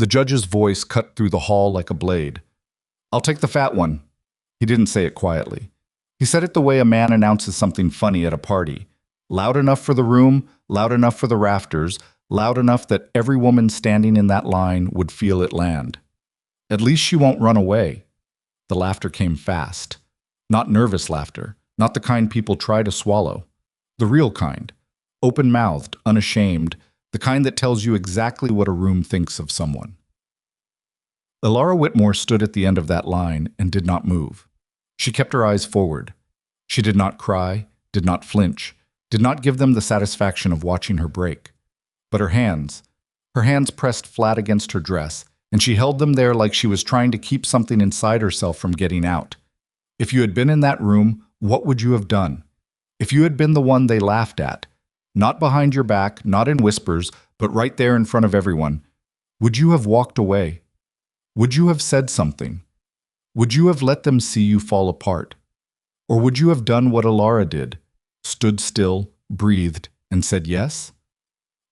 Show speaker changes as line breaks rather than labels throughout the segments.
The judge's voice cut through the hall like a blade. "I'll take the fat one." He didn't say it quietly. He said it the way a man announces something funny at a party. Loud enough for the room, loud enough for the rafters, loud enough that every woman standing in that line would feel it land. "At least she won't run away." The laughter came fast. Not nervous laughter, not the kind people try to swallow. The real kind. Open-mouthed, unashamed, the kind that tells you exactly what a room thinks of someone. Elara Whitmore stood at the end of that line and did not move. She kept her eyes forward. She did not cry, did not flinch, did not give them the satisfaction of watching her break. But her hands pressed flat against her dress, and she held them there like she was trying to keep something inside herself from getting out. If you had been in that room, what would you have done? If you had been the one they laughed at, not behind your back, not in whispers, but right there in front of everyone, would you have walked away? Would you have said something? Would you have let them see you fall apart? Or would you have done what Elara did, stood still, breathed, and said yes?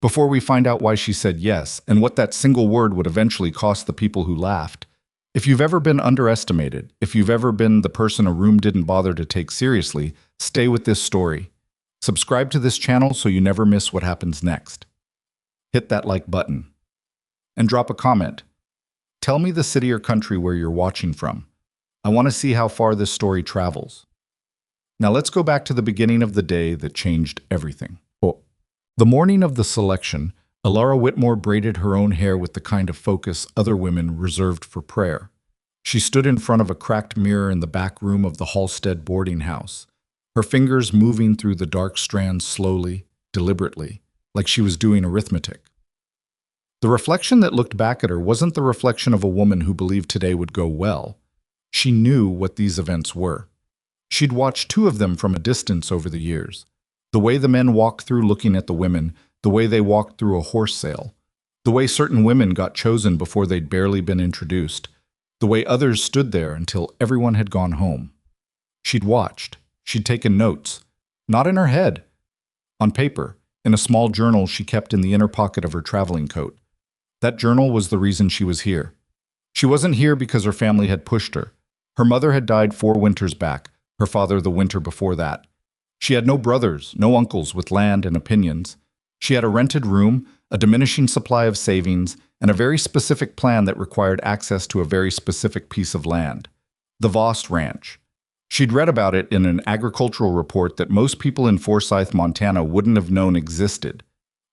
Before we find out why she said yes, and what that single word would eventually cost the people who laughed, if you've ever been underestimated, if you've ever been the person a room didn't bother to take seriously, stay with this story. Subscribe to this channel so you never miss what happens next. Hit that like button. And drop a comment. Tell me the city or country where you're watching from. I want to see how far this story travels. Now let's go back to the beginning of the day that changed everything. The morning of the selection, Elara Whitmore braided her own hair with the kind of focus other women reserved for prayer. She stood in front of a cracked mirror in the back room of the Halstead boarding house, her fingers moving through the dark strands slowly, deliberately, like she was doing arithmetic. The reflection that looked back at her wasn't the reflection of a woman who believed today would go well. She knew what these events were. She'd watched two of them from a distance over the years. The way the men walked through looking at the women, the way they walked through a horse sale, the way certain women got chosen before they'd barely been introduced, the way others stood there until everyone had gone home. She'd watched. She'd taken notes. Not in her head. On paper, in a small journal she kept in the inner pocket of her traveling coat. That journal was the reason she was here. She wasn't here because her family had pushed her. Her mother had died 4 winters back, her father the winter before that. She had no brothers, no uncles with land and opinions. She had a rented room, a diminishing supply of savings, and a very specific plan that required access to a very specific piece of land. The Voss Ranch. She'd read about it in an agricultural report that most people in Forsyth, Montana wouldn't have known existed.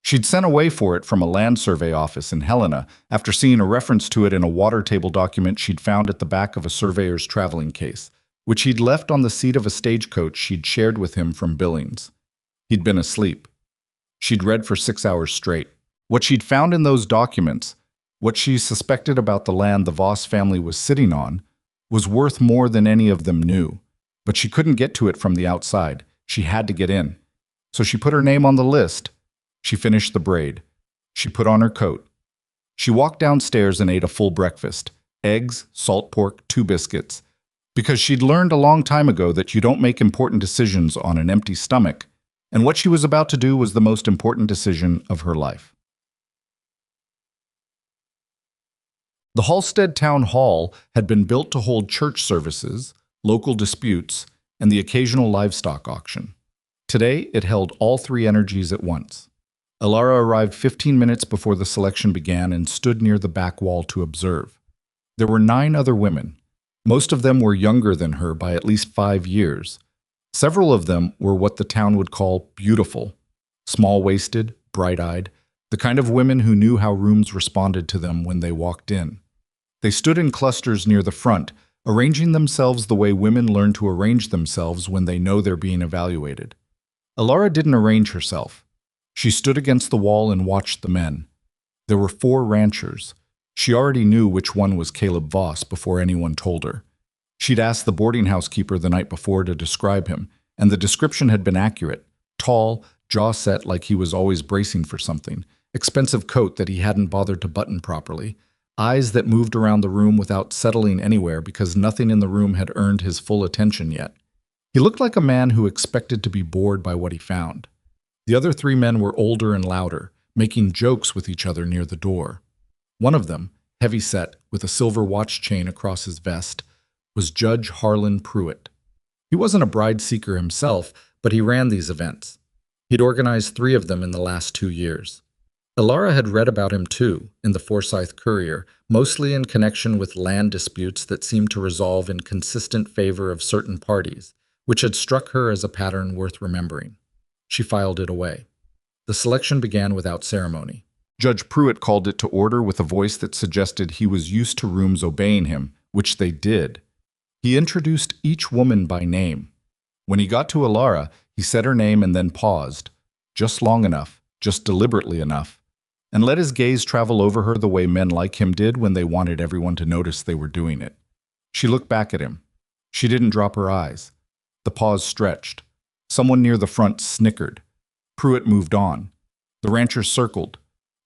She'd sent away for it from a land survey office in Helena after seeing a reference to it in a water table document she'd found at the back of a surveyor's traveling case, which he'd left on the seat of a stagecoach she'd shared with him from Billings. He'd been asleep. She'd read for 6 hours straight. What she'd found in those documents, what she suspected about the land the Voss family was sitting on, was worth more than any of them knew. But she couldn't get to it from the outside. She had to get in. So she put her name on the list. She finished the braid. She put on her coat. She walked downstairs and ate a full breakfast. Eggs, salt pork, 2 biscuits. Because she'd learned a long time ago that you don't make important decisions on an empty stomach, and what she was about to do was the most important decision of her life. The Halstead Town Hall had been built to hold church services, local disputes, and the occasional livestock auction. Today, it held all 3 energies at once. Elara arrived 15 minutes before the selection began and stood near the back wall to observe. There were 9 other women. Most of them were younger than her by at least 5 years. Several of them were what the town would call beautiful, small-waisted, bright-eyed, the kind of women who knew how rooms responded to them when they walked in. They stood in clusters near the front, arranging themselves the way women learn to arrange themselves when they know they're being evaluated. Elara didn't arrange herself. She stood against the wall and watched the men. There were 4 ranchers. She already knew which one was Caleb Voss before anyone told her. She'd asked the boarding house keeper the night before to describe him, and the description had been accurate. Tall, jaw set like he was always bracing for something, expensive coat that he hadn't bothered to button properly, eyes that moved around the room without settling anywhere because nothing in the room had earned his full attention yet. He looked like a man who expected to be bored by what he found. The other 3 men were older and louder, making jokes with each other near the door. One of them, heavy-set, with a silver watch chain across his vest, was Judge Harlan Pruitt. He wasn't a bride seeker himself, but he ran these events. He'd organized 3 of them in the last 2 years. Elara had read about him too, in the Forsyth Courier, mostly in connection with land disputes that seemed to resolve in consistent favor of certain parties, which had struck her as a pattern worth remembering. She filed it away. The selection began without ceremony. Judge Pruitt called it to order with a voice that suggested he was used to rooms obeying him, which they did. He introduced each woman by name. When he got to Elara, he said her name and then paused, just long enough, just deliberately enough, and let his gaze travel over her the way men like him did when they wanted everyone to notice they were doing it. She looked back at him. She didn't drop her eyes. The pause stretched. Someone near the front snickered. Pruitt moved on. The ranchers circled.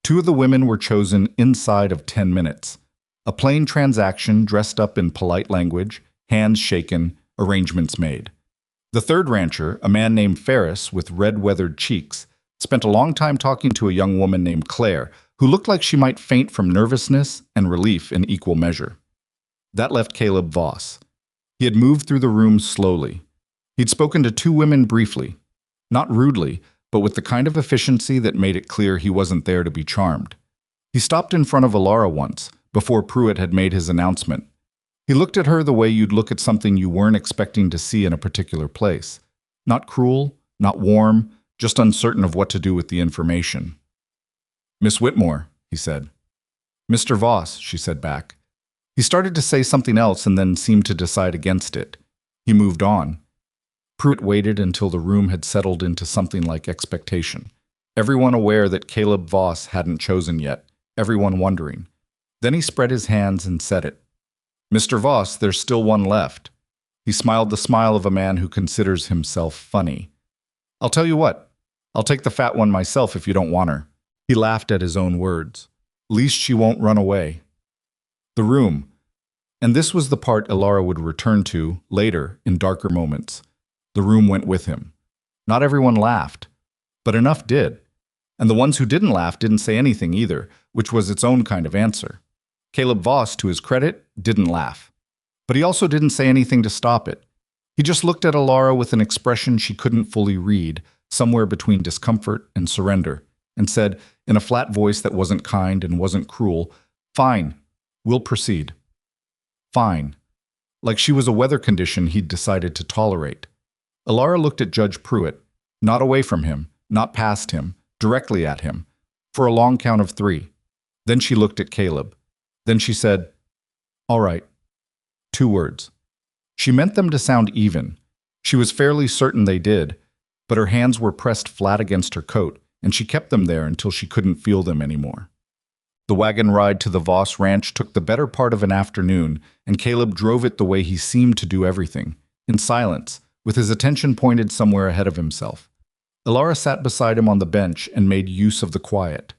2 of the women were chosen inside of 10 minutes. A plain transaction dressed up in polite language, hands shaken, arrangements made. The 3rd rancher, a man named Ferris with red-weathered cheeks, spent a long time talking to a young woman named Claire, who looked like she might faint from nervousness and relief in equal measure. That left Caleb Voss. He had moved through the room slowly. He'd spoken to 2 women briefly, not rudely, but with the kind of efficiency that made it clear he wasn't there to be charmed. He stopped in front of Elara once, before Pruitt had made his announcement. He looked at her the way you'd look at something you weren't expecting to see in a particular place. Not cruel, not warm, just uncertain of what to do with the information. "Miss Whitmore," he said. "Mr. Voss," she said back. He started to say something else and then seemed to decide against it. He moved on. Pruitt waited until the room had settled into something like expectation. Everyone aware that Caleb Voss hadn't chosen yet, everyone wondering. Then he spread his hands and said it. "Mr. Voss, there's still one left." He smiled the smile of a man who considers himself funny. "I'll tell you what, I'll take the fat one myself if you don't want her." He laughed at his own words. "Least she won't run away." The room. And this was the part Elara would return to later in darker moments. The room went with him. Not everyone laughed, but enough did. And the ones who didn't laugh didn't say anything either, which was its own kind of answer. Caleb Voss, to his credit, didn't laugh. But he also didn't say anything to stop it. He just looked at Elara with an expression she couldn't fully read, somewhere between discomfort and surrender, and said, in a flat voice that wasn't kind and wasn't cruel, "Fine, we'll proceed." Fine. Like she was a weather condition he'd decided to tolerate. Elara looked at Judge Pruitt, not away from him, not past him, directly at him, for a long count of 3. Then she looked at Caleb. Then she said, "All right." 2 words. She meant them to sound even. She was fairly certain they did, but her hands were pressed flat against her coat, and she kept them there until she couldn't feel them anymore. The wagon ride to the Voss Ranch took the better part of an afternoon, and Caleb drove it the way he seemed to do everything, in silence, with his attention pointed somewhere ahead of himself. Elara sat beside him on the bench and made use of the quiet.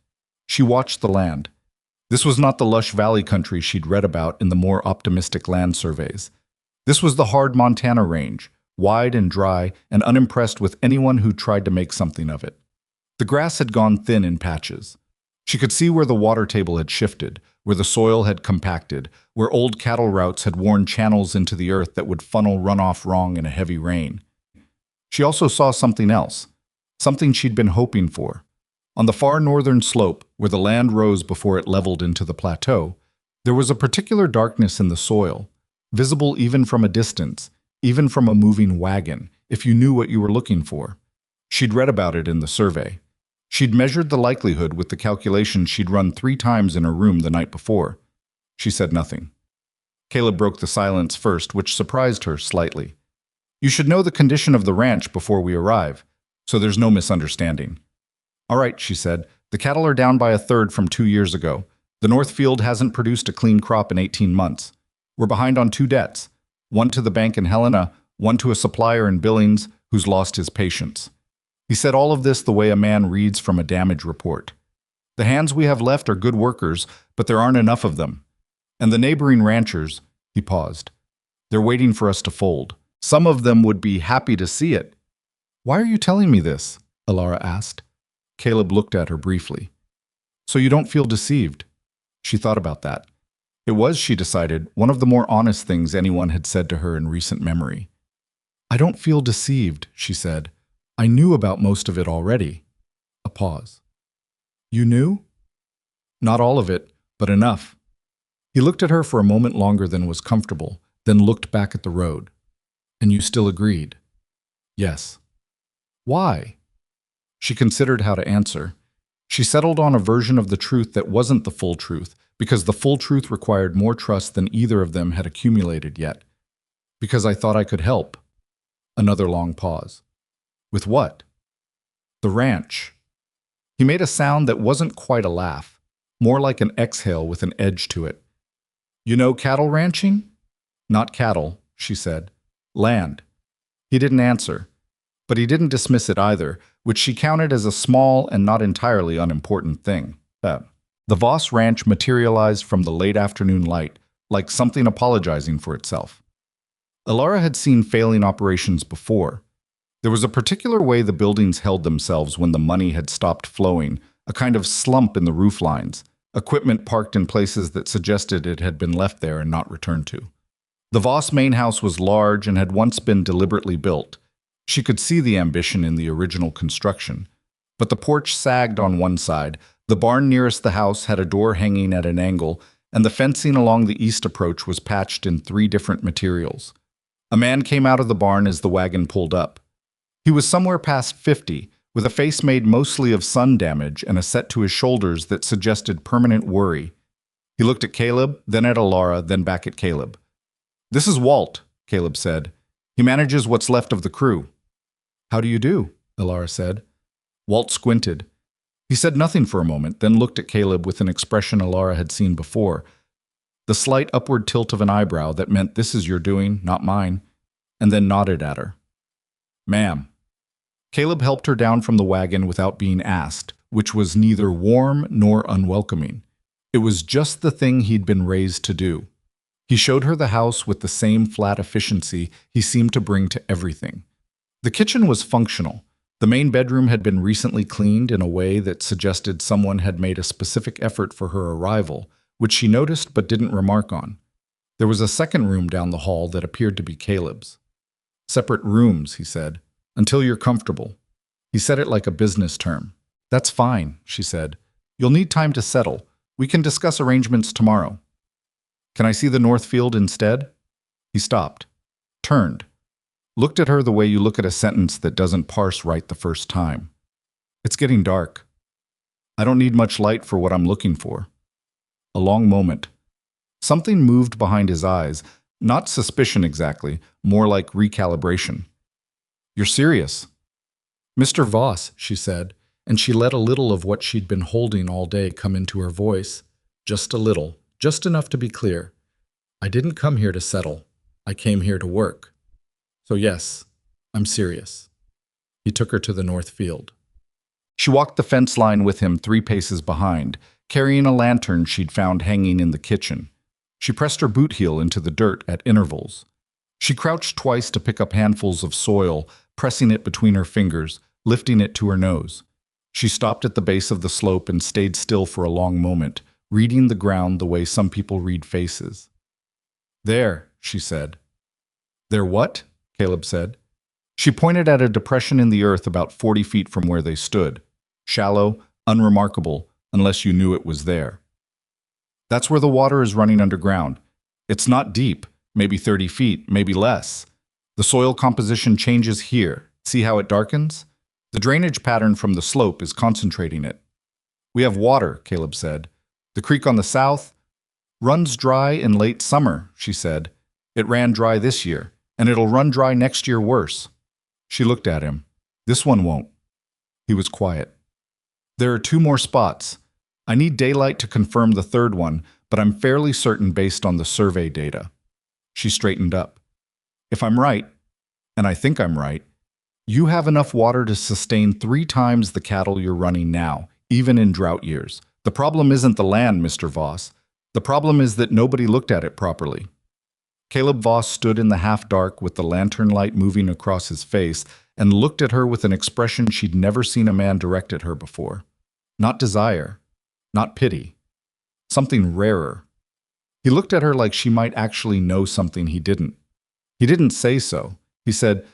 She watched the land. This was not the lush valley country she'd read about in the more optimistic land surveys. This was the hard Montana range, wide and dry and unimpressed with anyone who tried to make something of it. The grass had gone thin in patches. She could see where the water table had shifted, where the soil had compacted, where old cattle routes had worn channels into the earth that would funnel runoff wrong in a heavy rain. She also saw something else, something she'd been hoping for. On the far northern slope, where the land rose before it leveled into the plateau, there was a particular darkness in the soil, visible even from a distance, even from a moving wagon, if you knew what you were looking for. She'd read about it in the survey. She'd measured the likelihood with the calculation she'd run 3 times in her room the night before. She said nothing. Caleb broke the silence first, which surprised her slightly. "You should know the condition of the ranch before we arrive, so there's no misunderstanding." "All right," she said. "The cattle are down by a third from 2 years ago. The North Field hasn't produced a clean crop in 18 months. We're behind on 2 debts, one to the bank in Helena, one to a supplier in Billings who's lost his patience." He said all of this the way a man reads from a damage report. "The hands we have left are good workers, but there aren't enough of them. And the neighboring ranchers," he paused, "they're waiting for us to fold. Some of them would be happy to see it." "Why are you telling me this?" Elara asked. Caleb looked at her briefly. "So you don't feel deceived." She thought about that. It was, she decided, one of the more honest things anyone had said to her in recent memory. I don't feel deceived, she said. I knew about most of it already. A pause. You knew? Not all of it, but enough. He looked at her for a moment longer than was comfortable, then looked back at the road. And you still agreed? Yes. Why? She considered how to answer. She settled on a version of the truth that wasn't the full truth, because the full truth required more trust than either of them had accumulated yet. Because I thought I could help. Another long pause. With what? The ranch. He made a sound that wasn't quite a laugh, more like an exhale with an edge to it. You know cattle ranching? Not cattle, she said. Land. He didn't answer, but he didn't dismiss it either, which she counted as a small and not entirely unimportant thing. The Voss Ranch materialized from the late afternoon light, like something apologizing for itself. Elara had seen failing operations before. There was a particular way the buildings held themselves when the money had stopped flowing, a kind of slump in the roof lines, equipment parked in places that suggested it had been left there and not returned to. The Voss main house was large and had once been deliberately built. She could see the ambition in the original construction. But the porch sagged on one side, the barn nearest the house had a door hanging at an angle, and the fencing along the east approach was patched in 3 different materials. A man came out of the barn as the wagon pulled up. He was somewhere past 50, with a face made mostly of sun damage and a set to his shoulders that suggested permanent worry. He looked at Caleb, then at Elara, then back at Caleb. This is Walt, Caleb said. He manages what's left of the crew. How do you do? Elara said. Walt squinted. He said nothing for a moment, then looked at Caleb with an expression Elara had seen before. The slight upward tilt of an eyebrow that meant this is your doing, not mine, and then nodded at her. Ma'am. Caleb helped her down from the wagon without being asked, which was neither warm nor unwelcoming. It was just the thing he'd been raised to do. He showed her the house with the same flat efficiency he seemed to bring to everything. The kitchen was functional. The main bedroom had been recently cleaned in a way that suggested someone had made a specific effort for her arrival, which she noticed but didn't remark on. There was a second room down the hall that appeared to be Caleb's. Separate rooms, he said, until you're comfortable. He said it like a business term. That's fine, she said. You'll need time to settle. We can discuss arrangements tomorrow. Can I see the north field instead? He stopped, turned, looked at her the way you look at a sentence that doesn't parse right the first time. It's getting dark. I don't need much light for what I'm looking for. A long moment. Something moved behind his eyes, not suspicion exactly, more like recalibration. You're serious? Mr. Voss, she said, and she let a little of what she'd been holding all day come into her voice. Just a little, just enough to be clear. I didn't come here to settle. I came here to work. So yes, I'm serious. He took her to the north field. She walked the fence line with him 3 paces behind, carrying a lantern she'd found hanging in the kitchen. She pressed her boot heel into the dirt at intervals. She crouched twice to pick up handfuls of soil, pressing it between her fingers, lifting it to her nose. She stopped at the base of the slope and stayed still for a long moment, reading the ground the way some people read faces. There, she said. There what? Caleb said. She pointed at a depression in the earth about 40 feet from where they stood. Shallow, unremarkable, unless you knew it was there. That's where the water is running underground. It's not deep, maybe 30 feet, maybe less. The soil composition changes here. See how it darkens? The drainage pattern from the slope is concentrating it. We have water, Caleb said. The creek on the south runs dry in late summer, she said. It ran dry this year, and it'll run dry next year worse. She looked at him. This one won't. He was quiet. There are 2 more spots. I need daylight to confirm the 3rd one, but I'm fairly certain based on the survey data. She straightened up. If I'm right, and I think I'm right, you have enough water to sustain 3 times the cattle you're running now, even in drought years. The problem isn't the land, Mr. Voss. The problem is that nobody looked at it properly. Caleb Voss stood in the half-dark with the lantern light moving across his face and looked at her with an expression she'd never seen a man direct at her before. Not desire, not pity. Something rarer. He looked at her like she might actually know something he didn't. He didn't say so. He said,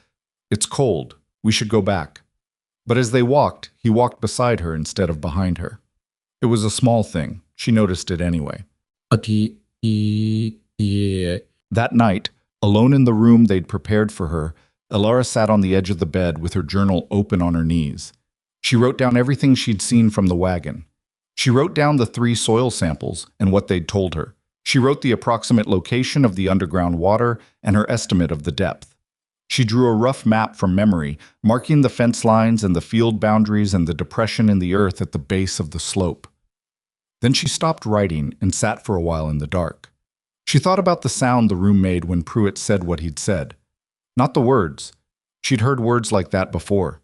"It's cold. We should go back." But as they walked, he walked beside her instead of behind her. It was a small thing. She noticed it anyway. That night, alone in the room they'd prepared for her, Elara sat on the edge of the bed with her journal open on her knees. She wrote down everything she'd seen from the wagon. She wrote down the 3 soil samples and what they'd told her. She wrote the approximate location of the underground water and her estimate of the depth. She drew a rough map from memory, marking the fence lines and the field boundaries and the depression in the earth at the base of the slope. Then she stopped writing and sat for a while in the dark. She thought about the sound the room made when Pruitt said what he'd said. Not the words. She'd heard words like that before,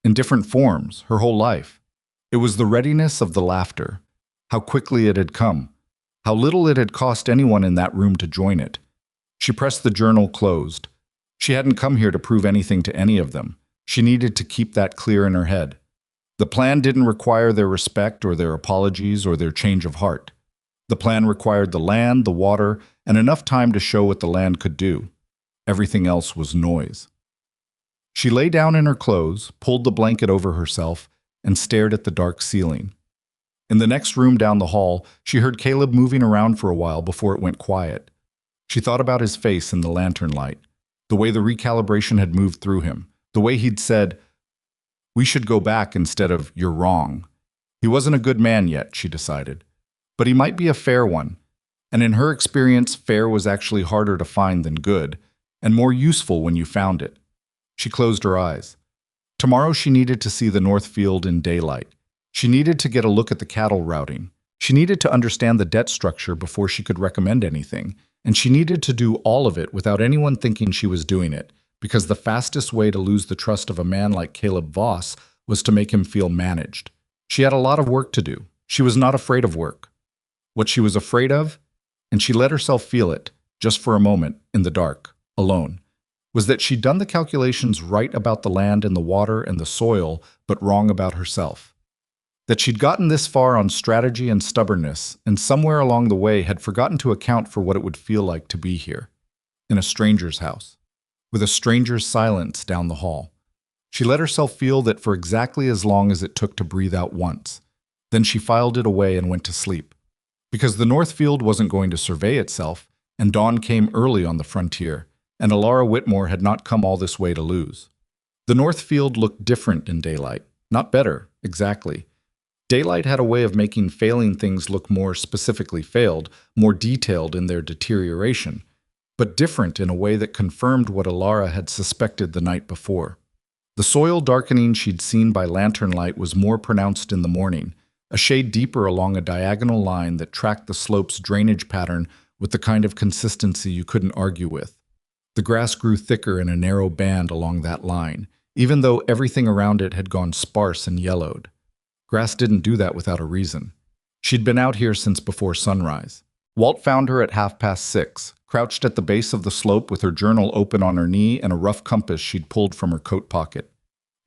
in different forms, her whole life. It was the readiness of the laughter, how quickly it had come, how little it had cost anyone in that room to join it. She pressed the journal closed. She hadn't come here to prove anything to any of them. She needed to keep that clear in her head. The plan didn't require their respect or their apologies or their change of heart. The plan required the land, the water, and enough time to show what the land could do. Everything else was noise. She lay down in her clothes, pulled the blanket over herself, and stared at the dark ceiling. In the next room down the hall, she heard Caleb moving around for a while before it went quiet. She thought about his face in the lantern light, the way the recalibration had moved through him, the way he'd said, "We should go back," instead of "You're wrong." He wasn't a good man yet, she decided, but he might be a fair one. And in her experience, fair was actually harder to find than good, and more useful when you found it. She closed her eyes. Tomorrow she needed to see the North Field in daylight. She needed to get a look at the cattle routing. She needed to understand the debt structure before she could recommend anything. And she needed to do all of it without anyone thinking she was doing it, because the fastest way to lose the trust of a man like Caleb Voss was to make him feel managed. She had a lot of work to do. She was not afraid of work. What she was afraid of, and she let herself feel it, just for a moment, in the dark, alone, was that she'd done the calculations right about the land and the water and the soil, but wrong about herself. That she'd gotten this far on strategy and stubbornness, and somewhere along the way had forgotten to account for what it would feel like to be here, in a stranger's house, with a stranger's silence down the hall. She let herself feel that for exactly as long as it took to breathe out once. Then she filed it away and went to sleep. Because the North Field wasn't going to survey itself, and dawn came early on the frontier, and Elara Whitmore had not come all this way to lose. The North Field looked different in daylight, not better, exactly. Daylight had a way of making failing things look more specifically failed, more detailed in their deterioration, but different in a way that confirmed what Elara had suspected the night before. The soil darkening she'd seen by lantern light was more pronounced in the morning, a shade deeper along a diagonal line that tracked the slope's drainage pattern with the kind of consistency you couldn't argue with. The grass grew thicker in a narrow band along that line, even though everything around it had gone sparse and yellowed. Grass didn't do that without a reason. She'd been out here since before sunrise. Walt found her at 6:30, crouched at the base of the slope with her journal open on her knee and a rough compass she'd pulled from her coat pocket.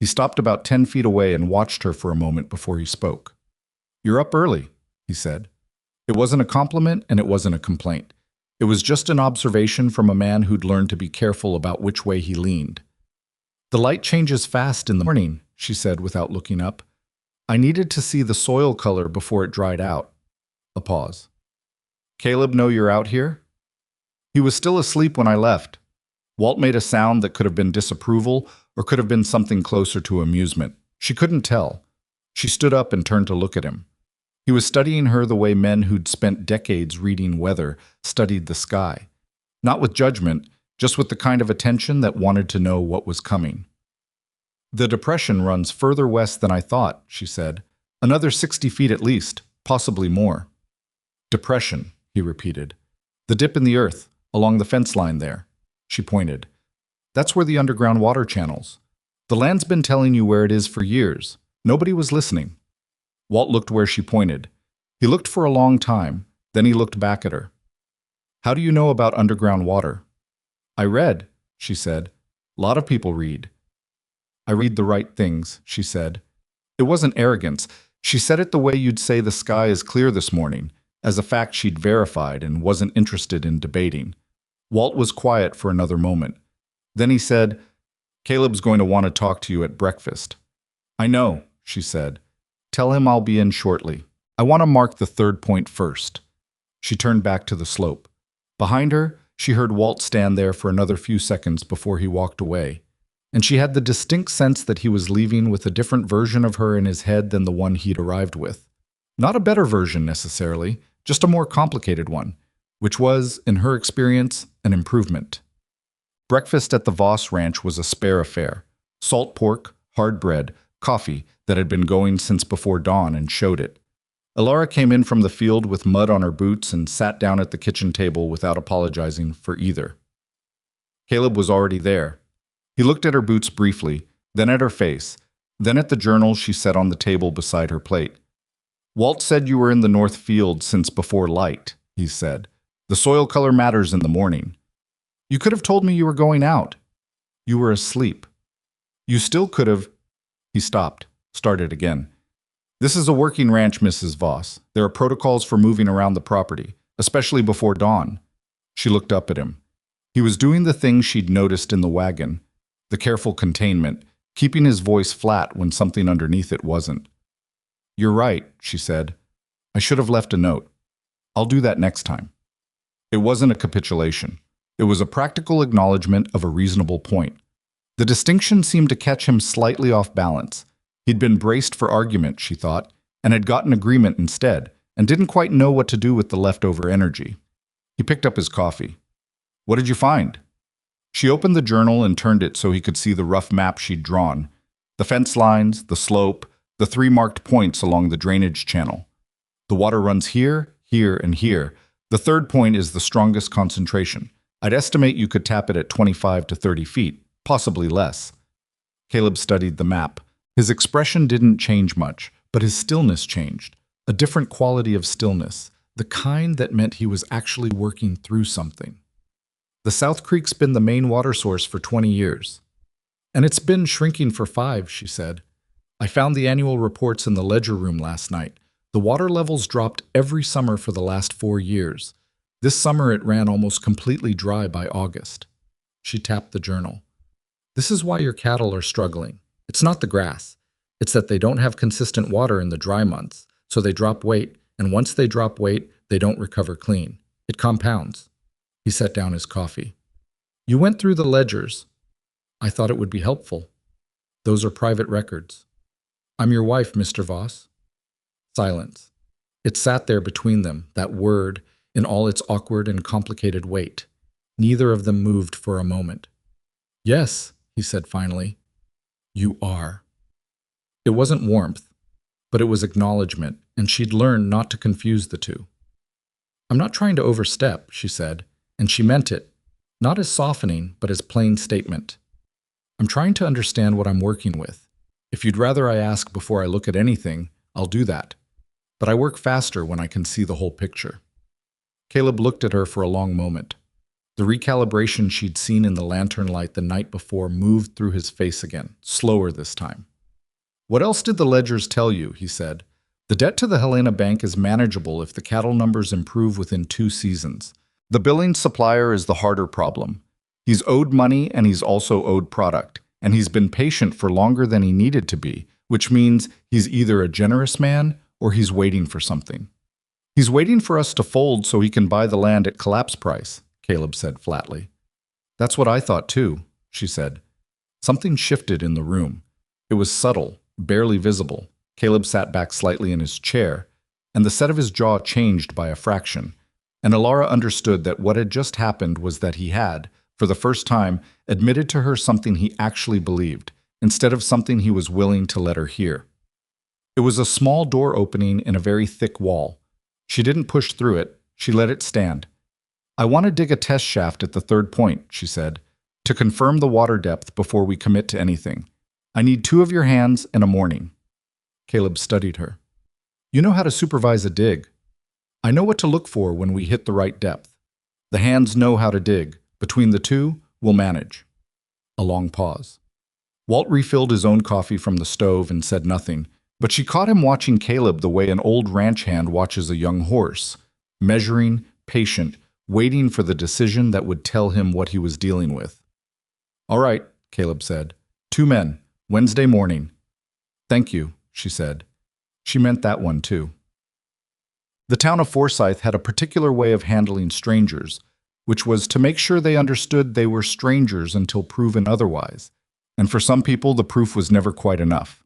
He stopped about 10 feet away and watched her for a moment before he spoke. "You're up early," he said. It wasn't a compliment and it wasn't a complaint. It was just an observation from a man who'd learned to be careful about which way he leaned. "The light changes fast in the morning," she said without looking up. "I needed to see the soil color before it dried out." A pause. "Caleb know you're out here?" "He was still asleep when I left." Walt made a sound that could have been disapproval or could have been something closer to amusement. She couldn't tell. She stood up and turned to look at him. He was studying her the way men who'd spent decades reading weather studied the sky. Not with judgment, just with the kind of attention that wanted to know what was coming. "The depression runs further west than I thought," she said. "Another 60 feet at least, possibly more." "Depression," he repeated. "The dip in the earth, along the fence line there." She pointed. "That's where the underground water channels. The land's been telling you where it is for years. Nobody was listening." Walt looked where she pointed. He looked for a long time, then he looked back at her. "How do you know about underground water?" "I read," she said. "A lot of people read." "I read the right things," she said. It wasn't arrogance. She said it the way you'd say the sky is clear this morning, as a fact she'd verified and wasn't interested in debating. Walt was quiet for another moment. Then he said, "Caleb's going to want to talk to you at breakfast." "I know," she said. "Tell him I'll be in shortly. I want to mark the third point first." She turned back to the slope. Behind her, she heard Walt stand there for another few seconds before he walked away, and she had the distinct sense that he was leaving with a different version of her in his head than the one he'd arrived with. Not a better version necessarily, just a more complicated one, which was, in her experience, an improvement. Breakfast at the Voss Ranch was a spare affair. Salt pork, hard bread, coffee that had been going since before dawn and showed it. Elara came in from the field with mud on her boots and sat down at the kitchen table without apologizing for either. Caleb was already there. He looked at her boots briefly, then at her face, then at the journal she set on the table beside her plate. "Walt said you were in the north field since before light," he said. "The soil color matters in the morning. You could have told me you were going out. You were asleep. You still could have—" He stopped, started again. "This is a working ranch, Mrs. Voss. There are protocols for moving around the property, especially before dawn." She looked up at him. He was doing the thing she'd noticed in the wagon, the careful containment, keeping his voice flat when something underneath it wasn't. "You're right," she said. "I should have left a note. I'll do that next time." It wasn't a capitulation. It was a practical acknowledgement of a reasonable point. The distinction seemed to catch him slightly off balance. He'd been braced for argument, she thought, and had gotten agreement instead, and didn't quite know what to do with the leftover energy. He picked up his coffee. "What did you find?" She opened the journal and turned it so he could see the rough map she'd drawn. The fence lines, the slope, the 3 marked points along the drainage channel. "The water runs here, here, and here. The third point is the strongest concentration. I'd estimate you could tap it at 25 to 30 feet, possibly less." Caleb studied the map. His expression didn't change much, but his stillness changed. A different quality of stillness, the kind that meant he was actually working through something. "The South Creek's been the main water source for 20 years. And it's been shrinking for 5, she said. "I found the annual reports in the ledger room last night. The water levels dropped every summer for the last 4 years. This summer it ran almost completely dry by August." She tapped the journal. "This is why your cattle are struggling. It's not the grass. It's that they don't have consistent water in the dry months, so they drop weight, and once they drop weight, they don't recover clean. It compounds." He set down his coffee. "You went through the ledgers. I thought it would be helpful. Those are private records. I'm your wife, Mr. Voss." Silence. It sat there between them, that word, in all its awkward and complicated weight. Neither of them moved for a moment. "Yes," he said finally. "You are." It wasn't warmth, but it was acknowledgement, and she'd learned not to confuse the two. "I'm not trying to overstep," she said, and she meant it, not as softening, but as plain statement. "I'm trying to understand what I'm working with. If you'd rather I ask before I look at anything, I'll do that. But I work faster when I can see the whole picture." Caleb looked at her for a long moment. The recalibration she'd seen in the lantern light the night before moved through his face again, slower this time. "What else did the ledgers tell you?" he said. "The debt to the Helena Bank is manageable if the cattle numbers improve within 2 seasons. The billing supplier is the harder problem. He's owed money and he's also owed product, and he's been patient for longer than he needed to be, which means he's either a generous man or he's waiting for something." "He's waiting for us to fold so he can buy the land at collapse price," Caleb said flatly. "That's what I thought too," she said. Something shifted in the room. It was subtle, barely visible. Caleb sat back slightly in his chair, and the set of his jaw changed by a fraction. And Elara understood that what had just happened was that he had, for the first time, admitted to her something he actually believed, instead of something he was willing to let her hear. It was a small door opening in a very thick wall. She didn't push through it, she let it stand. "I want to dig a test shaft at the third point," she said, "to confirm the water depth before we commit to anything. I need 2 of your hands and a morning." Caleb studied her. "You know how to supervise a dig. I know what to look for when we hit the right depth. The hands know how to dig. Between the 2, we'll manage." A long pause. Walt refilled his own coffee from the stove and said nothing, but she caught him watching Caleb the way an old ranch hand watches a young horse, measuring, patient, waiting for the decision that would tell him what he was dealing with. "All right," Caleb said. "2 men, Wednesday morning." "Thank you," she said. She meant that one too. The town of Forsyth had a particular way of handling strangers, which was to make sure they understood they were strangers until proven otherwise. And for some people, the proof was never quite enough.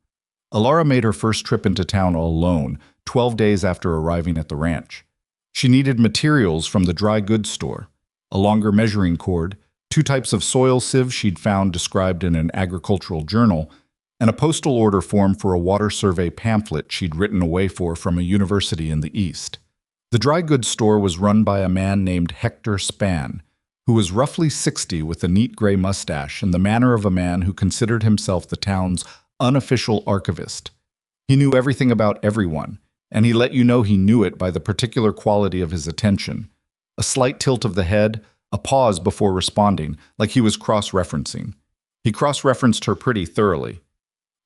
Elara made her first trip into town all alone, 12 days after arriving at the ranch. She needed materials from the dry goods store, a longer measuring cord, 2 types of soil sieves she'd found described in an agricultural journal, and a postal order form for a water survey pamphlet she'd written away for from a university in the East. The dry goods store was run by a man named Hector Spann, who was roughly 60 with a neat gray mustache and the manner of a man who considered himself the town's unofficial archivist. He knew everything about everyone, and he let you know he knew it by the particular quality of his attention. A slight tilt of the head, a pause before responding, like he was cross-referencing. He cross-referenced her pretty thoroughly.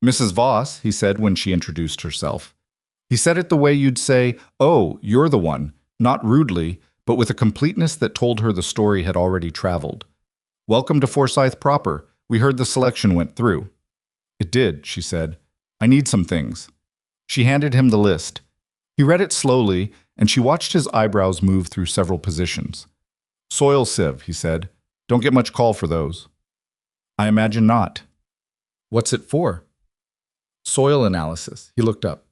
"Mrs. Voss," he said when she introduced herself. He said it the way you'd say, "Oh, you're the one," not rudely, but with a completeness that told her the story had already traveled. "Welcome to Forsyth proper. We heard the selection went through." "It did," she said. "I need some things." She handed him the list. He read it slowly, and she watched his eyebrows move through several positions. "Soil sieve," he said. "Don't get much call for those." "I imagine not." "What's it for?" "Soil analysis." He looked up.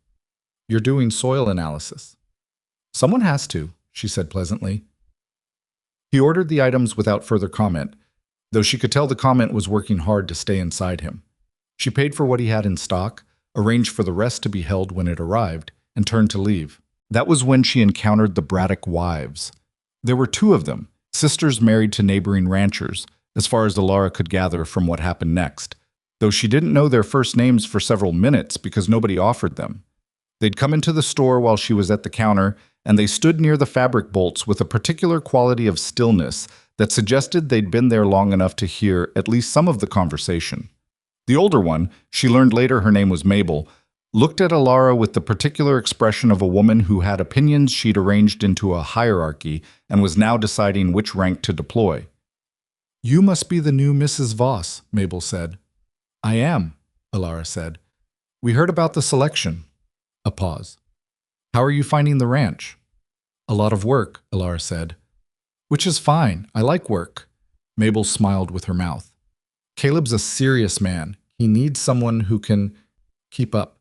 "You're doing soil analysis." "Someone has to," she said pleasantly. He ordered the items without further comment, though she could tell the comment was working hard to stay inside him. She paid for what he had in stock, arranged for the rest to be held when it arrived, and turned to leave. That was when she encountered the Braddock wives. There were 2 of them, sisters married to neighboring ranchers, as far as Elara could gather from what happened next, though she didn't know their first names for several minutes because nobody offered them. They'd come into the store while she was at the counter, and they stood near the fabric bolts with a particular quality of stillness that suggested they'd been there long enough to hear at least some of the conversation. The older one, she learned later her name was Mabel, looked at Elara with the particular expression of a woman who had opinions she'd arranged into a hierarchy and was now deciding which rank to deploy. "You must be the new Mrs. Voss," Mabel said. "I am," Elara said. "We heard about the selection." A pause. "How are you finding the ranch?" "A lot of work," Elara said. "Which is fine. I like work." Mabel smiled with her mouth. "Caleb's a serious man. He needs someone who can keep up."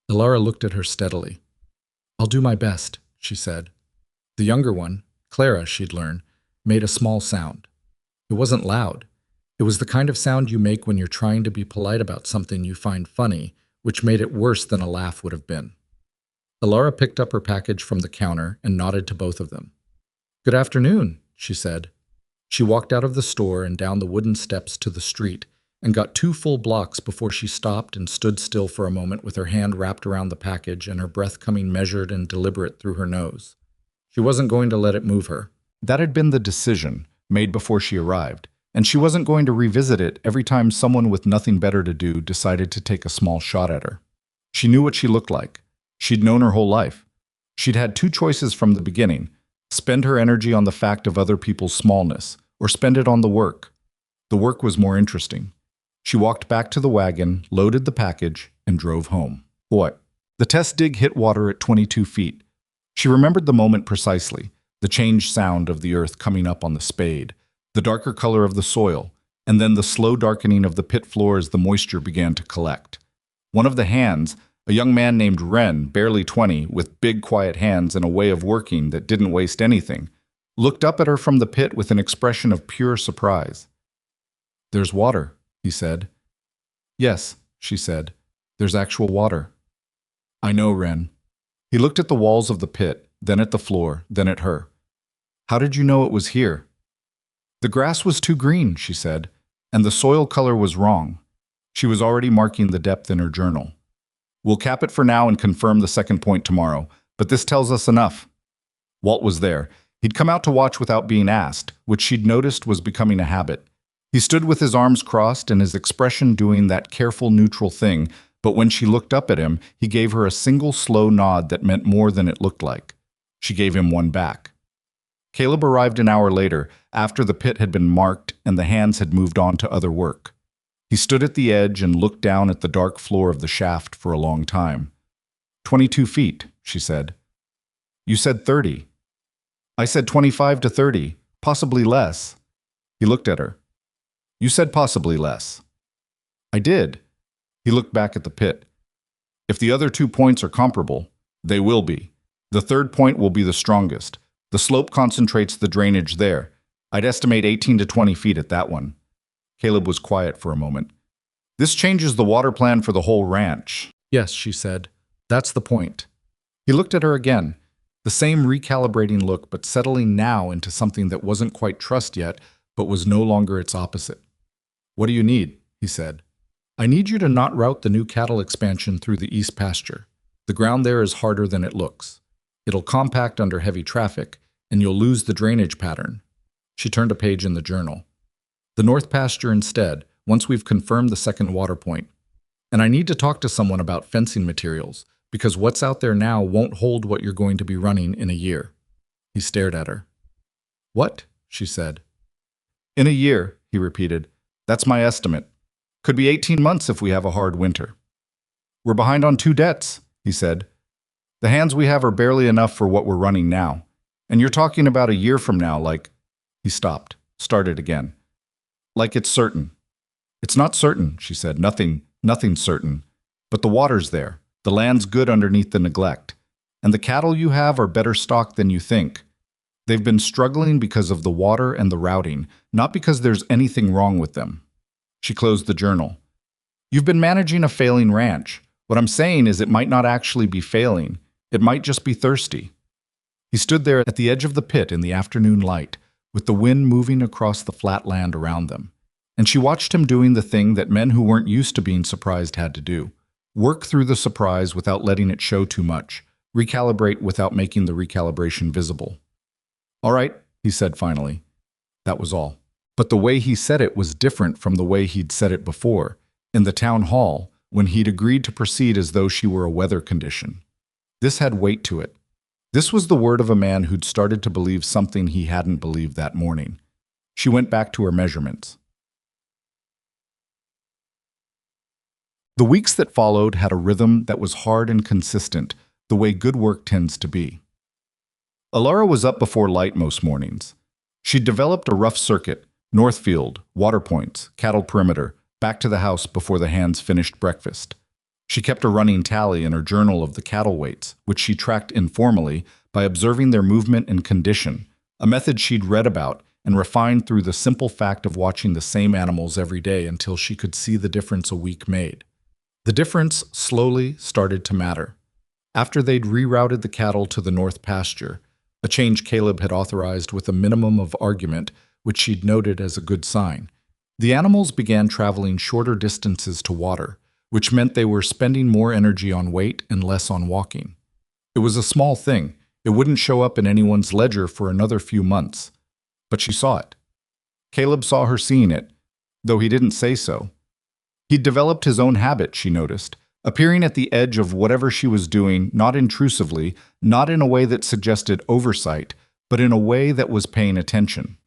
Elara looked at her steadily. "I'll do my best," she said. The younger one, Clara, she'd learned, made a small sound. It wasn't loud. It was the kind of sound you make when you're trying to be polite about something you find funny, which made it worse than a laugh would have been. Elara picked up her package from the counter and nodded to both of them. "Good afternoon," she said. She walked out of the store and down the wooden steps to the street and got 2 full blocks before she stopped and stood still for a moment with her hand wrapped around the package and her breath coming measured and deliberate through her nose. She wasn't going to let it move her. That had been the decision, made before she arrived, and she wasn't going to revisit it every time someone with nothing better to do decided to take a small shot at her. She knew what she looked like. She'd known her whole life. She'd had 2 choices from the beginning: spend her energy on the fact of other people's smallness, or spend it on the work. The work was more interesting. She walked back to the wagon, loaded the package, and drove home. Boy, the test dig hit water at 22 feet. She remembered the moment precisely, the changed sound of the earth coming up on the spade, the darker color of the soil, and then the slow darkening of the pit floor as the moisture began to collect. One of the hands, a young man named Wren, barely 20, with big quiet hands and a way of working that didn't waste anything, looked up at her from the pit with an expression of pure surprise. "There's water," he said. "Yes," she said. "There's actual water." "I know, Wren." He looked at the walls of the pit, then at the floor, then at her. "How did you know it was here?" "The grass was too green," she said, "and the soil color was wrong." She was already marking the depth in her journal. "We'll cap it for now and confirm the second point tomorrow, but this tells us enough." Walt was there. He'd come out to watch without being asked, which she'd noticed was becoming a habit. He stood with his arms crossed and his expression doing that careful, neutral thing, but when she looked up at him, he gave her a single slow nod that meant more than it looked like. She gave him one back. Caleb arrived an hour later, after the pit had been marked and the hands had moved on to other work. He stood at the edge and looked down at the dark floor of the shaft for a long time. 22 feet, she said. You said 30. I said 25 to 30, possibly less. He looked at her. You said possibly less. I did. He looked back at the pit. If the other 2 points are comparable, they will be. The third point will be the strongest. The slope concentrates the drainage there. I'd estimate 18 to 20 feet at that one. Caleb was quiet for a moment. This changes the water plan for the whole ranch. Yes, she said. That's the point. He looked at her again. The same recalibrating look, but settling now into something that wasn't quite trust yet, but was no longer its opposite. What do you need? He said. I need you to not route the new cattle expansion through the east pasture. The ground there is harder than it looks. It'll compact under heavy traffic, and you'll lose the drainage pattern. She turned a page in the journal. The north pasture instead, once we've confirmed the second water point. And I need to talk to someone about fencing materials, because what's out there now won't hold what you're going to be running in a year. He stared at her. What? She said. In a year, he repeated. That's my estimate. Could be 18 months if we have a hard winter. We're behind on 2 debts, he said. The hands we have are barely enough for what we're running now. And you're talking about a year from now, like... He stopped, started again. Like it's certain. It's not certain, she said. Nothing's certain. But the water's there. The land's good underneath the neglect. And the cattle you have are better stocked than you think. They've been struggling because of the water and the routing, not because there's anything wrong with them. She closed the journal. You've been managing a failing ranch. What I'm saying is it might not actually be failing. It might just be thirsty. He stood there at the edge of the pit in the afternoon light, with the wind moving across the flat land around them. And she watched him doing the thing that men who weren't used to being surprised had to do. Work through the surprise without letting it show too much. Recalibrate without making the recalibration visible. All right, he said finally. That was all. But the way he said it was different from the way he'd said it before, in the town hall, when he'd agreed to proceed as though she were a weather condition. This had weight to it. This was the word of a man who'd started to believe something he hadn't believed that morning. She went back to her measurements. The weeks that followed had a rhythm that was hard and consistent, the way good work tends to be. Elara was up before light most mornings. She'd developed a rough circuit, Northfield, water points, cattle perimeter, back to the house before the hands finished breakfast. She kept a running tally in her journal of the cattle weights, which she tracked informally by observing their movement and condition, a method she'd read about and refined through the simple fact of watching the same animals every day until she could see the difference a week made. The difference slowly started to matter. After they'd rerouted the cattle to the north pasture, a change Caleb had authorized with a minimum of argument, which she'd noted as a good sign, the animals began traveling shorter distances to water, which meant they were spending more energy on weight and less on walking. It was a small thing. It wouldn't show up in anyone's ledger for another few months. But she saw it. Caleb saw her seeing it, though he didn't say so. He'd developed his own habit, she noticed, appearing at the edge of whatever she was doing, not intrusively, not in a way that suggested oversight, but in a way that was paying attention.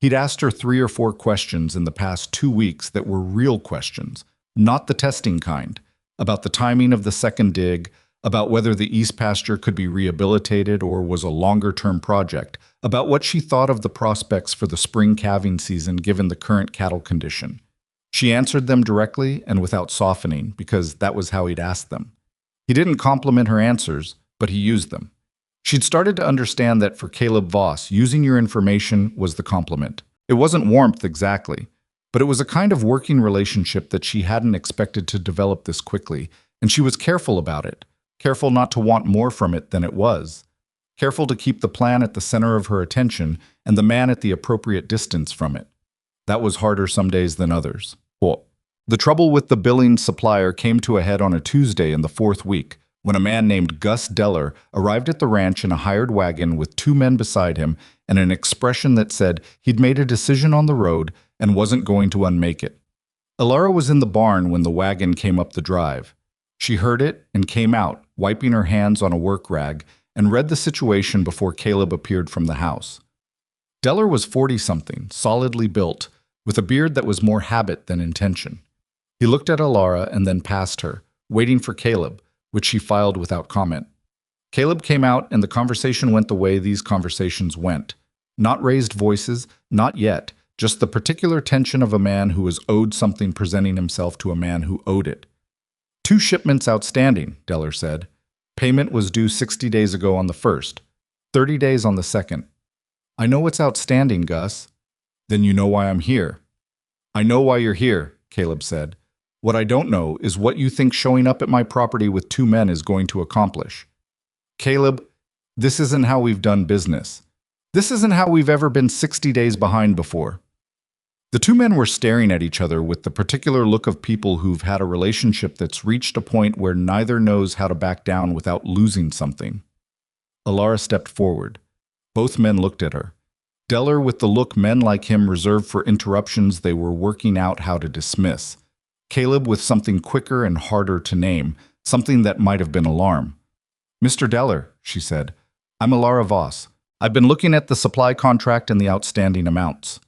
He'd asked her 3 or 4 questions in the past 2 weeks that were real questions, not the testing kind, about the timing of the second dig, about whether the east pasture could be rehabilitated or was a longer-term project, about what she thought of the prospects for the spring calving season given the current cattle condition. She answered them directly and without softening, because that was how he'd asked them. He didn't compliment her answers, but he used them. She'd started to understand that for Caleb Voss, using your information was the compliment. It wasn't warmth exactly, but it was a kind of working relationship that she hadn't expected to develop this quickly, and she was careful about it, careful not to want more from it than it was, careful to keep the plan at the center of her attention and the man at the appropriate distance from it. That was harder some days than others. The trouble with the billing supplier came to a head on a Tuesday in the 4th week, when a man named Gus Deller arrived at the ranch in a hired wagon with 2 men beside him and an expression that said he'd made a decision on the road and wasn't going to unmake it. Elara was in the barn when the wagon came up the drive. She heard it and came out, wiping her hands on a work rag, and read the situation before Caleb appeared from the house. Deller was 40-something, solidly built, with a beard that was more habit than intention. He looked at Elara and then past her, waiting for Caleb, which she filed without comment. Caleb came out and the conversation went the way these conversations went. Not raised voices, not yet, just the particular tension of a man who was owed something presenting himself to a man who owed it. 2 shipments outstanding, Deller said. Payment was due 60 days ago on the 1st, 30 days on the 2nd. I know what's outstanding, Gus. Then you know why I'm here. I know why you're here, Caleb said. What I don't know is what you think showing up at my property with 2 men is going to accomplish. Caleb, this isn't how we've done business. This isn't how we've ever been 60 days behind before. The 2 men were staring at each other with the particular look of people who've had a relationship that's reached a point where neither knows how to back down without losing something. Elara stepped forward. Both men looked at her. Deller with the look men like him reserved for interruptions they were working out how to dismiss. Caleb with something quicker and harder to name, something that might have been alarm. Mr. Deller, she said, I'm Elara Voss. I've been looking at the supply contract and the outstanding amounts.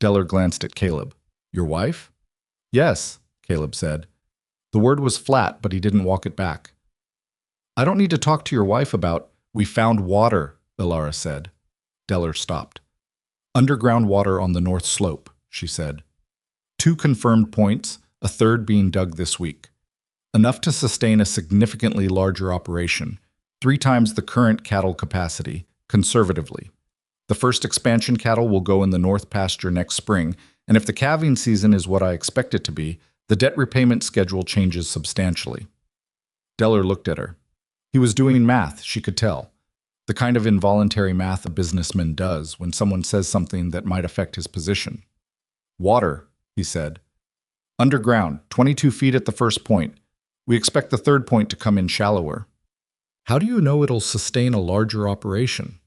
Deller glanced at Caleb. Your wife? Yes, Caleb said. The word was flat, but he didn't walk it back. I don't need to talk to your wife about, we found water, Elara said. Deller stopped. Underground water on the north slope, she said. 2 confirmed points, a 3rd being dug this week. Enough to sustain a significantly larger operation, 3 times the current cattle capacity, conservatively. The first expansion cattle will go in the north pasture next spring, and if the calving season is what I expect it to be, the debt repayment schedule changes substantially. Deller looked at her. He was doing math, she could tell. The kind of involuntary math a businessman does when someone says something that might affect his position. Water, he said. Underground, 22 feet at the first point. We expect the 3rd point to come in shallower. How do you know it'll sustain a larger operation?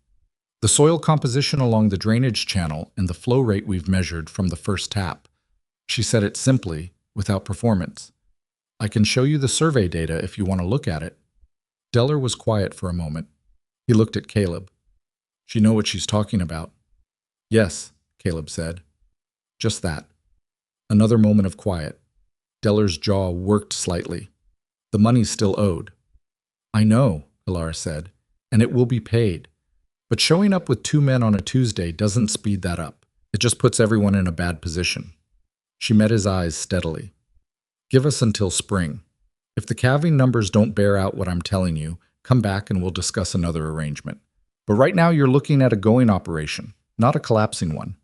The soil composition along the drainage channel and the flow rate we've measured from the first tap. She said it simply, without performance. I can show you the survey data if you want to look at it. Deller was quiet for a moment. He looked at Caleb. She know what she's talking about. Yes, Caleb said. Just that. Another moment of quiet. Deller's jaw worked slightly. The money's still owed. I know, Elara said, and it will be paid. But showing up with 2 men on a Tuesday doesn't speed that up. It just puts everyone in a bad position. She met his eyes steadily. Give us until spring. If the calving numbers don't bear out what I'm telling you, come back and we'll discuss another arrangement. But right now you're looking at a going operation, not a collapsing one.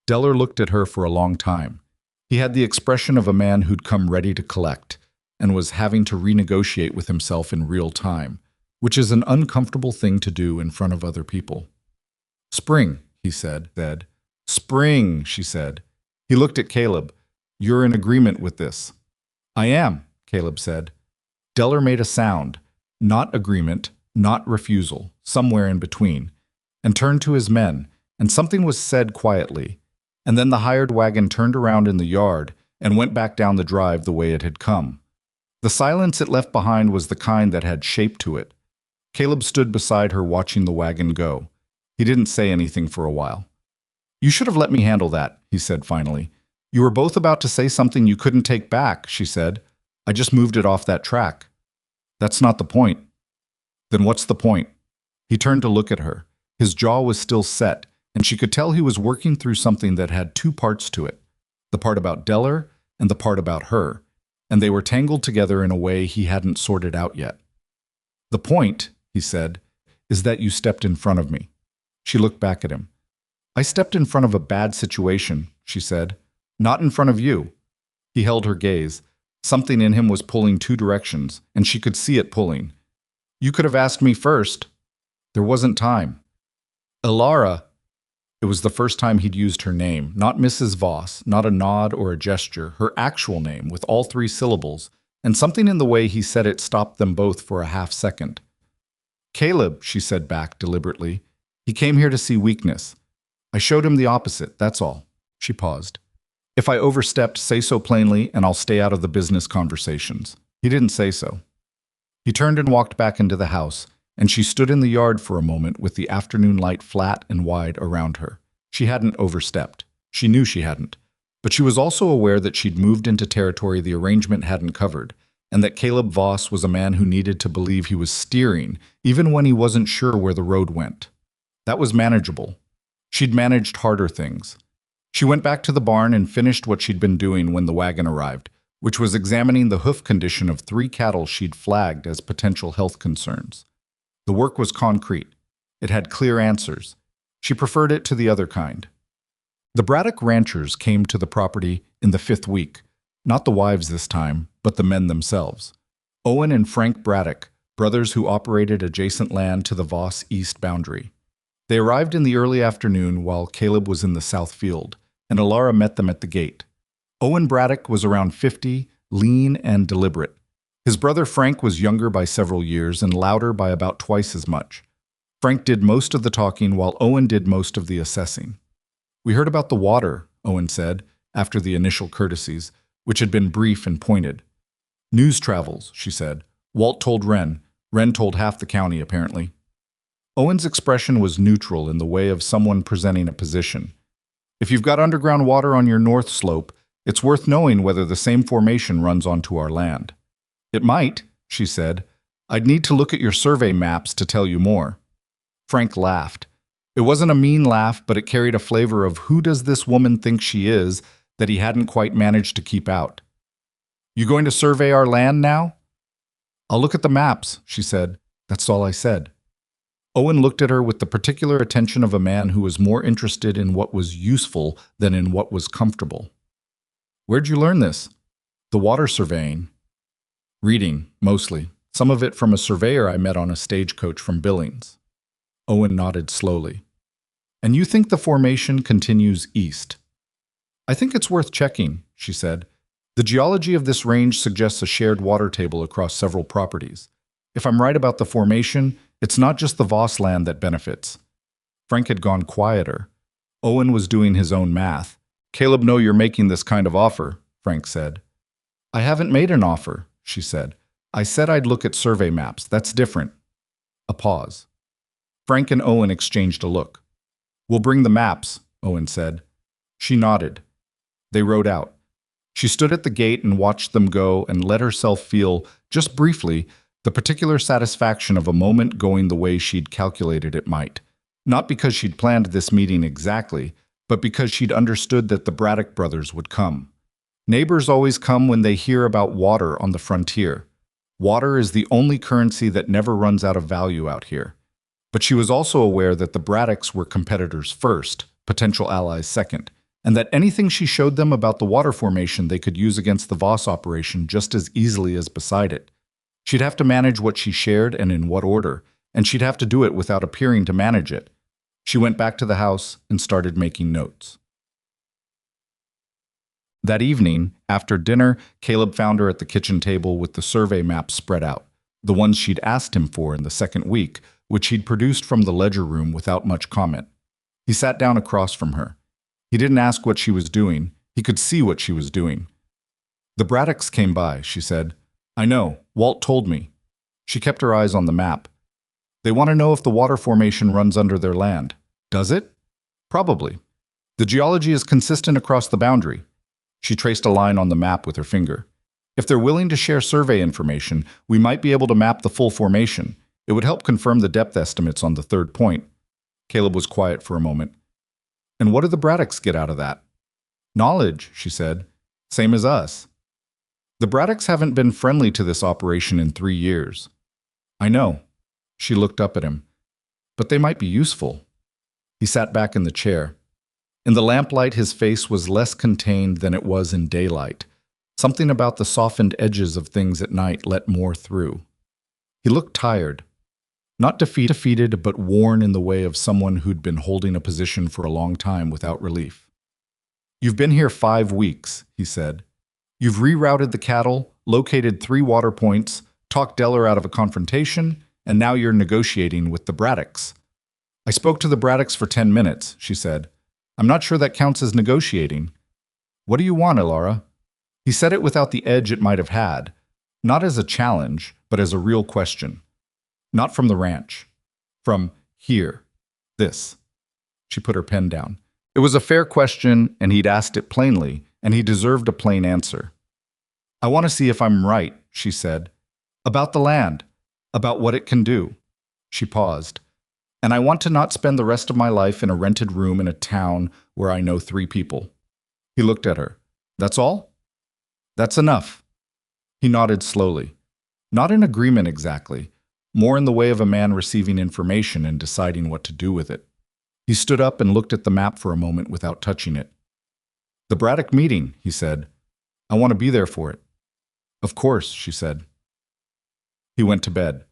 Deller looked at her for a long time. He had the expression of a man who'd come ready to collect and was having to renegotiate with himself in real time, which is an uncomfortable thing to do in front of other people. Spring, he said. Spring, she said. He looked at Caleb. You're in agreement with this. I am, Caleb said. Deller made a sound, not agreement, not refusal, somewhere in between, and turned to his men, and something was said quietly, and then the hired wagon turned around in the yard and went back down the drive the way it had come. The silence it left behind was the kind that had shape to it. Caleb stood beside her watching the wagon go. He didn't say anything for a while. You should have let me handle that, he said finally. You were both about to say something you couldn't take back, she said. I just moved it off that track. That's not the point. Then what's the point? He turned to look at her. His jaw was still set, and she could tell he was working through something that had 2 parts to it, the part about Deller and the part about her, and they were tangled together in a way he hadn't sorted out yet. The point, he said, is that you stepped in front of me. She looked back at him. I stepped in front of a bad situation, she said. Not in front of you. He held her gaze. Something in him was pulling 2 directions, and she could see it pulling. You could have asked me first. There wasn't time. Elara. It was the first time he'd used her name, not Mrs. Voss, not a nod or a gesture, her actual name with all 3 syllables, and something in the way he said it stopped them both for a half second. Caleb, she said back deliberately. He came here to see weakness. I showed him the opposite, that's all. She paused. If I overstepped, say so plainly, and I'll stay out of the business conversations. He didn't say so. He turned and walked back into the house, and she stood in the yard for a moment with the afternoon light flat and wide around her. She hadn't overstepped. She knew she hadn't. But she was also aware that she'd moved into territory the arrangement hadn't covered, and that Caleb Voss was a man who needed to believe he was steering, even when he wasn't sure where the road went. That was manageable. She'd managed harder things. She went back to the barn and finished what she'd been doing when the wagon arrived, which was examining the hoof condition of 3 cattle she'd flagged as potential health concerns. The work was concrete. It had clear answers. She preferred it to the other kind. The Braddock ranchers came to the property in the 5th week, not the wives this time, but the men themselves. Owen and Frank Braddock, brothers who operated adjacent land to the Voss east boundary. They arrived in the early afternoon while Caleb was in the south field, and Elara met them at the gate. Owen Braddock was around 50, lean and deliberate. His brother Frank was younger by several years and louder by about twice as much. Frank did most of the talking while Owen did most of the assessing. "We heard about the water," Owen said, after the initial courtesies, which had been brief and pointed. "News travels," she said. "Walt told Wren. Wren told half the county, apparently." Owen's expression was neutral in the way of someone presenting a position. "If you've got underground water on your north slope, it's worth knowing whether the same formation runs onto our land." "It might," she said. "I'd need to look at your survey maps to tell you more." Frank laughed. It wasn't a mean laugh, but it carried a flavor of who does this woman think she is that he hadn't quite managed to keep out. "You going to survey our land now?" "I'll look at the maps," she said. "That's all I said." Owen looked at her with the particular attention of a man who was more interested in what was useful than in what was comfortable. "Where'd you learn this?" "The water surveying." "Reading, mostly. Some of it from a surveyor I met on a stagecoach from Billings." Owen nodded slowly. "And you think the formation continues east?" "I think it's worth checking," she said. "The geology of this range suggests a shared water table across several properties. If I'm right about the formation, it's not just the Voss land that benefits." Frank had gone quieter. Owen was doing his own math. "Caleb, know you're making this kind of offer," Frank said. "I haven't made an offer," she said. "I said I'd look at survey maps. That's different." A pause. Frank and Owen exchanged a look. "We'll bring the maps," Owen said. She nodded. They rode out. She stood at the gate and watched them go and let herself feel, just briefly, the particular satisfaction of a moment going the way she'd calculated it might. Not because she'd planned this meeting exactly, but because she'd understood that the Braddock brothers would come. Neighbors always come when they hear about water on the frontier. Water is the only currency that never runs out of value out here. But she was also aware that the Braddocks were competitors first, potential allies second, and that anything she showed them about the water formation they could use against the Voss operation just as easily as beside it. She'd have to manage what she shared and in what order, and she'd have to do it without appearing to manage it. She went back to the house and started making notes. That evening, after dinner, Caleb found her at the kitchen table with the survey maps spread out, the ones she'd asked him for in the 2nd week, which he'd produced from the ledger room without much comment. He sat down across from her. He didn't ask what she was doing. He could see what she was doing. "The Braddocks came by," she said. "I know. Walt told me." She kept her eyes on the map. "They want to know if the water formation runs under their land. Does it?" "Probably. The geology is consistent across the boundary." She traced a line on the map with her finger. "If they're willing to share survey information, we might be able to map the full formation. It would help confirm the depth estimates on the 3rd point." Caleb was quiet for a moment. "And what do the Braddocks get out of that?" "Knowledge," she said. "Same as us." "The Braddocks haven't been friendly to this operation in 3 years." "I know." She looked up at him. "But they might be useful." He sat back in the chair. In the lamplight, his face was less contained than it was in daylight. Something about the softened edges of things at night let more through. He looked tired. Not defeated, but worn in the way of someone who'd been holding a position for a long time without relief. "You've been here 5 weeks," he said. "You've rerouted the cattle, located 3 water points, talked Deller out of a confrontation, and now you're negotiating with the Braddocks." "I spoke to the Braddocks for 10 minutes, she said. "I'm not sure that counts as negotiating." "What do you want, Elara?" He said it without the edge it might have had, not as a challenge, but as a real question. Not from the ranch. From here. This. She put her pen down. It was a fair question, and he'd asked it plainly, and he deserved a plain answer. I want to see if I'm right, she said. About the land. About what it can do. She paused. And I want to not spend the rest of my life in a rented room in a town where I know 3 people. He looked at her. That's all? That's enough. He nodded slowly. Not in agreement exactly, more in the way of a man receiving information and deciding what to do with it. He stood up and looked at the map for a moment without touching it. The Braddock meeting, he said. I want to be there for it. Of course, she said. He went to bed.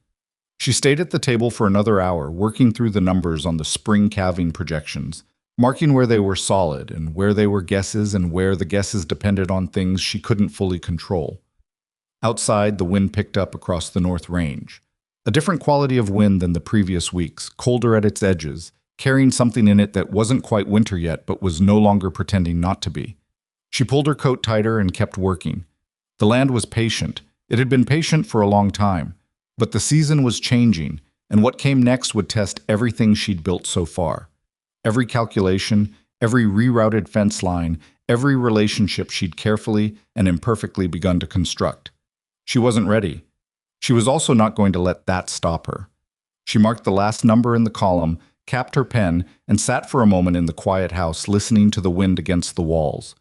She stayed at the table for another hour, working through the numbers on the spring calving projections, marking where they were solid and where they were guesses and where the guesses depended on things she couldn't fully control. Outside, the wind picked up across the North Range. A different quality of wind than the previous weeks, colder at its edges, carrying something in it that wasn't quite winter yet but was no longer pretending not to be. She pulled her coat tighter and kept working. The land was patient. It had been patient for a long time. But the season was changing, and what came next would test everything she'd built so far. Every calculation, every rerouted fence line, every relationship she'd carefully and imperfectly begun to construct. She wasn't ready. She was also not going to let that stop her. She marked the last number in the column, capped her pen, and sat for a moment in the quiet house listening to the wind against the walls.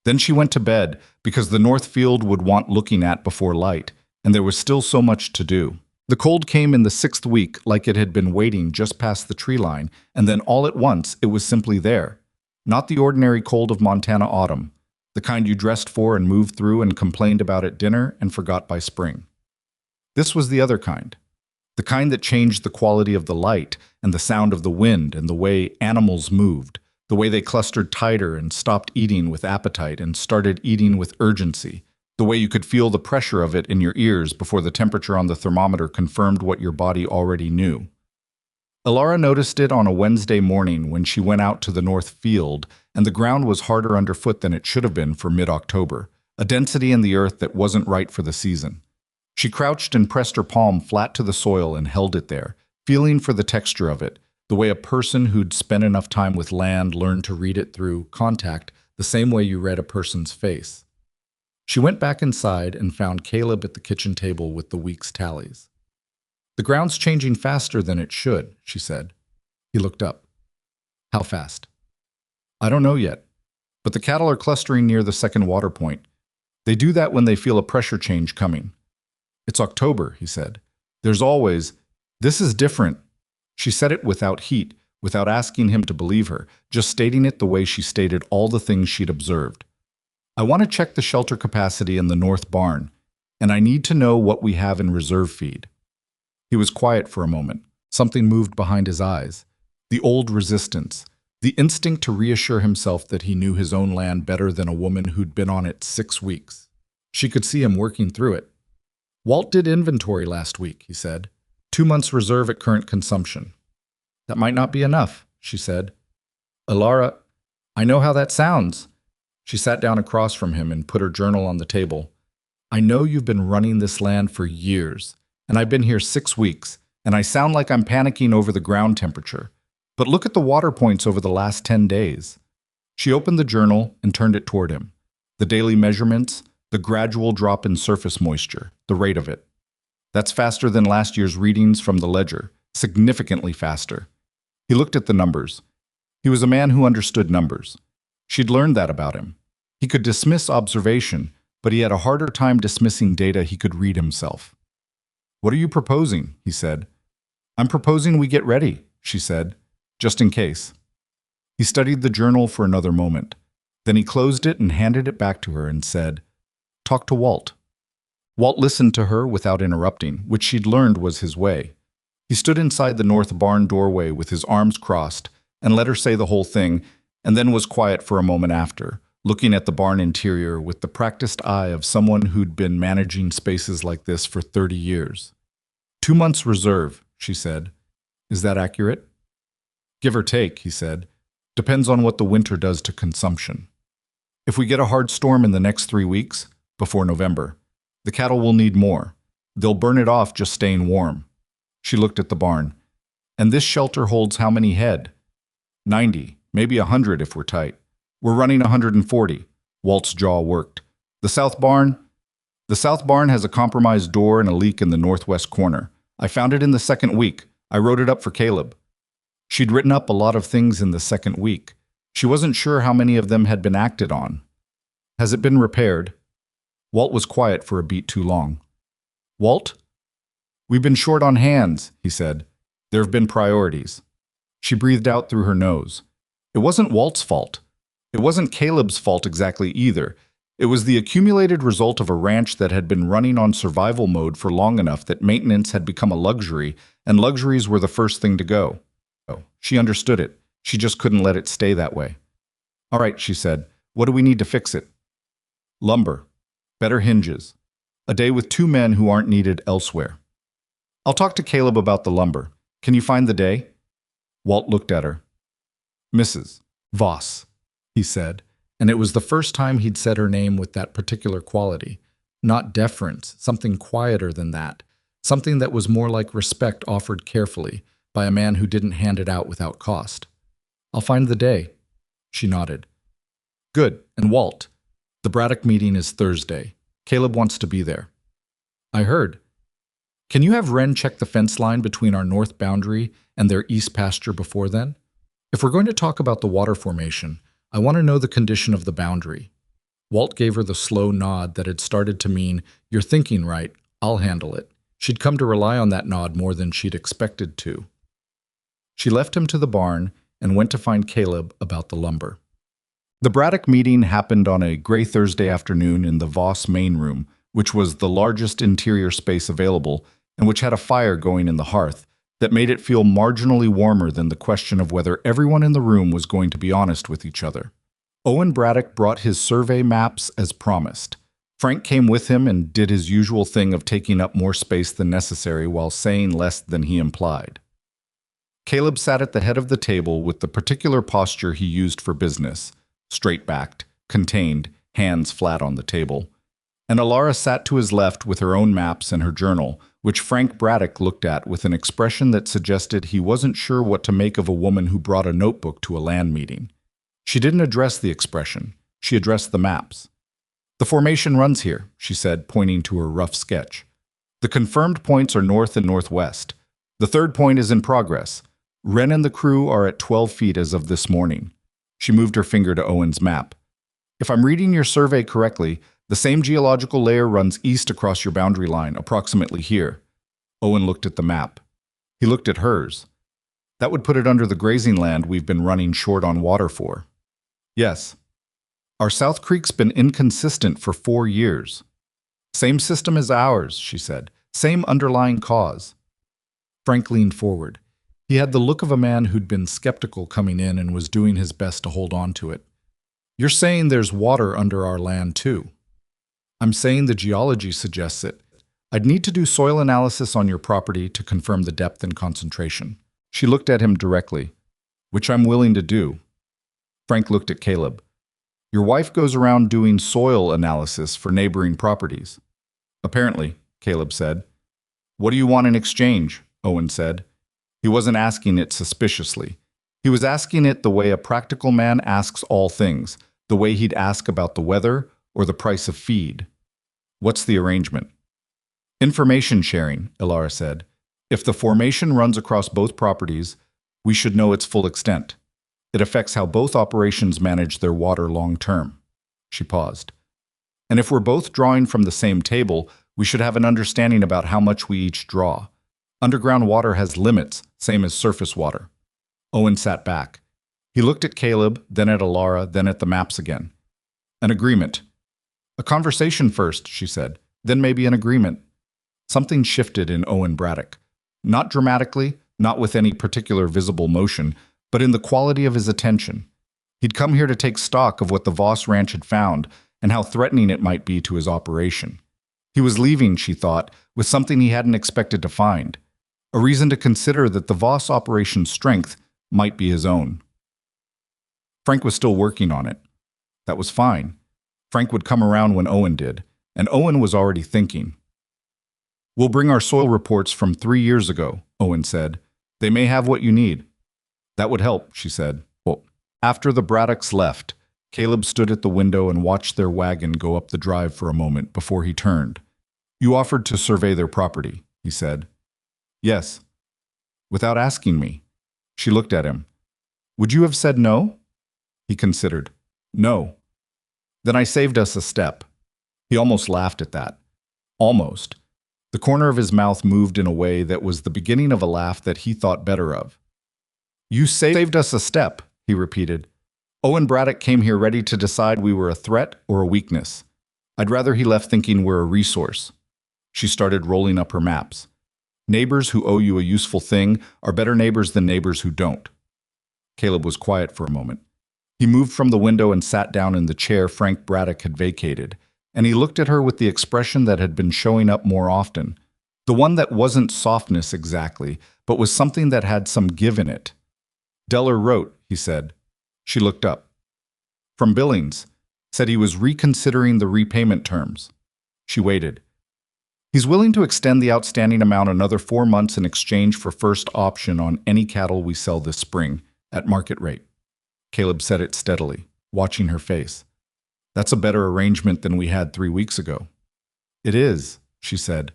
Then she went to bed, because the north field would want looking at before light, and there was still so much to do. The cold came in the 6th week like it had been waiting just past the tree line, and then all at once it was simply there. Not the ordinary cold of Montana autumn, the kind you dressed for and moved through and complained about at dinner and forgot by spring. This was the other kind. The kind that changed the quality of the light and the sound of the wind and the way animals moved, the way they clustered tighter and stopped eating with appetite and started eating with urgency, the way you could feel the pressure of it in your ears before the temperature on the thermometer confirmed what your body already knew. Elara noticed it on a Wednesday morning when she went out to the north field, and the ground was harder underfoot than it should have been for mid-October, a density in the earth that wasn't right for the season. She crouched and pressed her palm flat to the soil and held it there, feeling for the texture of it, the way a person who'd spent enough time with land learned to read it through contact, the same way you read a person's face. She went back inside and found Caleb at the kitchen table with the week's tallies. The ground's changing faster than it should, she said. He looked up. How fast? I don't know yet, but the cattle are clustering near the second water point. They do that when they feel a pressure change coming. It's October, he said. There's always, this is different. She said it without heat, without asking him to believe her, just stating it the way she stated all the things she'd observed. I want to check the shelter capacity in the north barn, and I need to know what we have in reserve feed. He was quiet for a moment. Something moved behind his eyes. The old resistance, the instinct to reassure himself that he knew his own land better than a woman who'd been on it 6 weeks. She could see him working through it. Walt did inventory last week, he said. 2 months reserve at current consumption. That might not be enough, she said. Elara, I know how that sounds. She sat down across from him and put her journal on the table. I know you've been running this land for years, and I've been here 6 weeks, and I sound like I'm panicking over the ground temperature. But look at the water points over the last 10 days. She opened the journal and turned it toward him. The daily measurements, the gradual drop in surface moisture, the rate of it. That's faster than last year's readings from the ledger, significantly faster. He looked at the numbers. He was a man who understood numbers. She'd learned that about him. He could dismiss observation, but he had a harder time dismissing data he could read himself. What are you proposing? He said. I'm proposing we get ready, she said, just in case. He studied the journal for another moment. Then he closed it and handed it back to her and said, Talk to Walt. Walt listened to her without interrupting, which she'd learned was his way. He stood inside the north barn doorway with his arms crossed and let her say the whole thing, and then was quiet for a moment after, looking at the barn interior with the practiced eye of someone who'd been managing spaces like this for 30 years. 2 months reserve, she said. Is that accurate? Give or take, he said. Depends on what the winter does to consumption. If we get a hard storm in the next 3 weeks, before November, the cattle will need more. They'll burn it off just staying warm. She looked at the barn. And this shelter holds how many head? 90, maybe 100 if we're tight. We're running 140. Walt's jaw worked. The south barn? The south barn has a compromised door and a leak in the northwest corner. I found it in the second week. I wrote it up for Caleb. She'd written up a lot of things in the second week. She wasn't sure how many of them had been acted on. Has it been repaired? Walt was quiet for a beat too long. Walt? We've been short on hands, he said. There have been priorities. She breathed out through her nose. It wasn't Walt's fault. It wasn't Caleb's fault exactly either. It was the accumulated result of a ranch that had been running on survival mode for long enough that maintenance had become a luxury, and luxuries were the first thing to go. She understood it. She just couldn't let it stay that way. All right, she said. What do we need to fix it? Lumber. Better hinges. A day with 2 men who aren't needed elsewhere. I'll talk to Caleb about the lumber. Can you find the day? Walt looked at her. Mrs. Voss, he said, and it was the first time he'd said her name with that particular quality. Not deference, something quieter than that. Something that was more like respect offered carefully by a man who didn't hand it out without cost. I'll find the day. She nodded. Good. And Walt, the Braddock meeting is Thursday. Caleb wants to be there. I heard. Can you have Wren check the fence line between our north boundary and their east pasture before then? If we're going to talk about the water formation, I want to know the condition of the boundary. Walt gave her the slow nod that had started to mean, you're thinking right, I'll handle it. She'd come to rely on that nod more than she'd expected to. She left him to the barn and went to find Caleb about the lumber. The Braddock meeting happened on a gray Thursday afternoon in the Voss main room, which was the largest interior space available and which had a fire going in the hearth that made it feel marginally warmer than the question of whether everyone in the room was going to be honest with each other. Owen Braddock brought his survey maps as promised. Frank came with him and did his usual thing of taking up more space than necessary while saying less than he implied. Caleb sat at the head of the table with the particular posture he used for business, straight-backed, contained, hands flat on the table. And Elara sat to his left with her own maps and her journal, which Frank Braddock looked at with an expression that suggested he wasn't sure what to make of a woman who brought a notebook to a land meeting. She didn't address the expression. She addressed the maps. The formation runs here, she said, pointing to her rough sketch. The confirmed points are north and northwest. The third point is in progress. Wren and the crew are at 12 feet as of this morning. She moved her finger to Owen's map. If I'm reading your survey correctly, the same geological layer runs east across your boundary line, approximately here. Owen looked at the map. He looked at hers. That would put it under the grazing land we've been running short on water for. Yes. Our South Creek's been inconsistent for 4 years. Same system as ours, she said. Same underlying cause. Frank leaned forward. He had the look of a man who'd been skeptical coming in and was doing his best to hold on to it. You're saying there's water under our land, too. I'm saying the geology suggests it. I'd need to do soil analysis on your property to confirm the depth and concentration. She looked at him directly, which I'm willing to do. Frank looked at Caleb. Your wife goes around doing soil analysis for neighboring properties. Apparently, Caleb said. What do you want in exchange? Owen said. He wasn't asking it suspiciously. He was asking it the way a practical man asks all things, the way he'd ask about the weather or the price of feed. What's the arrangement? Information sharing, Elara said. If the formation runs across both properties, we should know its full extent. It affects how both operations manage their water long term. She paused. And if we're both drawing from the same table, we should have an understanding about how much we each draw. Underground water has limits, same as surface water. Owen sat back. He looked at Caleb, then at Elara, then at the maps again. An agreement. A conversation first, she said, then maybe an agreement. Something shifted in Owen Braddock. Not dramatically, not with any particular visible motion, but in the quality of his attention. He'd come here to take stock of what the Voss Ranch had found and how threatening it might be to his operation. He was leaving, she thought, with something he hadn't expected to find. A reason to consider that the Voss operation's strength might be his own. Frank was still working on it. That was fine. Frank would come around when Owen did, and Owen was already thinking. We'll bring our soil reports from 3 years ago, Owen said. They may have what you need. That would help, she said. Well, after the Braddocks left, Caleb stood at the window and watched their wagon go up the drive for a moment before he turned. You offered to survey their property, he said. Yes. Without asking me. She looked at him. Would you have said no? He considered. No. Then I saved us a step. He almost laughed at that. Almost. The corner of his mouth moved in a way that was the beginning of a laugh that he thought better of. You saved us a step, he repeated. Owen Braddock came here ready to decide we were a threat or a weakness. I'd rather he left thinking we're a resource. She started rolling up her maps. Neighbors who owe you a useful thing are better neighbors than neighbors who don't. Caleb was quiet for a moment. He moved from the window and sat down in the chair Frank Braddock had vacated, and he looked at her with the expression that had been showing up more often, the one that wasn't softness exactly, but was something that had some give in it. Deller wrote, he said. She looked up. From Billings, said he was reconsidering the repayment terms. She waited. He's willing to extend the outstanding amount another 4 months in exchange for first option on any cattle we sell this spring, at market rate. Caleb said it steadily, watching her face. That's a better arrangement than we had 3 weeks ago. It is, she said.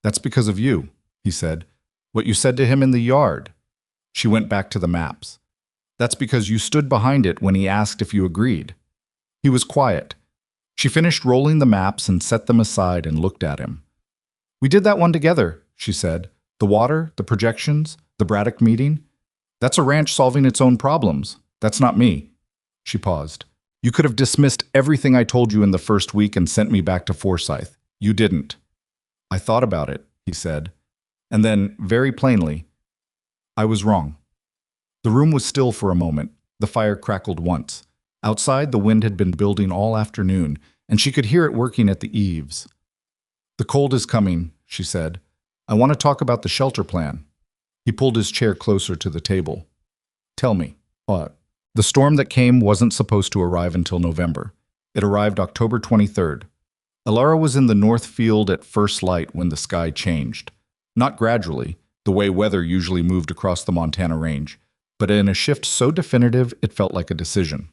That's because of you, he said. What you said to him in the yard. She went back to the maps. That's because you stood behind it when he asked if you agreed. He was quiet. She finished rolling the maps and set them aside and looked at him. We did that one together, she said. The water, the projections, the Braddock meeting. That's a ranch solving its own problems. That's not me. She paused. You could have dismissed everything I told you in the first week and sent me back to Forsyth. You didn't. I thought about it, he said. And then, very plainly, I was wrong. The room was still for a moment. The fire crackled once. Outside, the wind had been building all afternoon, and she could hear it working at the eaves. The cold is coming, she said. I want to talk about the shelter plan. He pulled his chair closer to the table. Tell me, what? The storm that came wasn't supposed to arrive until November. It arrived October 23rd. Elara was in the north field at first light when the sky changed. Not gradually, the way weather usually moved across the Montana range, but in a shift so definitive it felt like a decision.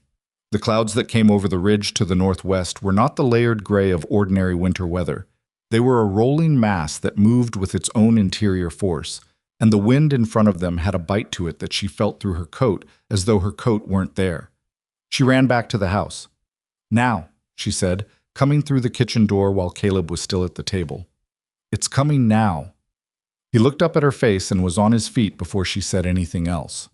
The clouds that came over the ridge to the northwest were not the layered gray of ordinary winter weather. They were a rolling mass that moved with its own interior force, and the wind in front of them had a bite to it that she felt through her coat as though her coat weren't there. She ran back to the house. Now, she said, coming through the kitchen door while Caleb was still at the table. It's coming now. He looked up at her face and was on his feet before she said anything else.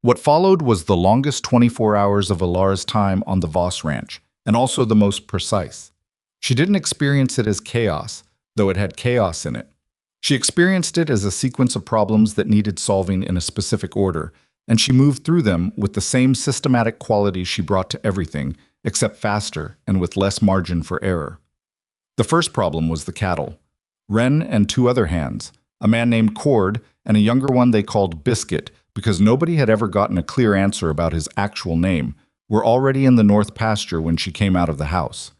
What followed was the longest 24 hours of Elara's time on the Voss Ranch, and also the most precise. She didn't experience it as chaos, though it had chaos in it. She experienced it as a sequence of problems that needed solving in a specific order, and she moved through them with the same systematic quality she brought to everything, except faster and with less margin for error. The first problem was the cattle. Wren and 2 other hands, a man named Cord and a younger one they called Biscuit, because nobody had ever gotten a clear answer about his actual name, were already in the north pasture when she came out of the house.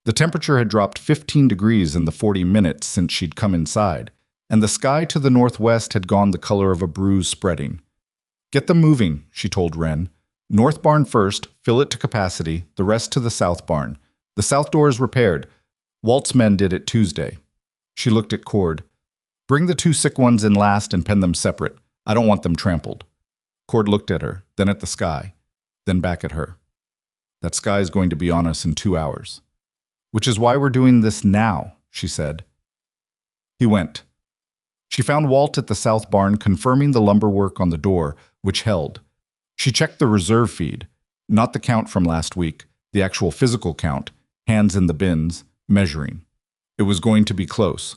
The temperature had dropped 15 degrees in the 40 minutes since she'd come inside, and the sky to the northwest had gone the color of a bruise spreading. Get them moving, she told Wren. North barn first, fill it to capacity, the rest to the south barn. The south door is repaired. Walt's men did it Tuesday. She looked at Cord. Bring the 2 sick ones in last and pen them separate. I don't want them trampled. Cord looked at her, then at the sky, then back at her. That sky is going to be on us in 2 hours. Which is why we're doing this now, she said. He went. She found Walt at the south barn confirming the lumber work on the door, which held. She checked the reserve feed, not the count from last week, the actual physical count, hands in the bins, measuring. It was going to be close.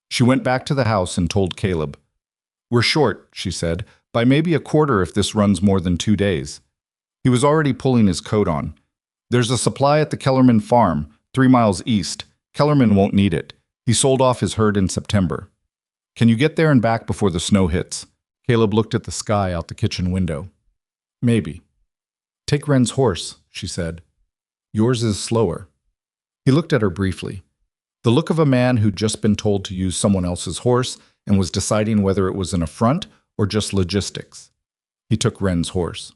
She went back to the house and told Caleb. We're short, she said, by maybe a quarter if this runs more than 2 days. He was already pulling his coat on. There's a supply at the Kellerman farm, 3 miles east. Kellerman won't need it. He sold off his herd in September. Can you get there and back before the snow hits? Caleb looked at the sky out the kitchen window. Maybe. Take Wren's horse, she said. Yours is slower. He looked at her briefly. The look of a man who'd just been told to use someone else's horse and was deciding whether it was an affront or just logistics. He took Wren's horse.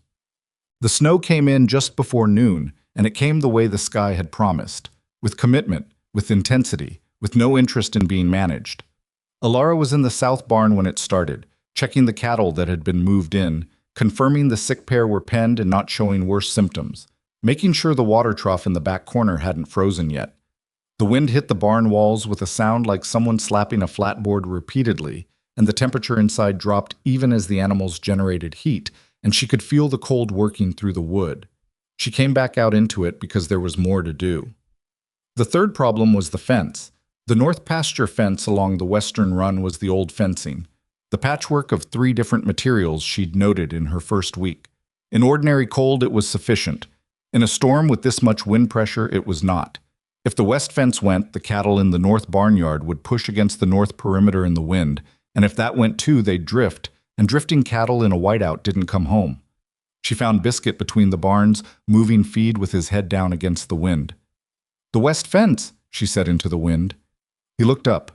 The snow came in just before noon, and it came the way the sky had promised, with commitment, with intensity, with no interest in being managed. Elara was in the south barn when it started, checking the cattle that had been moved in, confirming the sick pair were penned and not showing worse symptoms, making sure the water trough in the back corner hadn't frozen yet. The wind hit the barn walls with a sound like someone slapping a flatboard repeatedly, and the temperature inside dropped even as the animals generated heat, and she could feel the cold working through the wood. She came back out into it because there was more to do. The third problem was the fence. The north pasture fence along the western run was the old fencing, the patchwork of 3 different materials she'd noted in her first week. In ordinary cold, it was sufficient. In a storm with this much wind pressure, it was not. If the west fence went, the cattle in the north barnyard would push against the north perimeter in the wind, and if that went too, they'd drift, and drifting cattle in a whiteout didn't come home. She found Biscuit between the barns, moving feed with his head down against the wind. "The west fence," she said into the wind. He looked up.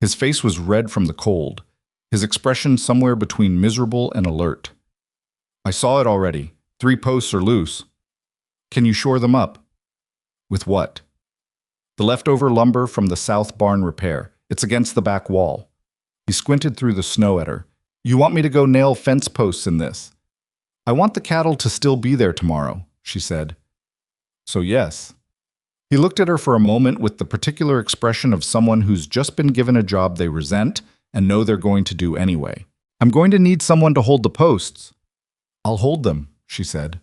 His face was red from the cold, his expression somewhere between miserable and alert. "I saw it already. 3 posts are loose." "Can you shore them up?" "With what?" "The leftover lumber from the south barn repair. It's against the back wall." He squinted through the snow at her. "You want me to go nail fence posts in this?" "I want the cattle to still be there tomorrow," she said. "So yes." He looked at her for a moment with the particular expression of someone who's just been given a job they resent and know they're going to do anyway. "I'm going to need someone to hold the posts." "I'll hold them," she said.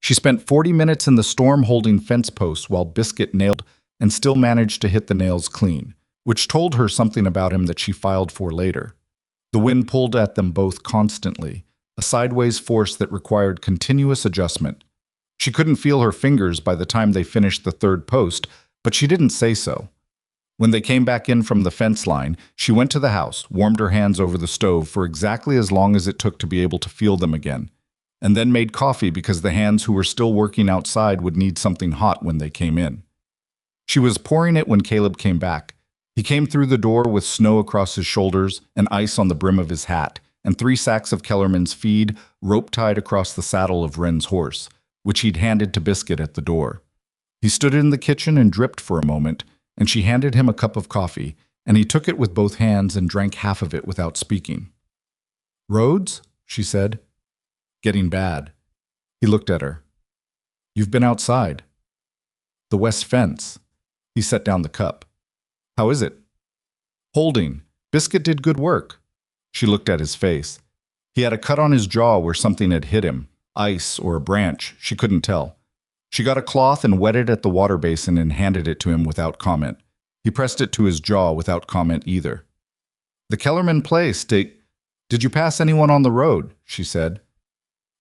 She spent 40 minutes in the storm holding fence posts while Biscuit nailed and still managed to hit the nails clean, which told her something about him that she filed for later. The wind pulled at them both constantly, a sideways force that required continuous adjustment. She couldn't feel her fingers by the time they finished the 3rd post, but she didn't say so. When they came back in from the fence line, she went to the house, warmed her hands over the stove for exactly as long as it took to be able to feel them again, and then made coffee because the hands who were still working outside would need something hot when they came in. She was pouring it when Caleb came back. He came through the door with snow across his shoulders and ice on the brim of his hat, and 3 sacks of Kellerman's feed rope tied across the saddle of Wren's horse, which he'd handed to Biscuit at the door. He stood in the kitchen and dripped for a moment, and she handed him a cup of coffee, and he took it with both hands and drank half of it without speaking. "Roads?" she said. "Getting bad." He looked at her. "You've been outside." "The west fence." He set down the cup. "How is it?" "Holding. Biscuit did good work." She looked at his face. He had a cut on his jaw where something had hit him, ice or a branch, she couldn't tell. She got a cloth and wet it at the water basin and handed it to him without comment. He pressed it to his jaw without comment either. "The Kellerman place, did you pass anyone on the road?" she said.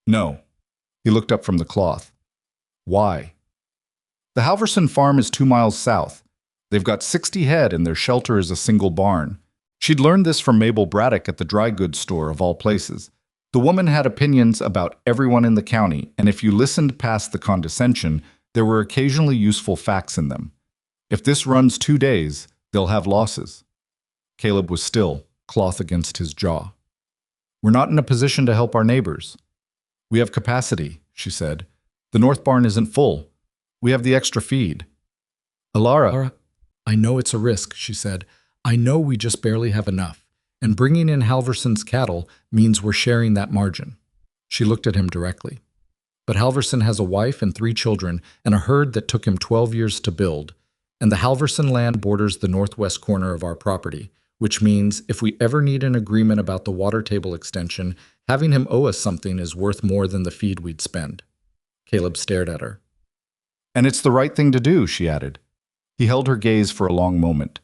"No." He looked up from the cloth. "Why?" "The Halverson farm is 2 miles south. They've got 60 head and their shelter is a single barn." She'd learned this from Mabel Braddock at the dry goods store of all places. The woman had opinions about everyone in the county, and if you listened past the condescension, there were occasionally useful facts in them. If this runs 2 days, they'll have losses. Caleb was still, cloth against his jaw. "We're not in a position to help our neighbors." "We have capacity," she said. "The north barn isn't full. We have the extra feed." "Elara, I know it's a risk," she said. "I know we just barely have enough, and bringing in Halverson's cattle means we're sharing that margin." She looked at him directly. "But Halverson has a wife and 3 children and a herd that took him 12 years to build, and the Halverson land borders the northwest corner of our property, which means if we ever need an agreement about the water table extension, having him owe us something is worth more than the feed we'd spend." Caleb stared at her. "And it's the right thing to do," she added. He held her gaze for a long moment.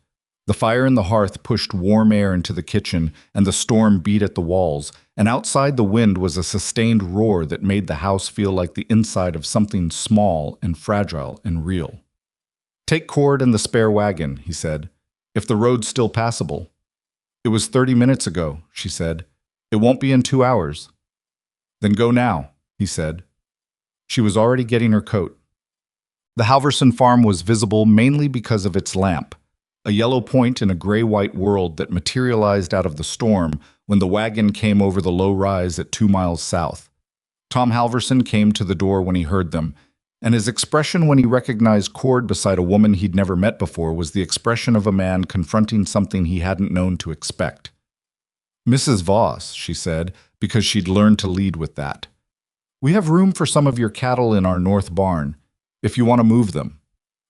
The fire in the hearth pushed warm air into the kitchen, and the storm beat at the walls, and outside the wind was a sustained roar that made the house feel like the inside of something small and fragile and real. "Take Cord and the spare wagon," he said, "if the road's still passable." "It was 30 minutes ago," she said. "It won't be in 2 hours." "Then go now," he said. She was already getting her coat. The Halverson farm was visible mainly because of its lamp, a yellow point in a gray-white world that materialized out of the storm when the wagon came over the low rise at 2 miles south. Tom Halverson came to the door when he heard them, and his expression when he recognized Cord beside a woman he'd never met before was the expression of a man confronting something he hadn't known to expect. "Mrs. Voss," she said, because she'd learned to lead with that. "We have room for some of your cattle in our north barn, if you want to move them."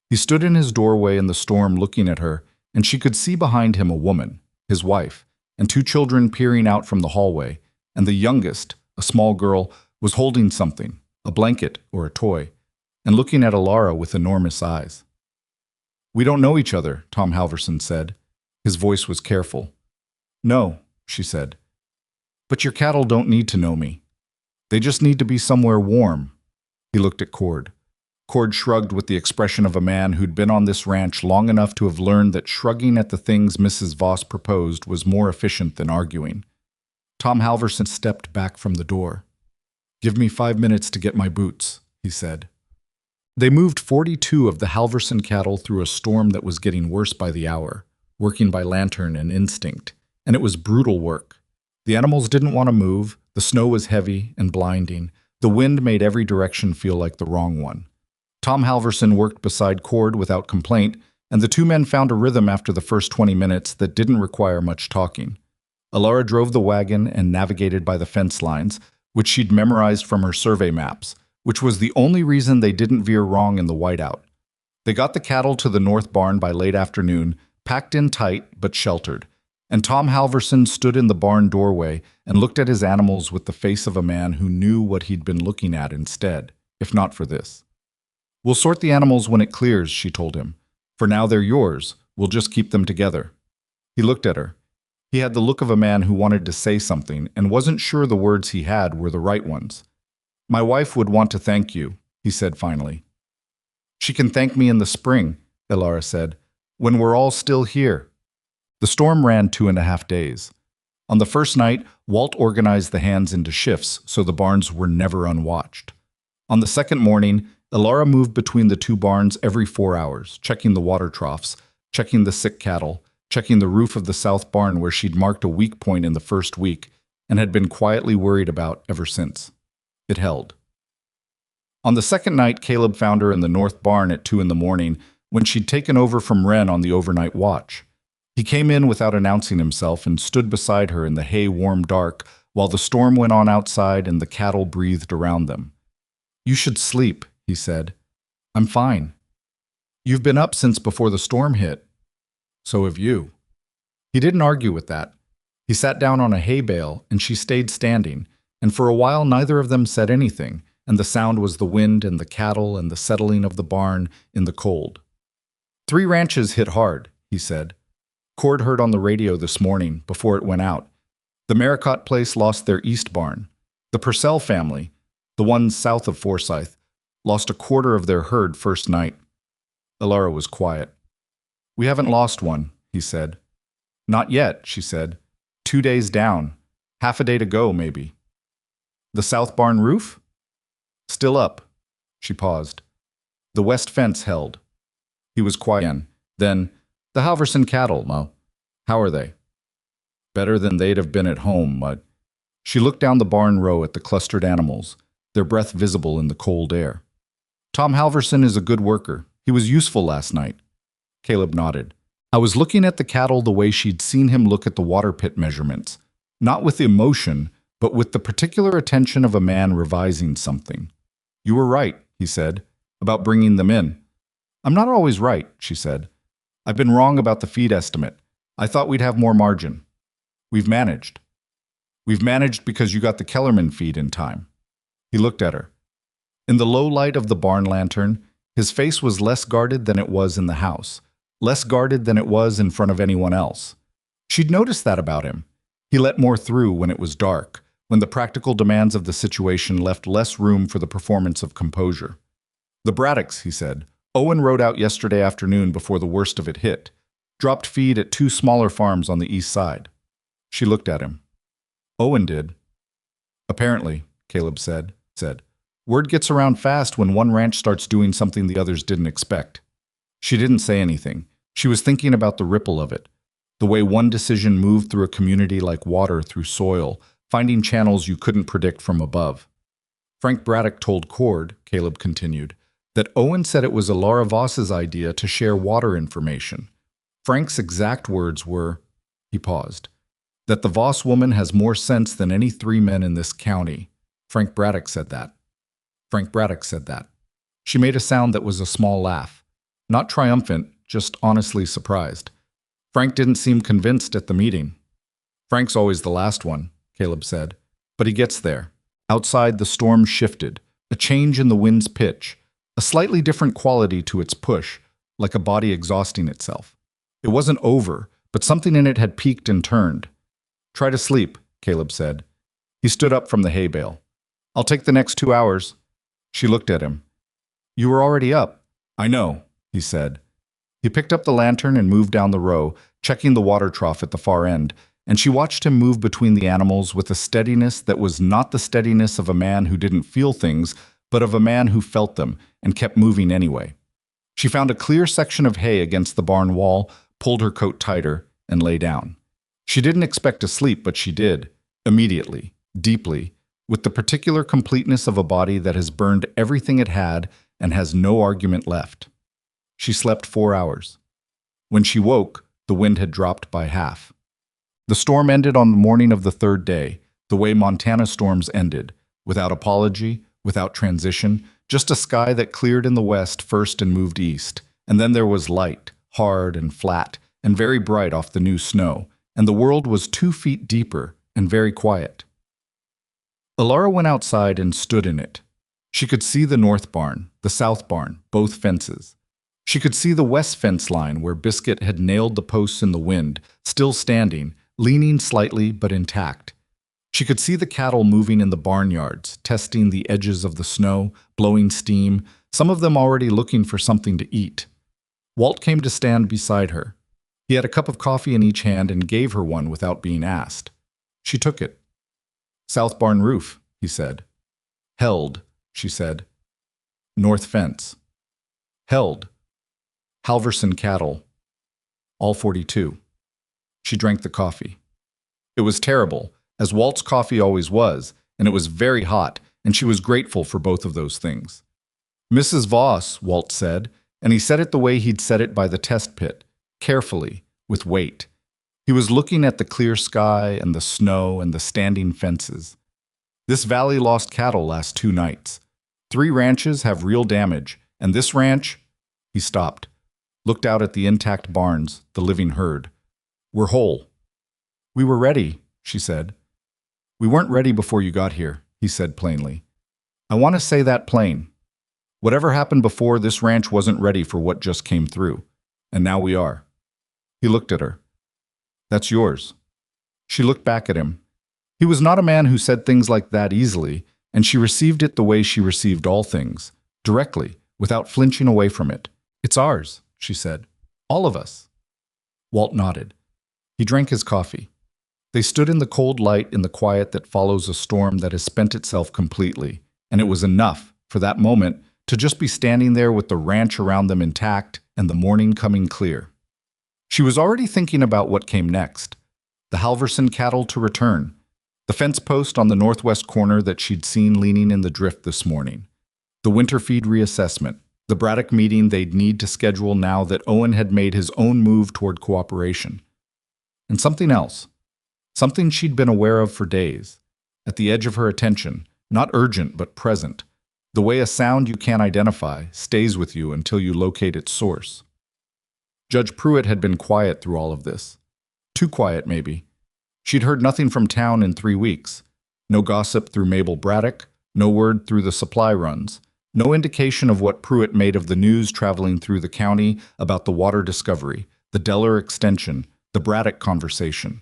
He stood in his doorway in the storm looking at her, and she could see behind him a woman, his wife, and 2 children peering out from the hallway, and the youngest, a small girl, was holding something, a blanket or a toy, and looking at Elara with enormous eyes. "We don't know each other," Tom Halverson said. His voice was careful. "No," she said. "But your cattle don't need to know me. They just need to be somewhere warm." He looked at Cord. Cord shrugged with the expression of a man who'd been on this ranch long enough to have learned that shrugging at the things Mrs. Voss proposed was more efficient than arguing. Tom Halverson stepped back from the door. "Give me 5 minutes to get my boots," he said. They moved 42 of the Halverson cattle through a storm that was getting worse by the hour, working by lantern and instinct, and it was brutal work. The animals didn't want to move, the snow was heavy and blinding, the wind made every direction feel like the wrong one. Tom Halverson worked beside Cord without complaint, and the 2 men found a rhythm after the first 20 minutes that didn't require much talking. Elara drove the wagon and navigated by the fence lines, which she'd memorized from her survey maps, which was the only reason they didn't veer wrong in the whiteout. They got the cattle to the north barn by late afternoon, packed in tight but sheltered, and Tom Halverson stood in the barn doorway and looked at his animals with the face of a man who knew what he'd been looking at instead, if not for this. "We'll sort the animals when it clears," she told him. "For now they're yours. We'll just keep them together." He looked at her. He had the look of a man who wanted to say something and wasn't sure the words he had were the right ones. "My wife would want to thank you," he said finally. "She can thank me in the spring," Elara said, "when we're all still here." The storm ran 2.5 days. On the first night, Walt organized the hands into shifts so the barns were never unwatched. On the second morning, Elara moved between the 2 barns every 4 hours, checking the water troughs, checking the sick cattle, checking the roof of the south barn where she'd marked a weak point in the first week and had been quietly worried about ever since. It held. On the second night, Caleb found her in the north barn at 2 in the morning when she'd taken over from Wren on the overnight watch. He came in without announcing himself and stood beside her in the hay-warm dark while the storm went on outside and the cattle breathed around them. "You should sleep," he said. "I'm fine. You've been up since before the storm hit. So have you." He didn't argue with that. He sat down on a hay bale and she stayed standing, and for a while neither of them said anything, and the sound was the wind and the cattle and the settling of the barn in the cold. "3 ranches hit hard," he said. "Cord heard on the radio this morning, before it went out. The Maricott place lost their east barn. The Purcell family, the ones south of Forsyth, lost 1/4 of their herd first night." Elara was quiet. "We haven't lost one," he said. "Not yet," she said. 2 days down. Half a day to go, maybe." "The south barn roof?" "Still up." She paused. "The west fence held." He was quiet again. Then, "The Halverson cattle, Mo. How are they?" "Better than they'd have been at home, Mud." She looked down the barn row at the clustered animals, their breath visible in the cold air. "Tom Halverson is a good worker. He was useful last night." Caleb nodded. "I was looking at the cattle the way she'd seen him look at the water pit measurements, not with emotion, but with the particular attention of a man revising something. You were right," he said, "about bringing them in." "I'm not always right," she said. "I've been wrong about the feed estimate. I thought we'd have more margin. We've managed. We've managed because you got the Kellerman feed in time." He looked at her. In the low light of the barn lantern, his face was less guarded than it was in the house, less guarded than it was in front of anyone else. She'd noticed that about him. He let more through when it was dark, when the practical demands of the situation left less room for the performance of composure. "The Braddocks," he said. "Owen rode out yesterday afternoon before the worst of it hit. Dropped feed at 2 smaller farms on the east side." She looked at him. "Owen did?" "Apparently," Caleb said. "Word gets around fast when one ranch starts doing something the others didn't expect." She didn't say anything. She was thinking about the ripple of it, the way one decision moved through a community like water through soil, finding channels you couldn't predict from above. Frank Braddock told Cord, Caleb continued, that Owen said it was Elara Voss's idea to share water information. Frank's exact words were, he paused, that the Voss woman has more sense than any 3 men in this county. Frank Braddock said that. Frank Braddock said that. She made a sound that was a small laugh. Not triumphant, just honestly surprised. Frank didn't seem convinced at the meeting. Frank's always the last one, Caleb said. But he gets there. Outside, the storm shifted, a change in the wind's pitch, a slightly different quality to its push, like a body exhausting itself. It wasn't over, but something in it had peaked and turned. Try to sleep, Caleb said. He stood up from the hay bale. I'll take the next 2 hours. She looked at him. You were already up. I know, he said. He picked up the lantern and moved down the row, checking the water trough at the far end, and she watched him move between the animals with a steadiness that was not the steadiness of a man who didn't feel things, but of a man who felt them and kept moving anyway. She found a clear section of hay against the barn wall, pulled her coat tighter, and lay down. She didn't expect to sleep, but she did, immediately, deeply, with the particular completeness of a body that has burned everything it had and has no argument left. She slept 4 hours. When she woke, the wind had dropped by half. The storm ended on the morning of the 3rd day, the way Montana storms ended, without apology, without transition, just a sky that cleared in the west first and moved east, and then there was light, hard and flat, and very bright off the new snow, and the world was 2 feet deeper and very quiet. Elara went outside and stood in it. She could see the north barn, the south barn, both fences. She could see the west fence line where Biscuit had nailed the posts in the wind, still standing, leaning slightly but intact. She could see the cattle moving in the barnyards, testing the edges of the snow, blowing steam, some of them already looking for something to eat. Walt came to stand beside her. He had a cup of coffee in each hand and gave her one without being asked. She took it. South barn roof, he said. Held, she said. North fence. Held. Halverson cattle. All 42. She drank the coffee. It was terrible, as Walt's coffee always was, and it was very hot, and she was grateful for both of those things. Mrs. Voss, Walt said, and he said it the way he'd said it by the test pit, carefully, with weight. He was looking at the clear sky and the snow and the standing fences. This valley lost cattle last 2 nights. 3 ranches have real damage, and this ranch, he stopped, looked out at the intact barns, the living herd. We're whole. We were ready, she said. We weren't ready before you got here, he said plainly. I want to say that plain. Whatever happened before, this ranch wasn't ready for what just came through, and now we are. He looked at her. That's yours. She looked back at him. He was not a man who said things like that easily, and she received it the way she received all things, directly, without flinching away from it. It's ours, she said. All of us. Walt nodded. He drank his coffee. They stood in the cold light in the quiet that follows a storm that has spent itself completely, and it was enough, for that moment, to just be standing there with the ranch around them intact and the morning coming clear. She was already thinking about what came next. The Halverson cattle to return. The fence post on the northwest corner that she'd seen leaning in the drift this morning. The winter feed reassessment. The Braddock meeting they'd need to schedule now that Owen had made his own move toward cooperation. And something else. Something she'd been aware of for days. At the edge of her attention, not urgent but present. The way a sound you can't identify stays with you until you locate its source. Judge Pruitt had been quiet through all of this. Too quiet, maybe. She'd heard nothing from town in 3 weeks. No gossip through Mabel Braddock, no word through the supply runs, no indication of what Pruitt made of the news traveling through the county about the water discovery, the Deller extension, the Braddock conversation.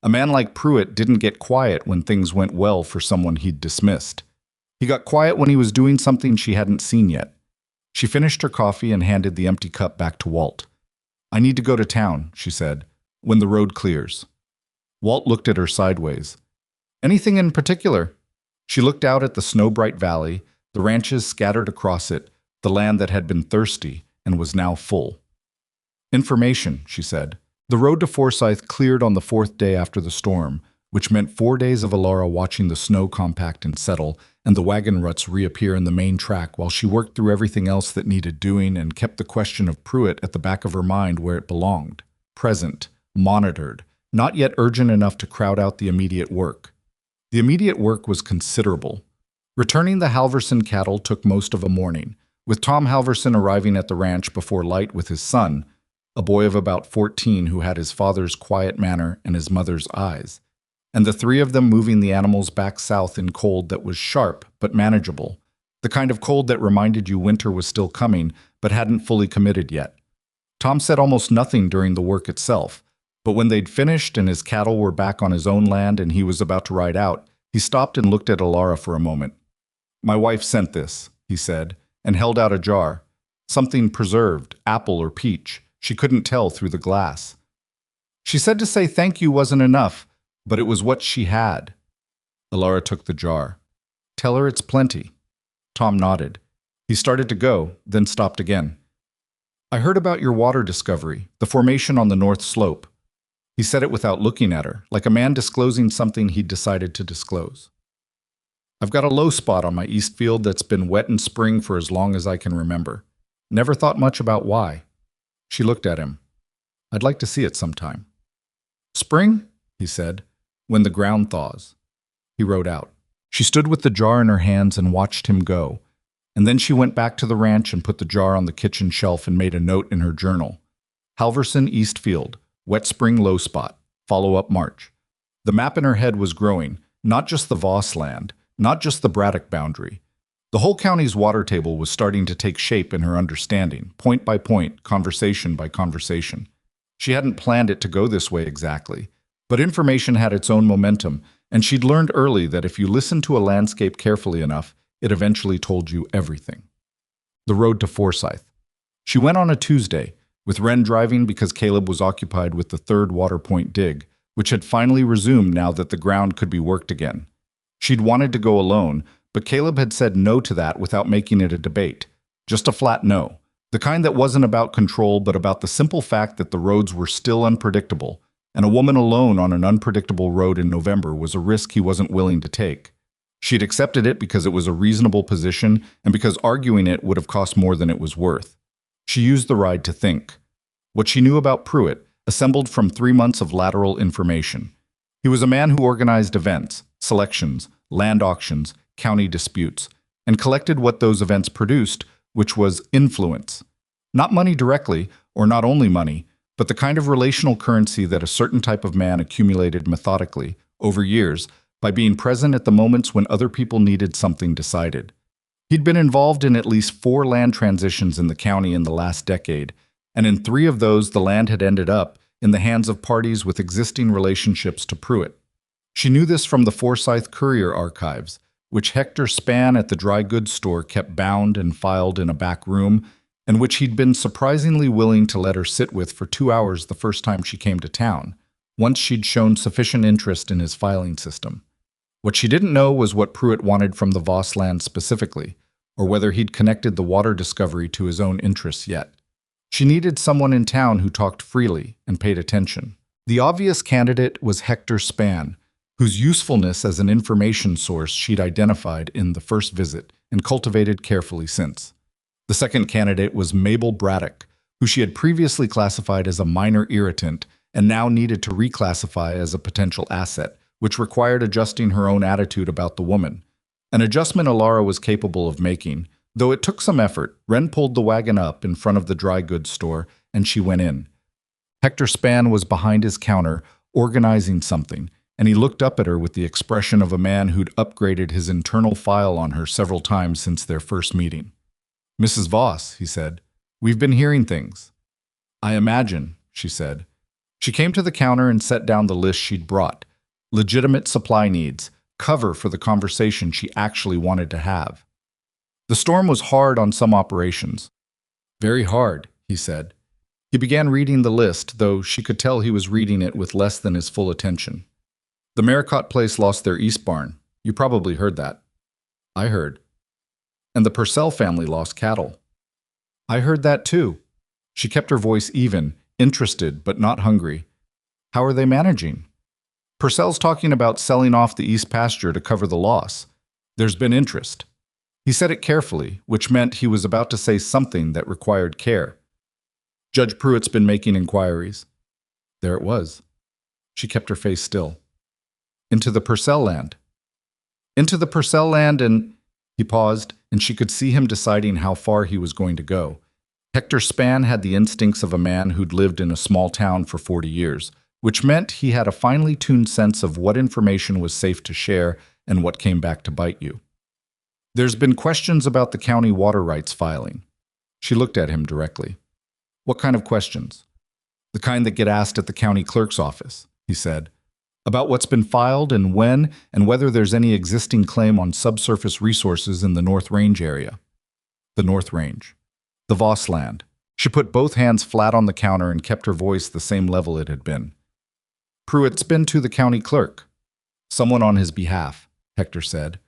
A man like Pruitt didn't get quiet when things went well for someone he'd dismissed. He got quiet when he was doing something she hadn't seen yet. She finished her coffee and handed the empty cup back to Walt. I need to go to town, she said, when the road clears. Walt looked at her sideways. Anything in particular? She looked out at the snow-bright valley, the ranches scattered across it, the land that had been thirsty and was now full. Information, she said. The road to Forsyth cleared on the fourth day after the storm, which meant 4 days of Elara watching the snow compact and settle, and the wagon ruts reappear in the main track while she worked through everything else that needed doing and kept the question of Pruitt at the back of her mind where it belonged. Present, monitored, not yet urgent enough to crowd out the immediate work. The immediate work was considerable. Returning the Halverson cattle took most of a morning, with Tom Halverson arriving at the ranch before light with his son, a boy of about 14 who had his father's quiet manner and his mother's eyes, and the three of them moving the animals back south in cold that was sharp but manageable, the kind of cold that reminded you winter was still coming but hadn't fully committed yet. Tom said almost nothing during the work itself, but when they'd finished and his cattle were back on his own land and he was about to ride out, he stopped and looked at Elara for a moment. "My wife sent this," he said, and held out a jar. Something preserved, apple or peach. She couldn't tell through the glass. She said to say thank you wasn't enough, but it was what she had. Elara took the jar. "Tell her it's plenty." Tom nodded. He started to go, then stopped again. "I heard about your water discovery, the formation on the north slope." He said it without looking at her, like a man disclosing something he'd decided to disclose. "I've got a low spot on my east field that's been wet in spring for as long as I can remember. Never thought much about why." She looked at him. "I'd like to see it sometime." "Spring?" he said. "When the ground thaws." He rode out. She stood with the jar in her hands and watched him go. And then she went back to the ranch and put the jar on the kitchen shelf and made a note in her journal. Halverson East Field, wet spring low spot, follow-up March. The map in her head was growing, not just the Voss land, not just the Braddock boundary. The whole county's water table was starting to take shape in her understanding, point by point, conversation by conversation. She hadn't planned it to go this way exactly, but information had its own momentum, and she'd learned early that if you listened to a landscape carefully enough, it eventually told you everything. The road to Forsyth. She went on a Tuesday, with Wren driving because Caleb was occupied with the third water point dig, which had finally resumed now that the ground could be worked again. She'd wanted to go alone, but Caleb had said no to that without making it a debate. Just a flat no. The kind that wasn't about control, but about the simple fact that the roads were still unpredictable, and a woman alone on an unpredictable road in November was a risk he wasn't willing to take. She'd accepted it because it was a reasonable position and because arguing it would have cost more than it was worth. She used the ride to think. What she knew about Pruitt assembled from 3 months of lateral information. He was a man who organized events, selections, land auctions, county disputes, and collected what those events produced, which was influence. Not money directly, or not only money, but the kind of relational currency that a certain type of man accumulated methodically, over years, by being present at the moments when other people needed something decided. He'd been involved in at least 4 land transitions in the county in the last decade, and in 3 of those the land had ended up in the hands of parties with existing relationships to Pruitt. She knew this from the Forsyth Courier archives, which Hector Spann at the dry goods store kept bound and filed in a back room, and which he'd been surprisingly willing to let her sit with for 2 hours the first time she came to town, once she'd shown sufficient interest in his filing system. What she didn't know was what Pruitt wanted from the Voss land specifically, or whether he'd connected the water discovery to his own interests yet. She needed someone in town who talked freely and paid attention. The obvious candidate was Hector Spann, whose usefulness as an information source she'd identified in the first visit and cultivated carefully since. The second candidate was Mabel Braddock, who she had previously classified as a minor irritant and now needed to reclassify as a potential asset, which required adjusting her own attitude about the woman. An adjustment Elara was capable of making. Though it took some effort, Wren pulled the wagon up in front of the dry goods store, and she went in. Hector Spann was behind his counter, organizing something, and he looked up at her with the expression of a man who'd upgraded his internal file on her several times since their first meeting. "Mrs. Voss," he said, "we've been hearing things." "I imagine," she said. She came to the counter and set down the list she'd brought. Legitimate supply needs, cover for the conversation she actually wanted to have. The storm was hard on some operations. "Very hard," he said. He began reading the list, though she could tell he was reading it with less than his full attention. "The Maricott place lost their east barn. You probably heard that." "I heard." "And the Purcell family lost cattle." "I heard that too." She kept her voice even, interested but not hungry. How are they managing? Purcell's talking about selling off the east pasture to cover the loss. There's been interest. He said it carefully, which meant he was about to say something that required care. Judge Pruitt's been making inquiries. There it was. She kept her face still. Into the Purcell land. Into the Purcell land and... He paused, and she could see him deciding how far he was going to go. Hector Span had the instincts of a man who'd lived in a small town for 40 years, which meant he had a finely tuned sense of what information was safe to share and what came back to bite you. There's been questions about the county water rights filing. She looked at him directly. What kind of questions? The kind that get asked at the county clerk's office, he said. About what's been filed and when, and whether there's any existing claim on subsurface resources in the North Range area. The North Range. The Voss land. She put both hands flat on the counter and kept her voice the same level it had been. Pruitt's been to the county clerk. Someone on his behalf, Hector said.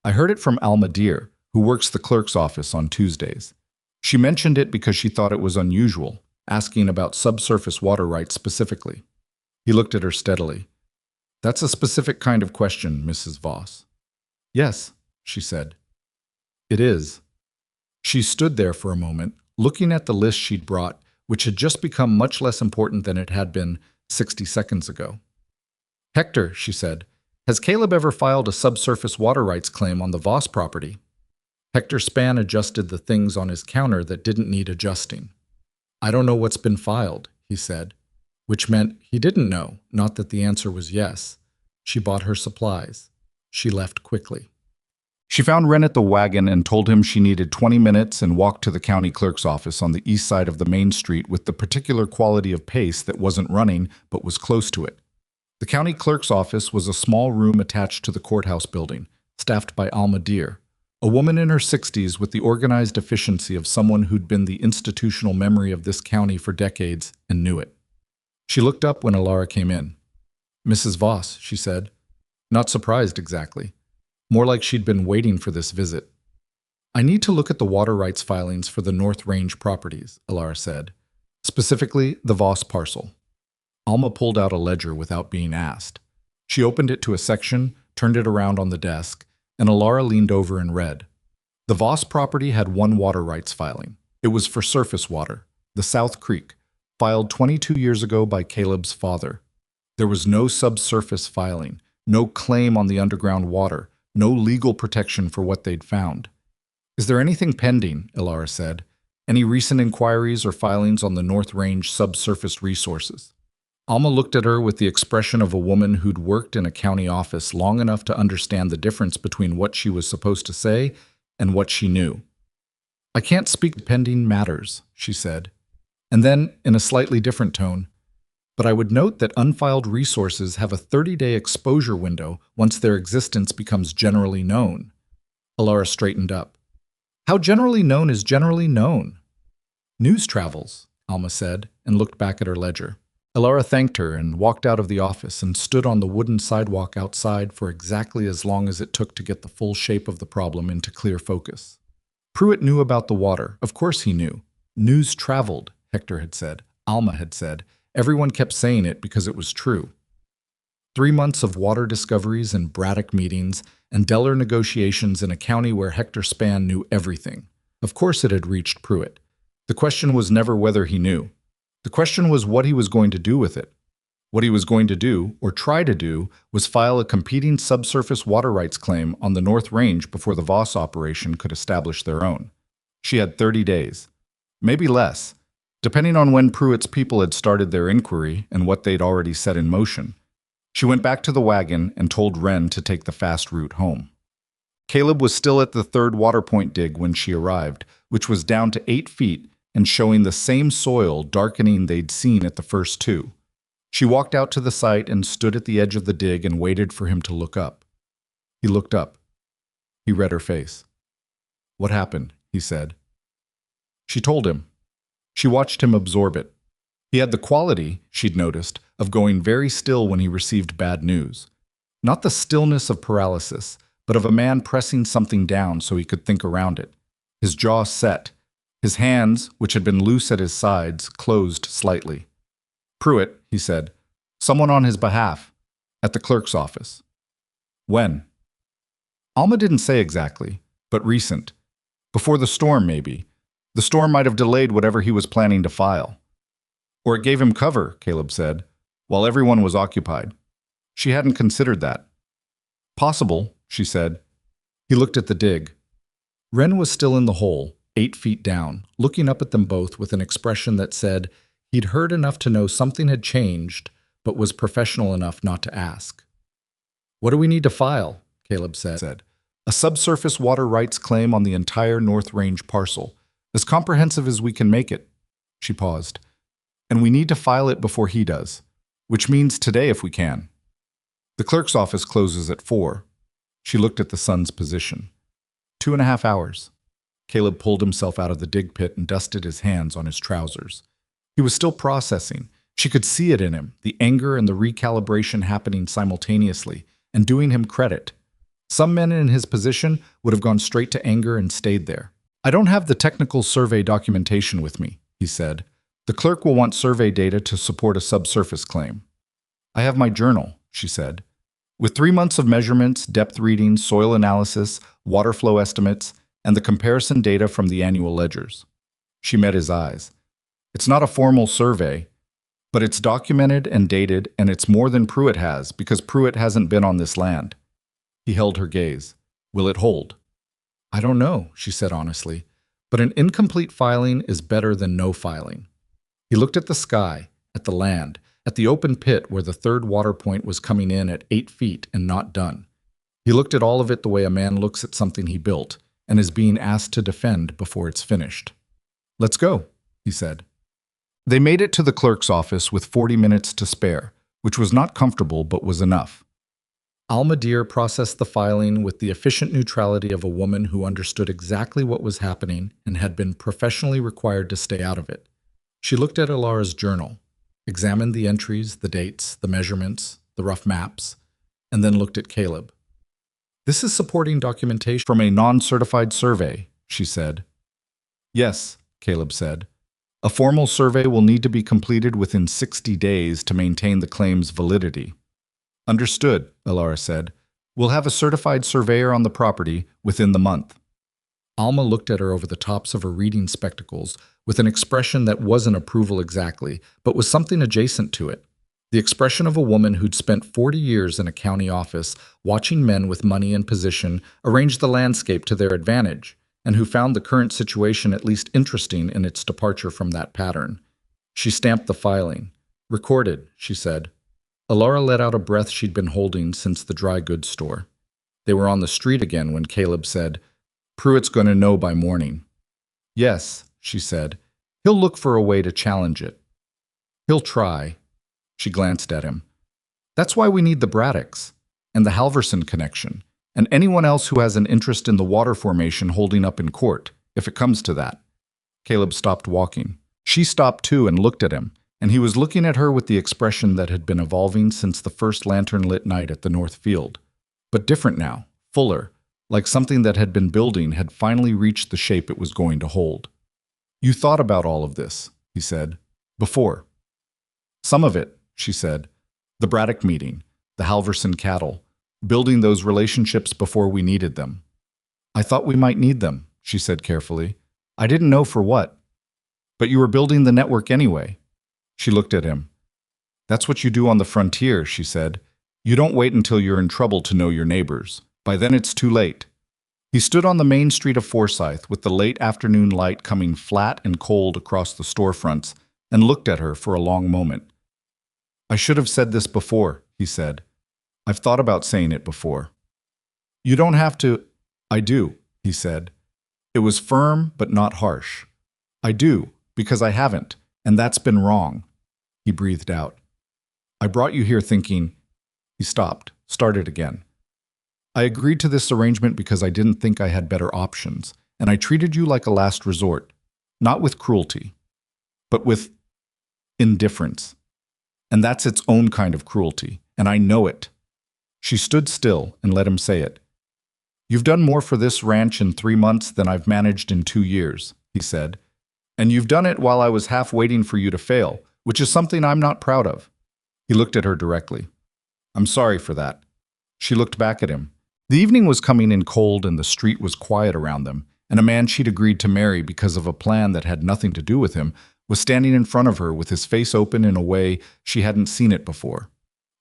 I heard it from Alma Deer, who works the clerk's office on Tuesdays. She mentioned it because she thought it was unusual, asking about subsurface water rights specifically. He looked at her steadily. That's a specific kind of question, Mrs. Voss. Yes, she said. It is. She stood there for a moment, looking at the list she'd brought, which had just become much less important than it had been 60 seconds ago. Hector, she said, has Caleb ever filed a subsurface water rights claim on the Voss property? Hector Span adjusted the things on his counter that didn't need adjusting. I don't know what's been filed, he said, which meant he didn't know, not that the answer was yes. She bought her supplies. She left quickly. She found Wren at the wagon and told him she needed 20 minutes and walked to the county clerk's office on the east side of the main street with the particular quality of pace that wasn't running but was close to it. The county clerk's office was a small room attached to the courthouse building, staffed by Alma Deer, a woman in her 60s with the organized efficiency of someone who'd been the institutional memory of this county for decades and knew it. She looked up when Elara came in. Mrs. Voss, she said. Not surprised exactly. More like she'd been waiting for this visit. I need to look at the water rights filings for the North Range properties, Elara said. Specifically, the Voss parcel. Alma pulled out a ledger without being asked. She opened it to a section, turned it around on the desk, and Elara leaned over and read. The Voss property had one water rights filing. It was for surface water, the South Creek, filed 22 years ago by Caleb's father. There was no subsurface filing, no claim on the underground water, no legal protection for what they'd found. Is there anything pending, Elara said? Any recent inquiries or filings on the North Range subsurface resources? Alma looked at her with the expression of a woman who'd worked in a county office long enough to understand the difference between what she was supposed to say and what she knew. I can't speak to pending matters, she said. And then, in a slightly different tone, but I would note that unfiled resources have a 30-day exposure window once their existence becomes generally known. Elara straightened up. How generally known is generally known? News travels, Alma said, and looked back at her ledger. Elara thanked her and walked out of the office and stood on the wooden sidewalk outside for exactly as long as it took to get the full shape of the problem into clear focus. Pruitt knew about the water. Of course he knew. News traveled, Hector had said. Alma had said. Everyone kept saying it because it was true. 3 months of water discoveries and Braddock meetings and Deller negotiations in a county where Hector Span knew everything. Of course it had reached Pruitt. The question was never whether he knew. The question was what he was going to do with it. What he was going to do, or try to do, was file a competing subsurface water rights claim on the North Range before the Voss operation could establish their own. She had 30 days. Maybe less, depending on when Pruitt's people had started their inquiry and what they'd already set in motion. She went back to the wagon and told Wren to take the fast route home. Caleb was still at the third water point dig when she arrived, which was down to 8 feet and showing the same soil darkening they'd seen at the first 2. She walked out to the site and stood at the edge of the dig and waited for him to look up. He looked up. He read her face. What happened? He said. She told him. She watched him absorb it. He had the quality, she'd noticed, of going very still when he received bad news. Not the stillness of paralysis, but of a man pressing something down so he could think around it. His jaw set. His hands, which had been loose at his sides, closed slightly. Pruitt, he said. Someone on his behalf. At the clerk's office. When? Alma didn't say exactly, but recent. Before the storm, maybe. The storm might have delayed whatever he was planning to file. Or it gave him cover, Caleb said, while everyone was occupied. She hadn't considered that. Possible, she said. He looked at the dig. Wren was still in the hole, 8 feet down, looking up at them both with an expression that said he'd heard enough to know something had changed, but was professional enough not to ask. What do we need to file? Caleb said. A subsurface water rights claim on the entire North Range parcel, as comprehensive as we can make it. She paused. And we need to file it before he does, which means today if we can. The clerk's office closes at 4. She looked at the sun's position. 2.5 hours. Caleb pulled himself out of the dig pit and dusted his hands on his trousers. He was still processing. She could see it in him, the anger and the recalibration happening simultaneously, and doing him credit. Some men in his position would have gone straight to anger and stayed there. I don't have the technical survey documentation with me, he said. The clerk will want survey data to support a subsurface claim. I have my journal, she said. With 3 months of measurements, depth readings, soil analysis, water flow estimates, and the comparison data from the annual ledgers. She met his eyes. It's not a formal survey, but it's documented and dated, and it's more than Pruitt has, because Pruitt hasn't been on this land. He held her gaze. Will it hold? I don't know, she said honestly, but an incomplete filing is better than no filing. He looked at the sky, at the land, at the open pit where the third water point was coming in at 8 feet and not done. He looked at all of it the way a man looks at something he built and is being asked to defend before it's finished. Let's go, he said. They made it to the clerk's office with 40 minutes to spare, which was not comfortable but was enough. Alma Deer processed the filing with the efficient neutrality of a woman who understood exactly what was happening and had been professionally required to stay out of it. She looked at Elara's journal, examined the entries, the dates, the measurements, the rough maps, and then looked at Caleb. This is supporting documentation from a non-certified survey, she said. Yes, Caleb said. A formal survey will need to be completed within 60 days to maintain the claim's validity. Understood, Elara said. We'll have a certified surveyor on the property within the month. Alma looked at her over the tops of her reading spectacles with an expression that wasn't approval exactly, but was something adjacent to it. The expression of a woman who'd spent 40 years in a county office watching men with money and position arrange the landscape to their advantage, and who found the current situation at least interesting in its departure from that pattern. She stamped the filing. Recorded, she said. Elara let out a breath she'd been holding since the dry goods store. They were on the street again when Caleb said, Pruitt's going to know by morning. Yes, she said. He'll look for a way to challenge it. He'll try. She glanced at him. That's why we need the Braddocks, and the Halverson connection, and anyone else who has an interest in the water formation holding up in court, if it comes to that. Caleb stopped walking. She stopped too and looked at him, and he was looking at her with the expression that had been evolving since the first lantern-lit night at the North Field. But different now, fuller, like something that had been building had finally reached the shape it was going to hold. You thought about all of this, he said, before. Some of it, she said. The Braddock meeting, the Halverson cattle, building those relationships before we needed them. I thought we might need them, she said carefully. I didn't know for what. But you were building the network anyway. She looked at him. That's what you do on the frontier, she said. You don't wait until you're in trouble to know your neighbors. By then it's too late. He stood on the main street of Forsyth with the late afternoon light coming flat and cold across the storefronts and looked at her for a long moment. I should have said this before, he said. I've thought about saying it before. You don't have to. I do, he said. It was firm but not harsh. I do, because I haven't, and that's been wrong. He breathed out. I brought you here thinking. He stopped, started again. I agreed to this arrangement because I didn't think I had better options, and I treated you like a last resort, not with cruelty, but with indifference. And that's its own kind of cruelty, and I know it. She stood still and let him say it. You've done more for this ranch in 3 months than I've managed in 2 years, he said, And you've done it while I was half waiting for you to fail, which is something I'm not proud of. He looked at her directly. I'm sorry for that. She looked back at him. The evening was coming in cold and the street was quiet around them, and a man she'd agreed to marry because of a plan that had nothing to do with him was standing in front of her with his face open in a way she hadn't seen it before.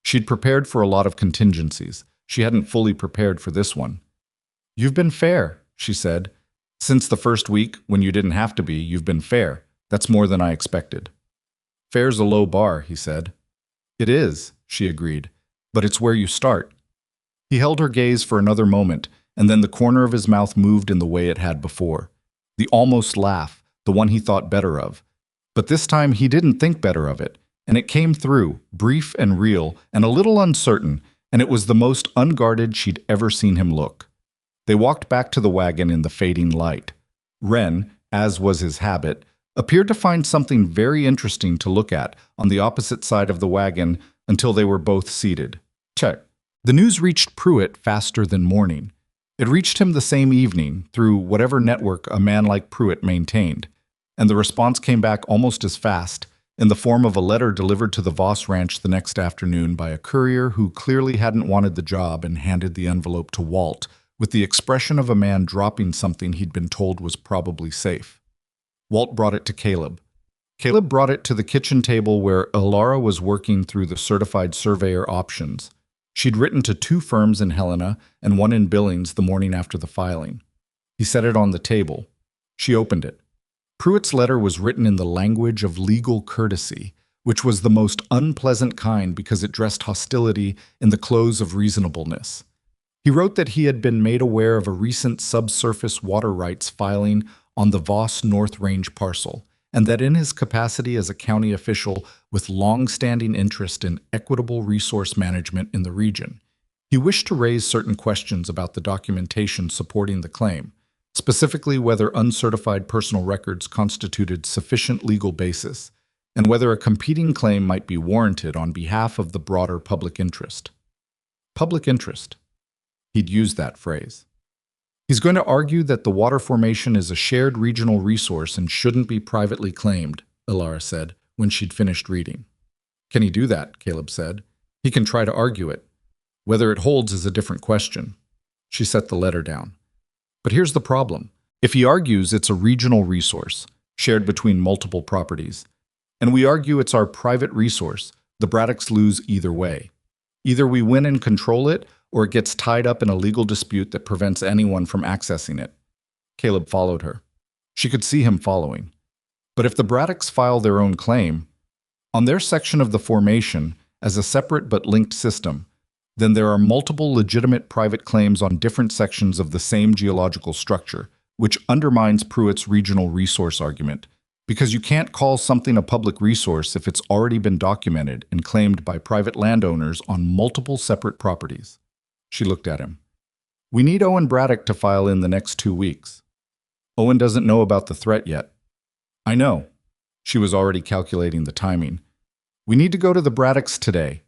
She'd prepared for a lot of contingencies. She hadn't fully prepared for this one. You've been fair, she said. Since the first week, when you didn't have to be, you've been fair. That's more than I expected. Fair's a low bar, he said. It is, she agreed, but it's where you start. He held her gaze for another moment, and then the corner of his mouth moved in the way it had before. The almost laugh, the one he thought better of. But this time he didn't think better of it, and it came through, brief and real, and a little uncertain, and it was the most unguarded she'd ever seen him look. They walked back to the wagon in the fading light. Wren, as was his habit, appeared to find something very interesting to look at on the opposite side of the wagon until they were both seated. Check. The news reached Pruitt faster than morning. It reached him the same evening through whatever network a man like Pruitt maintained, and the response came back almost as fast, in the form of a letter delivered to the Voss Ranch the next afternoon by a courier who clearly hadn't wanted the job and handed the envelope to Walt, with the expression of a man dropping something he'd been told was probably safe. Walt brought it to Caleb. Caleb brought it to the kitchen table where Elara was working through the certified surveyor options. She'd written to 2 firms in Helena and 1 in Billings the morning after the filing. He set it on the table. She opened it. Pruitt's letter was written in the language of legal courtesy, which was the most unpleasant kind because it dressed hostility in the clothes of reasonableness. He wrote that he had been made aware of a recent subsurface water rights filing on the Voss North Range parcel, and that in his capacity as a county official with long-standing interest in equitable resource management in the region, he wished to raise certain questions about the documentation supporting the claim, specifically whether uncertified personal records constituted sufficient legal basis, and whether a competing claim might be warranted on behalf of the broader public interest. Public interest. He'd used that phrase. He's going to argue that the water formation is a shared regional resource and shouldn't be privately claimed, Elara said, when she'd finished reading. Can he do that? Caleb said. He can try to argue it. Whether it holds is a different question. She set the letter down. But here's the problem. If he argues it's a regional resource, shared between multiple properties, and we argue it's our private resource, the Braddocks lose either way. Either we win and control it, or it gets tied up in a legal dispute that prevents anyone from accessing it. Caleb followed her. She could see him following. But if the Braddocks file their own claim, on their section of the formation, as a separate but linked system, then there are multiple legitimate private claims on different sections of the same geological structure, which undermines Pruitt's regional resource argument, because you can't call something a public resource if it's already been documented and claimed by private landowners on multiple separate properties. She looked at him. We need Owen Braddock to file in the next 2 weeks. Owen doesn't know about the threat yet. I know. She was already calculating the timing. We need to go to the Braddocks today.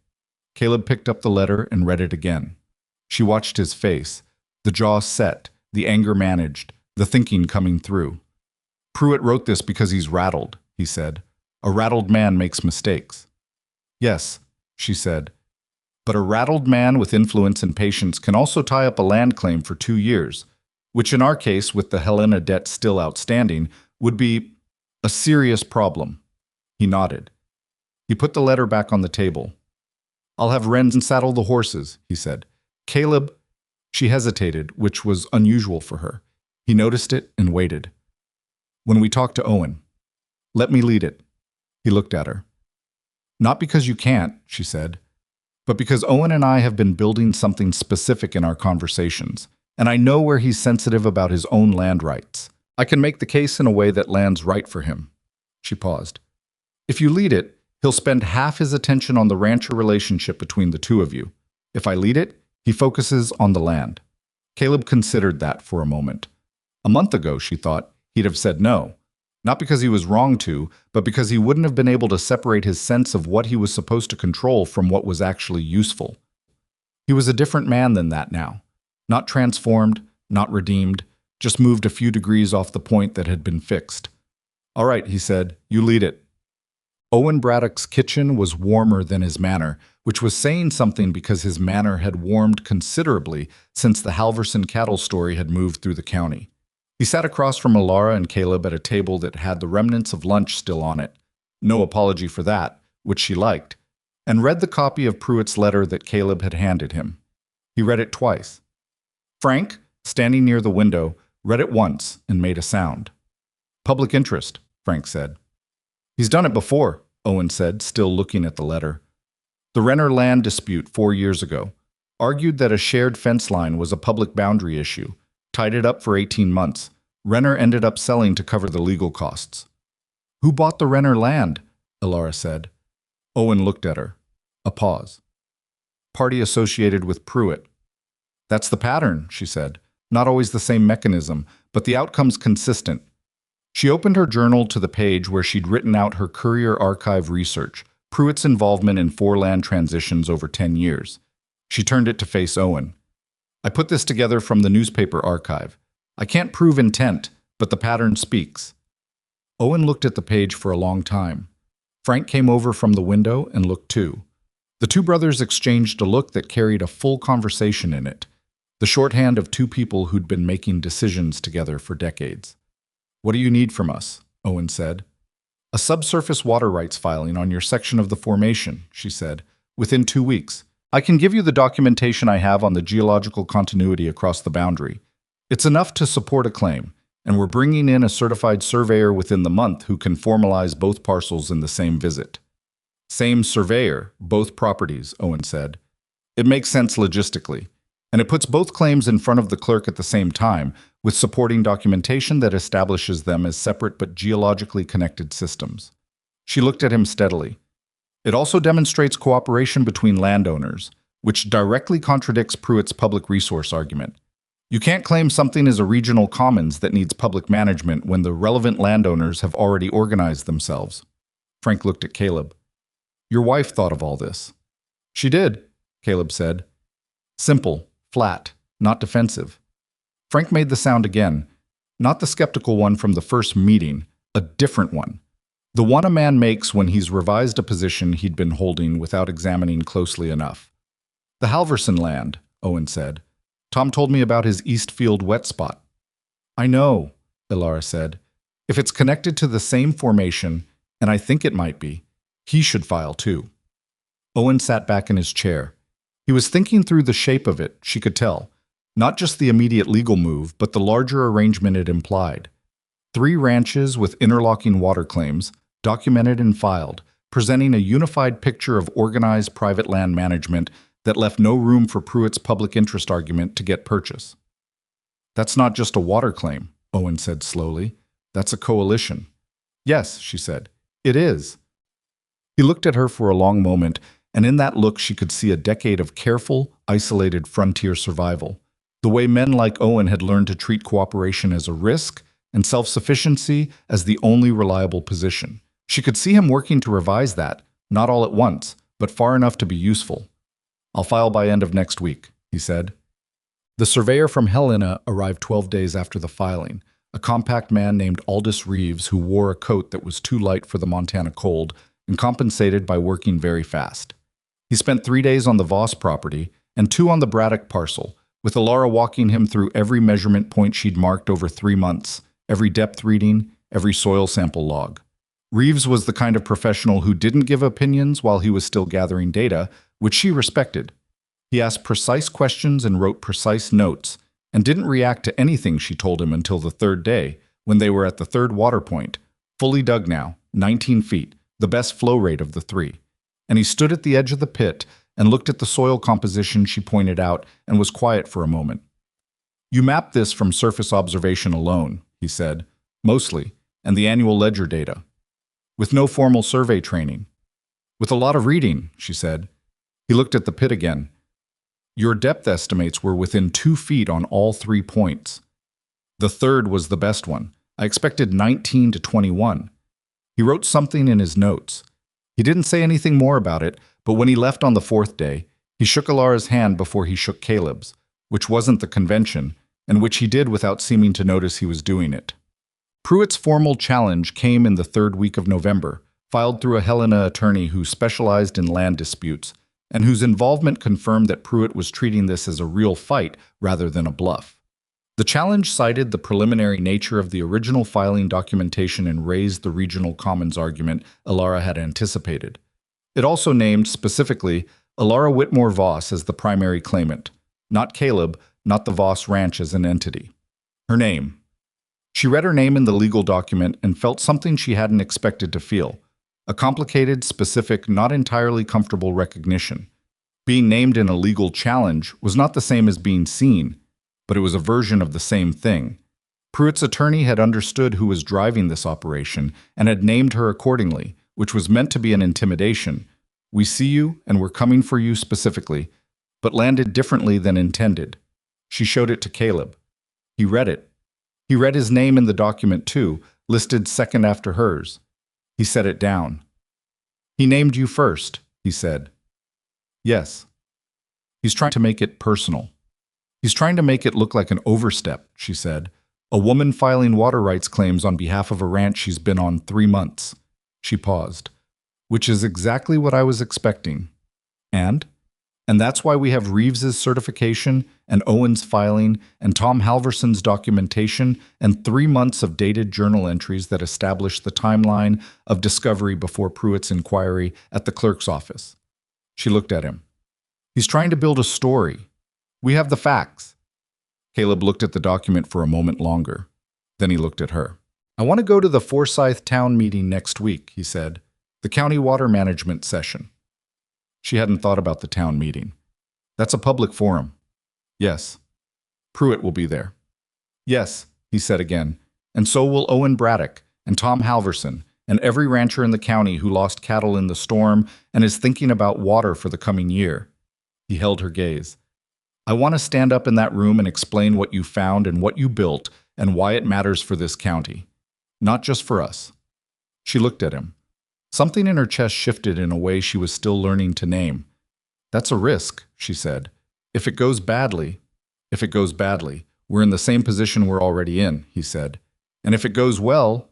Caleb picked up the letter and read it again. She watched his face, the jaw set, the anger managed, the thinking coming through. Pruitt wrote this because he's rattled, he said. A rattled man makes mistakes. Yes, she said. But a rattled man with influence and patience can also tie up a land claim for 2 years, which in our case, with the Helena debt still outstanding, would be a serious problem. He nodded. He put the letter back on the table. I'll have Wren saddle the horses, he said. Caleb, she hesitated, which was unusual for her. He noticed it and waited. When we talk to Owen, let me lead it. He looked at her. Not because you can't, she said, but because Owen and I have been building something specific in our conversations, and I know where he's sensitive about his own land rights. I can make the case in a way that lands right for him. She paused. If you lead it, he'll spend half his attention on the rancher relationship between the 2 of you. If I lead it, he focuses on the land. Caleb considered that for a moment. A month ago, she thought, he'd have said no. Not because he was wrong to, but because he wouldn't have been able to separate his sense of what he was supposed to control from what was actually useful. He was a different man than that now. Not transformed, not redeemed, just moved a few degrees off the point that had been fixed. All right, he said, you lead it. Owen Braddock's kitchen was warmer than his manor, which was saying something because his manor had warmed considerably since the Halverson cattle story had moved through the county. He sat across from Elara and Caleb at a table that had the remnants of lunch still on it. No apology for that, which she liked, and read the copy of Pruitt's letter that Caleb had handed him. He read it twice. Frank, standing near the window, read it once and made a sound. Public interest, Frank said. He's done it before, Owen said, still looking at the letter. The Renner land dispute 4 years ago argued that a shared fence line was a public boundary issue, tied it up for 18 months. Renner ended up selling to cover the legal costs. Who bought the Renner land? Elara said. Owen looked at her. A pause. Party associated with Pruitt. That's the pattern, she said. Not always the same mechanism, but the outcome's consistent. She opened her journal to the page where she'd written out her Courier Archive research, Pruitt's involvement in 4 land transitions over 10 years. She turned it to face Owen. I put this together from the newspaper archive. I can't prove intent, but the pattern speaks. Owen looked at the page for a long time. Frank came over from the window and looked too. The two brothers exchanged a look that carried a full conversation in it, the shorthand of two people who'd been making decisions together for decades. What do you need from us? Owen said. A subsurface water rights filing on your section of the formation, she said, within 2 weeks. I can give you the documentation I have on the geological continuity across the boundary. It's enough to support a claim, and we're bringing in a certified surveyor within the month who can formalize both parcels in the same visit. Same surveyor, both properties, Owen said. It makes sense logistically, and it puts both claims in front of the clerk at the same time, with supporting documentation that establishes them as separate but geologically connected systems. She looked at him steadily. It also demonstrates cooperation between landowners, which directly contradicts Pruitt's public resource argument. You can't claim something is a regional commons that needs public management when the relevant landowners have already organized themselves. Frank looked at Caleb. Your wife thought of all this. She did, Caleb said. Simple, flat, not defensive. Frank made the sound again, not the skeptical one from the first meeting, a different one. The one a man makes when he's revised a position he'd been holding without examining closely enough. The Halverson land, Owen said. Tom told me about his Eastfield wet spot. I know, Elara said. If it's connected to the same formation, and I think it might be, he should file too. Owen sat back in his chair. He was thinking through the shape of it, she could tell. Not just the immediate legal move, but the larger arrangement it implied. 3 ranches with interlocking water claims, documented and filed, presenting a unified picture of organized private land management that left no room for Pruitt's public interest argument to get purchase. That's not just a water claim, Owen said slowly. That's a coalition. Yes, she said. It is. He looked at her for a long moment, and in that look she could see a decade of careful, isolated frontier survival. The way men like Owen had learned to treat cooperation as a risk and self-sufficiency as the only reliable position. She could see him working to revise that, not all at once, but far enough to be useful. I'll file by end of next week, he said. The surveyor from Helena arrived 12 days after the filing, a compact man named Aldous Reeves who wore a coat that was too light for the Montana cold and compensated by working very fast. He spent 3 days on the Voss property and 2 on the Braddock parcel, with Elara walking him through every measurement point she'd marked over 3 months, every depth reading, every soil sample log. Reeves was the kind of professional who didn't give opinions while he was still gathering data, which she respected. He asked precise questions and wrote precise notes, and didn't react to anything she told him until the 3rd day, when they were at the 3rd water point, fully dug now, 19 feet, the best flow rate of the 3. And he stood at the edge of the pit and looked at the soil composition she pointed out and was quiet for a moment. You mapped this from surface observation alone, he said, mostly, and the annual ledger data. With no formal survey training. With a lot of reading, she said. He looked at the pit again. Your depth estimates were within 2 feet on all 3 points. The 3rd was the best one. I expected 19 to 21. He wrote something in his notes. He didn't say anything more about it, but when he left on the 4th day, he shook Elara's hand before he shook Caleb's, which wasn't the convention, and which he did without seeming to notice he was doing it. Pruitt's formal challenge came in the third week of November, filed through a Helena attorney who specialized in land disputes, and whose involvement confirmed that Pruitt was treating this as a real fight rather than a bluff. The challenge cited the preliminary nature of the original filing documentation and raised the regional commons argument Elara had anticipated. It also named, specifically, Elara Whitmore Voss as the primary claimant, not Caleb, not the Voss Ranch as an entity. Her name. She read her name in the legal document and felt something she hadn't expected to feel. A complicated, specific, not entirely comfortable recognition. Being named in a legal challenge was not the same as being seen, but it was a version of the same thing. Pruitt's attorney had understood who was driving this operation and had named her accordingly, which was meant to be an intimidation. We see you, and we're coming for you specifically, but landed differently than intended. She showed it to Caleb. He read it. He read his name in the document too, listed second after hers. He set it down. He named you first, he said. Yes. He's trying to make it personal. He's trying to make it look like an overstep, she said. A woman filing water rights claims on behalf of a ranch she's been on 3 months. She paused. Which is exactly what I was expecting. And that's why we have Reeves's certification and Owen's filing and Tom Halverson's documentation and 3 months of dated journal entries that establish the timeline of discovery before Pruitt's inquiry at the clerk's office. She looked at him. He's trying to build a story. We have the facts. Caleb looked at the document for a moment longer. Then he looked at her. I want to go to the Forsyth town meeting next week, he said. The county water management session. She hadn't thought about the town meeting. That's a public forum. Yes. Pruitt will be there. Yes, he said again, and so will Owen Braddock and Tom Halverson and every rancher in the county who lost cattle in the storm and is thinking about water for the coming year. He held her gaze. I want to stand up in that room and explain what you found and what you built and why it matters for this county. Not just for us. She looked at him. Something in her chest shifted in a way she was still learning to name. That's a risk, she said. If it goes badly, we're in the same position we're already in, he said. And if it goes well,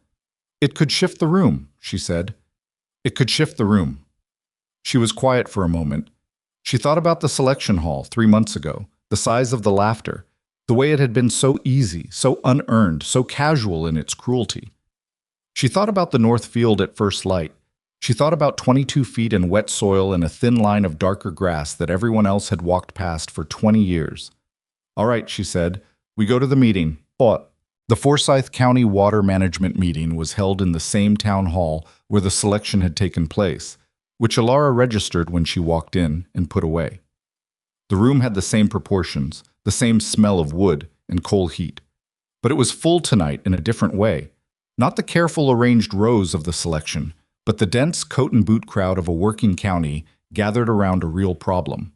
it could shift the room, she said. It could shift the room. She was quiet for a moment. She thought about the selection hall 3 months ago, the size of the laughter, the way it had been so easy, so unearned, so casual in its cruelty. She thought about the north field at first light. She thought about 22 feet in wet soil and a thin line of darker grass that everyone else had walked past for 20 years. All right, she said, we go to the meeting. What? The Forsyth County Water Management meeting was held in the same town hall where the selection had taken place, which Elara registered when she walked in and put away. The room had the same proportions, the same smell of wood and coal heat. But it was full tonight in a different way. Not the careful arranged rows of the selection, but the dense coat and boot crowd of a working county gathered around a real problem.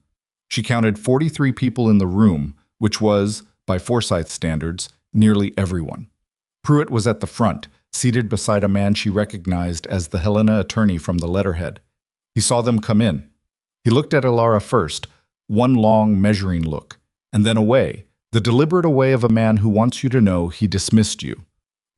She counted 43 people in the room, which was, by Forsyth standards, nearly everyone. Pruitt was at the front, seated beside a man she recognized as the Helena attorney from the letterhead. He saw them come in. He looked at Elara first, one long measuring look, and then away, the deliberate away of a man who wants you to know he dismissed you.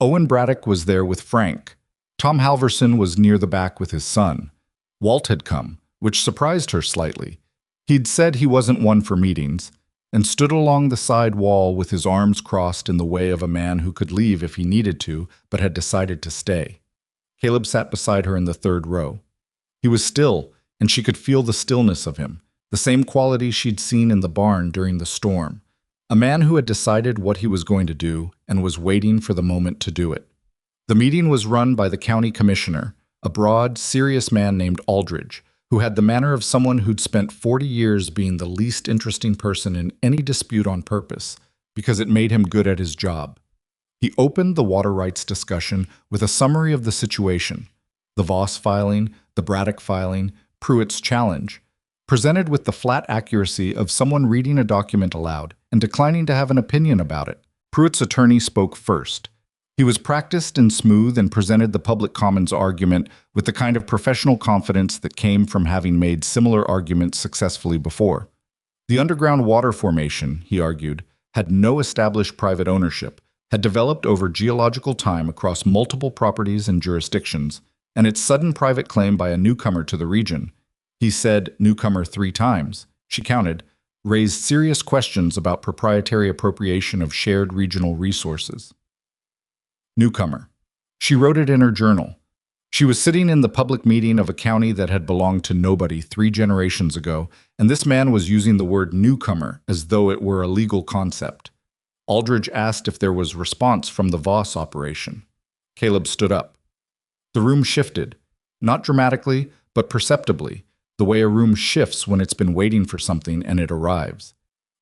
Owen Braddock was there with Frank. Tom Halverson was near the back with his son. Walt had come, which surprised her slightly. He'd said he wasn't one for meetings, and stood along the side wall with his arms crossed in the way of a man who could leave if he needed to, but had decided to stay. Caleb sat beside her in the third row. He was still, and she could feel the stillness of him, the same quality she'd seen in the barn during the storm. A man who had decided what he was going to do and was waiting for the moment to do it. The meeting was run by the county commissioner, a broad, serious man named Aldridge, who had the manner of someone who'd spent 40 years being the least interesting person in any dispute on purpose, because it made him good at his job. He opened the water rights discussion with a summary of the situation, the Voss filing, the Braddock filing, Pruitt's challenge, presented with the flat accuracy of someone reading a document aloud and declining to have an opinion about it. Pruitt's attorney spoke first. He was practiced and smooth and presented the public commons argument with the kind of professional confidence that came from having made similar arguments successfully before. The underground water formation, he argued, had no established private ownership, had developed over geological time across multiple properties and jurisdictions, and its sudden private claim by a newcomer to the region, he said newcomer 3 times, she counted, raised serious questions about proprietary appropriation of shared regional resources. Newcomer. She wrote it in her journal. She was sitting in the public meeting of a county that had belonged to nobody 3 generations ago, and this man was using the word newcomer as though it were a legal concept. Aldridge asked if there was response from the Voss operation. Caleb stood up. The room shifted, not dramatically, but perceptibly, the way a room shifts when it's been waiting for something and it arrives.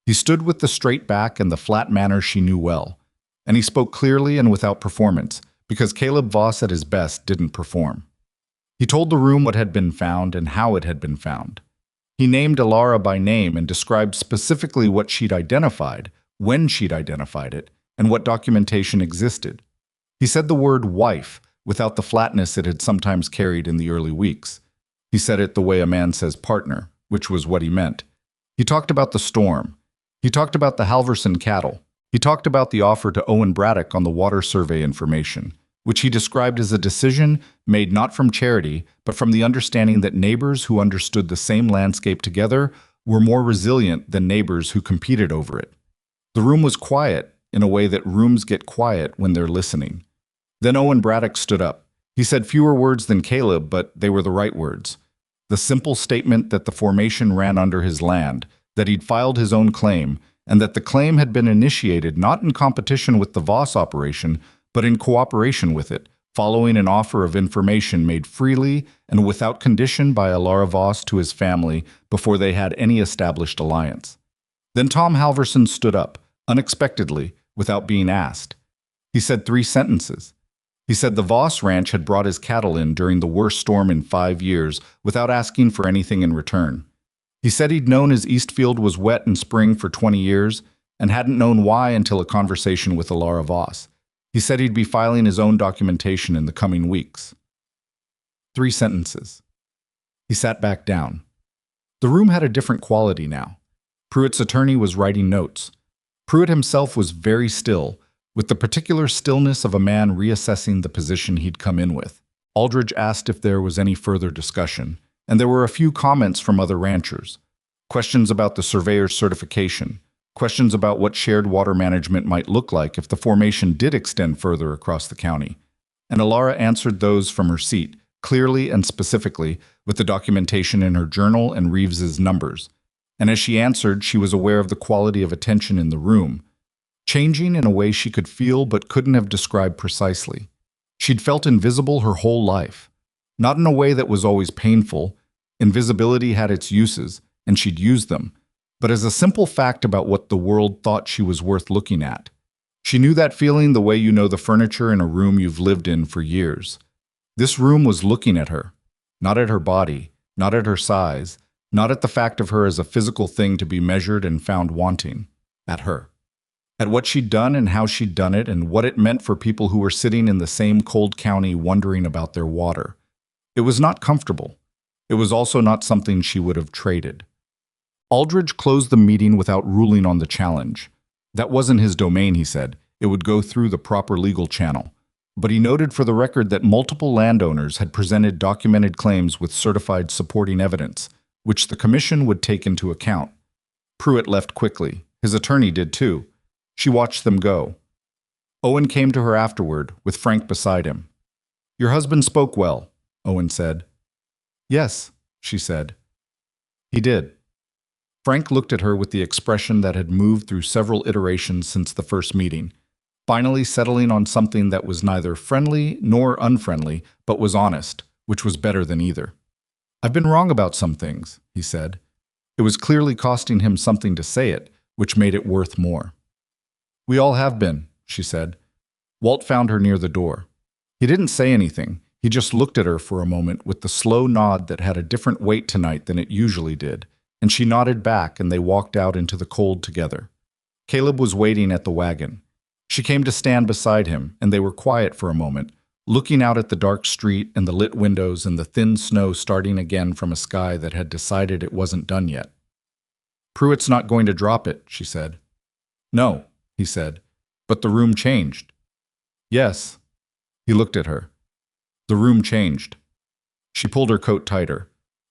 He stood with the straight back and the flat manner she knew well, and he spoke clearly and without performance, because Caleb Voss at his best didn't perform. He told the room what had been found and how it had been found. He named Elara by name and described specifically what she'd identified, when she'd identified it, and what documentation existed. He said the word wife without the flatness it had sometimes carried in the early weeks. He said it the way a man says partner, which was what he meant. He talked about the storm. He talked about the Halverson cattle. He talked about the offer to Owen Braddock on the water survey information, which he described as a decision made not from charity, but from the understanding that neighbors who understood the same landscape together were more resilient than neighbors who competed over it. The room was quiet in a way that rooms get quiet when they're listening. Then Owen Braddock stood up. He said fewer words than Caleb, but they were the right words. The simple statement that the formation ran under his land, that he'd filed his own claim, and that the claim had been initiated not in competition with the Voss operation, but in cooperation with it, following an offer of information made freely and without condition by Elara Voss to his family before they had any established alliance. Then Tom Halverson stood up, unexpectedly, without being asked. He said 3 sentences. He said the Voss Ranch had brought his cattle in during the worst storm in 5 years without asking for anything in return. He said he'd known his Eastfield was wet in spring for 20 years and hadn't known why until a conversation with Elara Voss. He said he'd be filing his own documentation in the coming weeks. 3 sentences. He sat back down. The room had a different quality now. Pruitt's attorney was writing notes. Pruitt himself was very still, with the particular stillness of a man reassessing the position he'd come in with. Aldridge asked if there was any further discussion, and there were a few comments from other ranchers. Questions about the surveyor's certification, questions about what shared water management might look like if the formation did extend further across the county. And Elara answered those from her seat, clearly and specifically, with the documentation in her journal and Reeves's numbers. And as she answered, she was aware of the quality of attention in the room, changing in a way she could feel but couldn't have described precisely. She'd felt invisible her whole life. Not in a way that was always painful. Invisibility had its uses, and she'd used them, but as a simple fact about what the world thought she was worth looking at. She knew that feeling the way you know the furniture in a room you've lived in for years. This room was looking at her, not at her body, not at her size, not at the fact of her as a physical thing to be measured and found wanting, at her. At what she'd done and how she'd done it and what it meant for people who were sitting in the same cold county wondering about their water. It was not comfortable. It was also not something she would have traded. Aldridge closed the meeting without ruling on the challenge. That wasn't his domain, he said. It would go through the proper legal channel. But he noted for the record that multiple landowners had presented documented claims with certified supporting evidence, which the commission would take into account. Pruitt left quickly. His attorney did too. She watched them go. Owen came to her afterward, with Frank beside him. "Your husband spoke well," Owen said. "Yes," she said. "He did." Frank looked at her with the expression that had moved through several iterations since the first meeting, finally settling on something that was neither friendly nor unfriendly, but was honest, which was better than either. "I've been wrong about some things," he said. It was clearly costing him something to say it, which made it worth more. "We all have been," she said. Walt found her near the door. He didn't say anything. He just looked at her for a moment with the slow nod that had a different weight tonight than it usually did, and she nodded back and they walked out into the cold together. Caleb was waiting at the wagon. She came to stand beside him, and they were quiet for a moment, looking out at the dark street and the lit windows and the thin snow starting again from a sky that had decided it wasn't done yet. "Pruitt's not going to drop it," she said. "No," he said, But the room changed. Yes. He looked at her. The room changed. She pulled her coat tighter.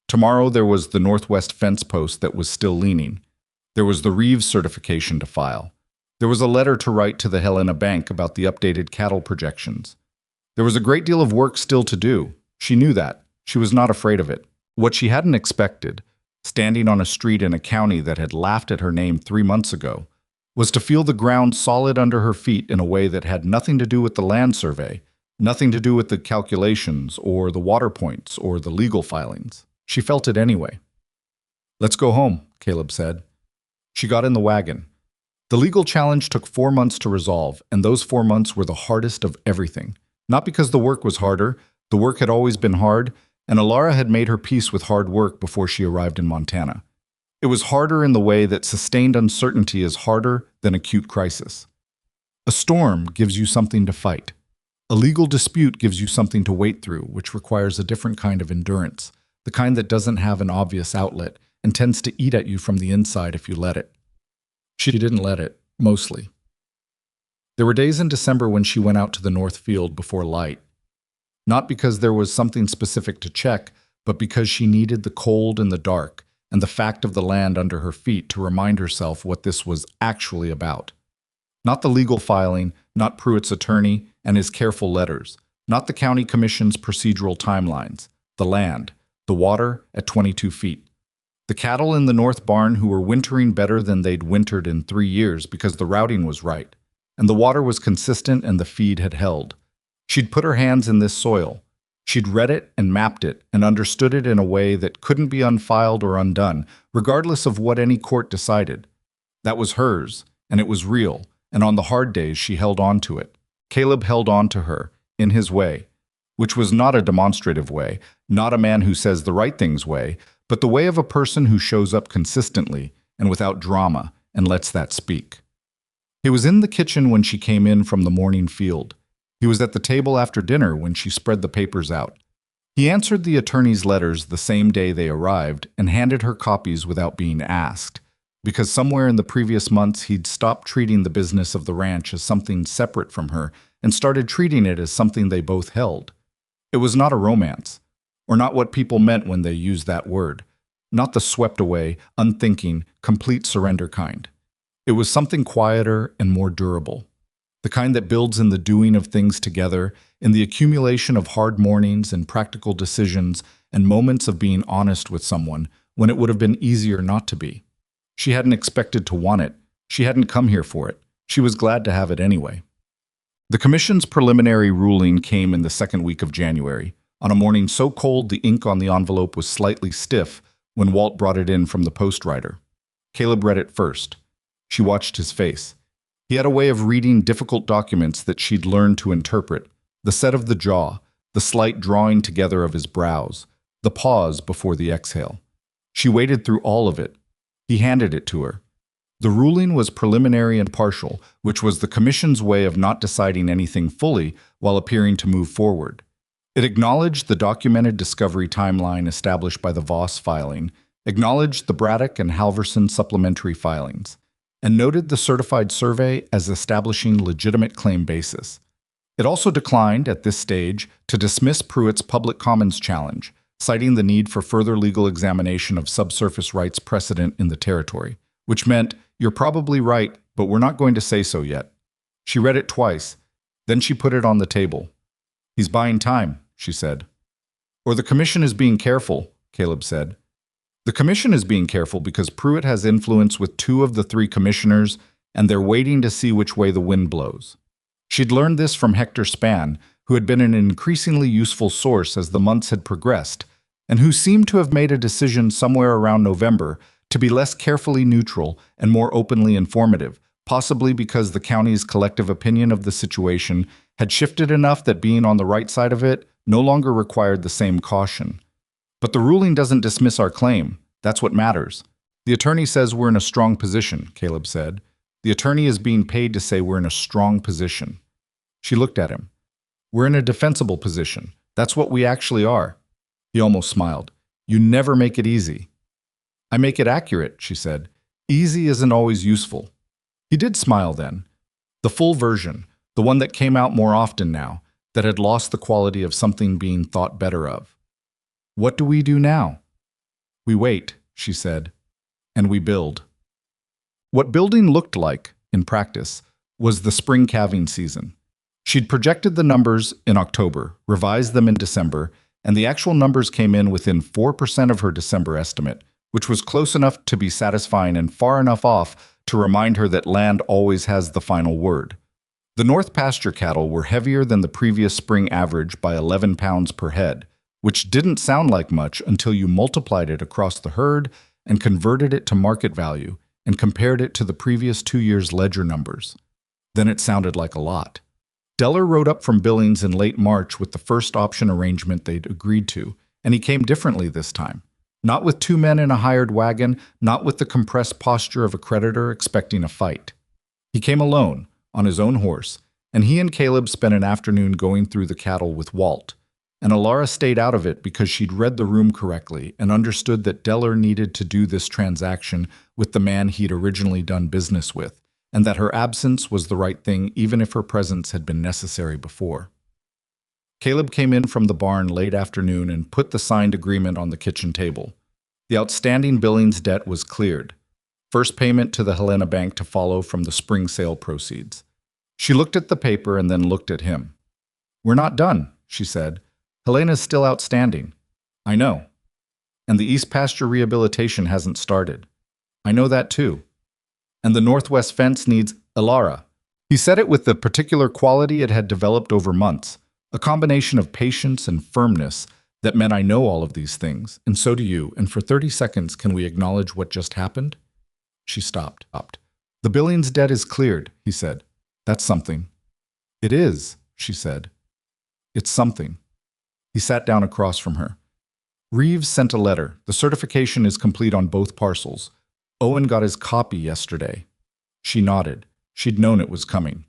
Tomorrow there was the northwest fence post that was still leaning. There was the Reeves certification to file. There was a letter to write to the Helena Bank about the updated cattle projections. There was a great deal of work still to do. She knew that. She was not afraid of it. What she hadn't expected, standing on a street in a county that had laughed at her name 3 months ago, was to feel the ground solid under her feet in a way that had nothing to do with the land survey, nothing to do with the calculations or the water points or the legal filings. She felt it anyway. "Let's go home," Caleb said. She got in the wagon. The legal challenge took 4 months to resolve, and those 4 months were the hardest of everything. Not because the work was harder, the work had always been hard, and Elara had made her peace with hard work before she arrived in Montana. It was harder in the way that sustained uncertainty is harder than acute crisis. A storm gives you something to fight. A legal dispute gives you something to wait through, which requires a different kind of endurance, the kind that doesn't have an obvious outlet and tends to eat at you from the inside if you let it. She didn't let it, mostly. There were days in December when she went out to the north field before light. Not because there was something specific to check, but because she needed the cold and the dark, and the fact of the land under her feet to remind herself what this was actually about. Not the legal filing, not Pruitt's attorney and his careful letters, not the county commission's procedural timelines, the land, the water at 22 feet. The cattle in the north barn who were wintering better than they'd wintered in 3 years because the routing was right, and the water was consistent and the feed had held. She'd put her hands in this soil. She'd read it and mapped it and understood it in a way that couldn't be unfiled or undone, regardless of what any court decided. That was hers, and it was real, and on the hard days she held on to it. Caleb held on to her, in his way, which was not a demonstrative way, not a man who says the right things way, but the way of a person who shows up consistently and without drama and lets that speak. He was in the kitchen when she came in from the morning field. He was at the table after dinner when she spread the papers out. He answered the attorney's letters the same day they arrived and handed her copies without being asked, because somewhere in the previous months he'd stopped treating the business of the ranch as something separate from her and started treating it as something they both held. It was not a romance, or not what people meant when they used that word, not the swept away, unthinking, complete surrender kind. It was something quieter and more durable, the kind that builds in the doing of things together, in the accumulation of hard mornings and practical decisions and moments of being honest with someone when it would have been easier not to be. She hadn't expected to want it. She hadn't come here for it. She was glad to have it anyway. The commission's preliminary ruling came in the second week of January, on a morning so cold the ink on the envelope was slightly stiff when Walt brought it in from the postwriter. Caleb read it first. She watched his face. He had a way of reading difficult documents that she'd learned to interpret, the set of the jaw, the slight drawing together of his brows, the pause before the exhale. She waded through all of it. He handed it to her. The ruling was preliminary and partial, which was the commission's way of not deciding anything fully while appearing to move forward. It acknowledged the documented discovery timeline established by the Voss filing, acknowledged the Braddock and Halverson supplementary filings, and noted the certified survey as establishing legitimate claim basis. It also declined, at this stage, to dismiss Pruitt's public commons challenge, citing the need for further legal examination of subsurface rights precedent in the territory, which meant, "You're probably right, but we're not going to say so yet." She read it twice, then she put it on the table. "He's buying time," she said. "Or the commission is being careful," Caleb said. "The commission is being careful because Pruitt has influence with 2 of the 3 commissioners, and they're waiting to see which way the wind blows." She'd learned this from Hector Spann, who had been an increasingly useful source as the months had progressed, and who seemed to have made a decision somewhere around November to be less carefully neutral and more openly informative, possibly because the county's collective opinion of the situation had shifted enough that being on the right side of it no longer required the same caution. "But the ruling doesn't dismiss our claim. That's what matters. The attorney says we're in a strong position," Caleb said. "The attorney is being paid to say we're in a strong position." She looked at him. "We're in a defensible position. That's what we actually are." He almost smiled. "You never make it easy." "I make it accurate," she said. "Easy isn't always useful." He did smile then. The full version, the one that came out more often now, that had lost the quality of something being thought better of. What do we do now? We wait, she said, and we build. What building looked like, in practice, was the spring calving season. She'd projected the numbers in October, revised them in December, and the actual numbers came in within 4% of her December estimate, which was close enough to be satisfying and far enough off to remind her that land always has the final word. The North pasture cattle were heavier than the previous spring average by 11 pounds per head, which didn't sound like much until you multiplied it across the herd and converted it to market value and compared it to the previous 2 years' ledger numbers. Then it sounded like a lot. Deller rode up from Billings in late March with the first option arrangement they'd agreed to, and he came differently this time. Not with 2 men in a hired wagon, not with the compressed posture of a creditor expecting a fight. He came alone, on his own horse, and he and Caleb spent an afternoon going through the cattle with Walt. And Elara stayed out of it because she'd read the room correctly and understood that Deller needed to do this transaction with the man he'd originally done business with, and that her absence was the right thing even if her presence had been necessary before. Caleb came in from the barn late afternoon and put the signed agreement on the kitchen table. The outstanding Billings debt was cleared. First payment to the Helena Bank to follow from the spring sale proceeds. She looked at the paper and then looked at him. "We're not done," she said. "Helena's still outstanding." "I know. And the East Pasture rehabilitation hasn't started." "I know that too. And the Northwest fence needs Elara." He said it with the particular quality it had developed over months, a combination of patience and firmness that meant I know all of these things, and so do you, and for 30 seconds can we acknowledge what just happened? She stopped. "The Billings debt is cleared," he said. "That's something." "It is," she said. "It's something." He sat down across from her. "Reeves sent a letter. The certification is complete on both parcels. Owen got his copy yesterday." She nodded. She'd known it was coming.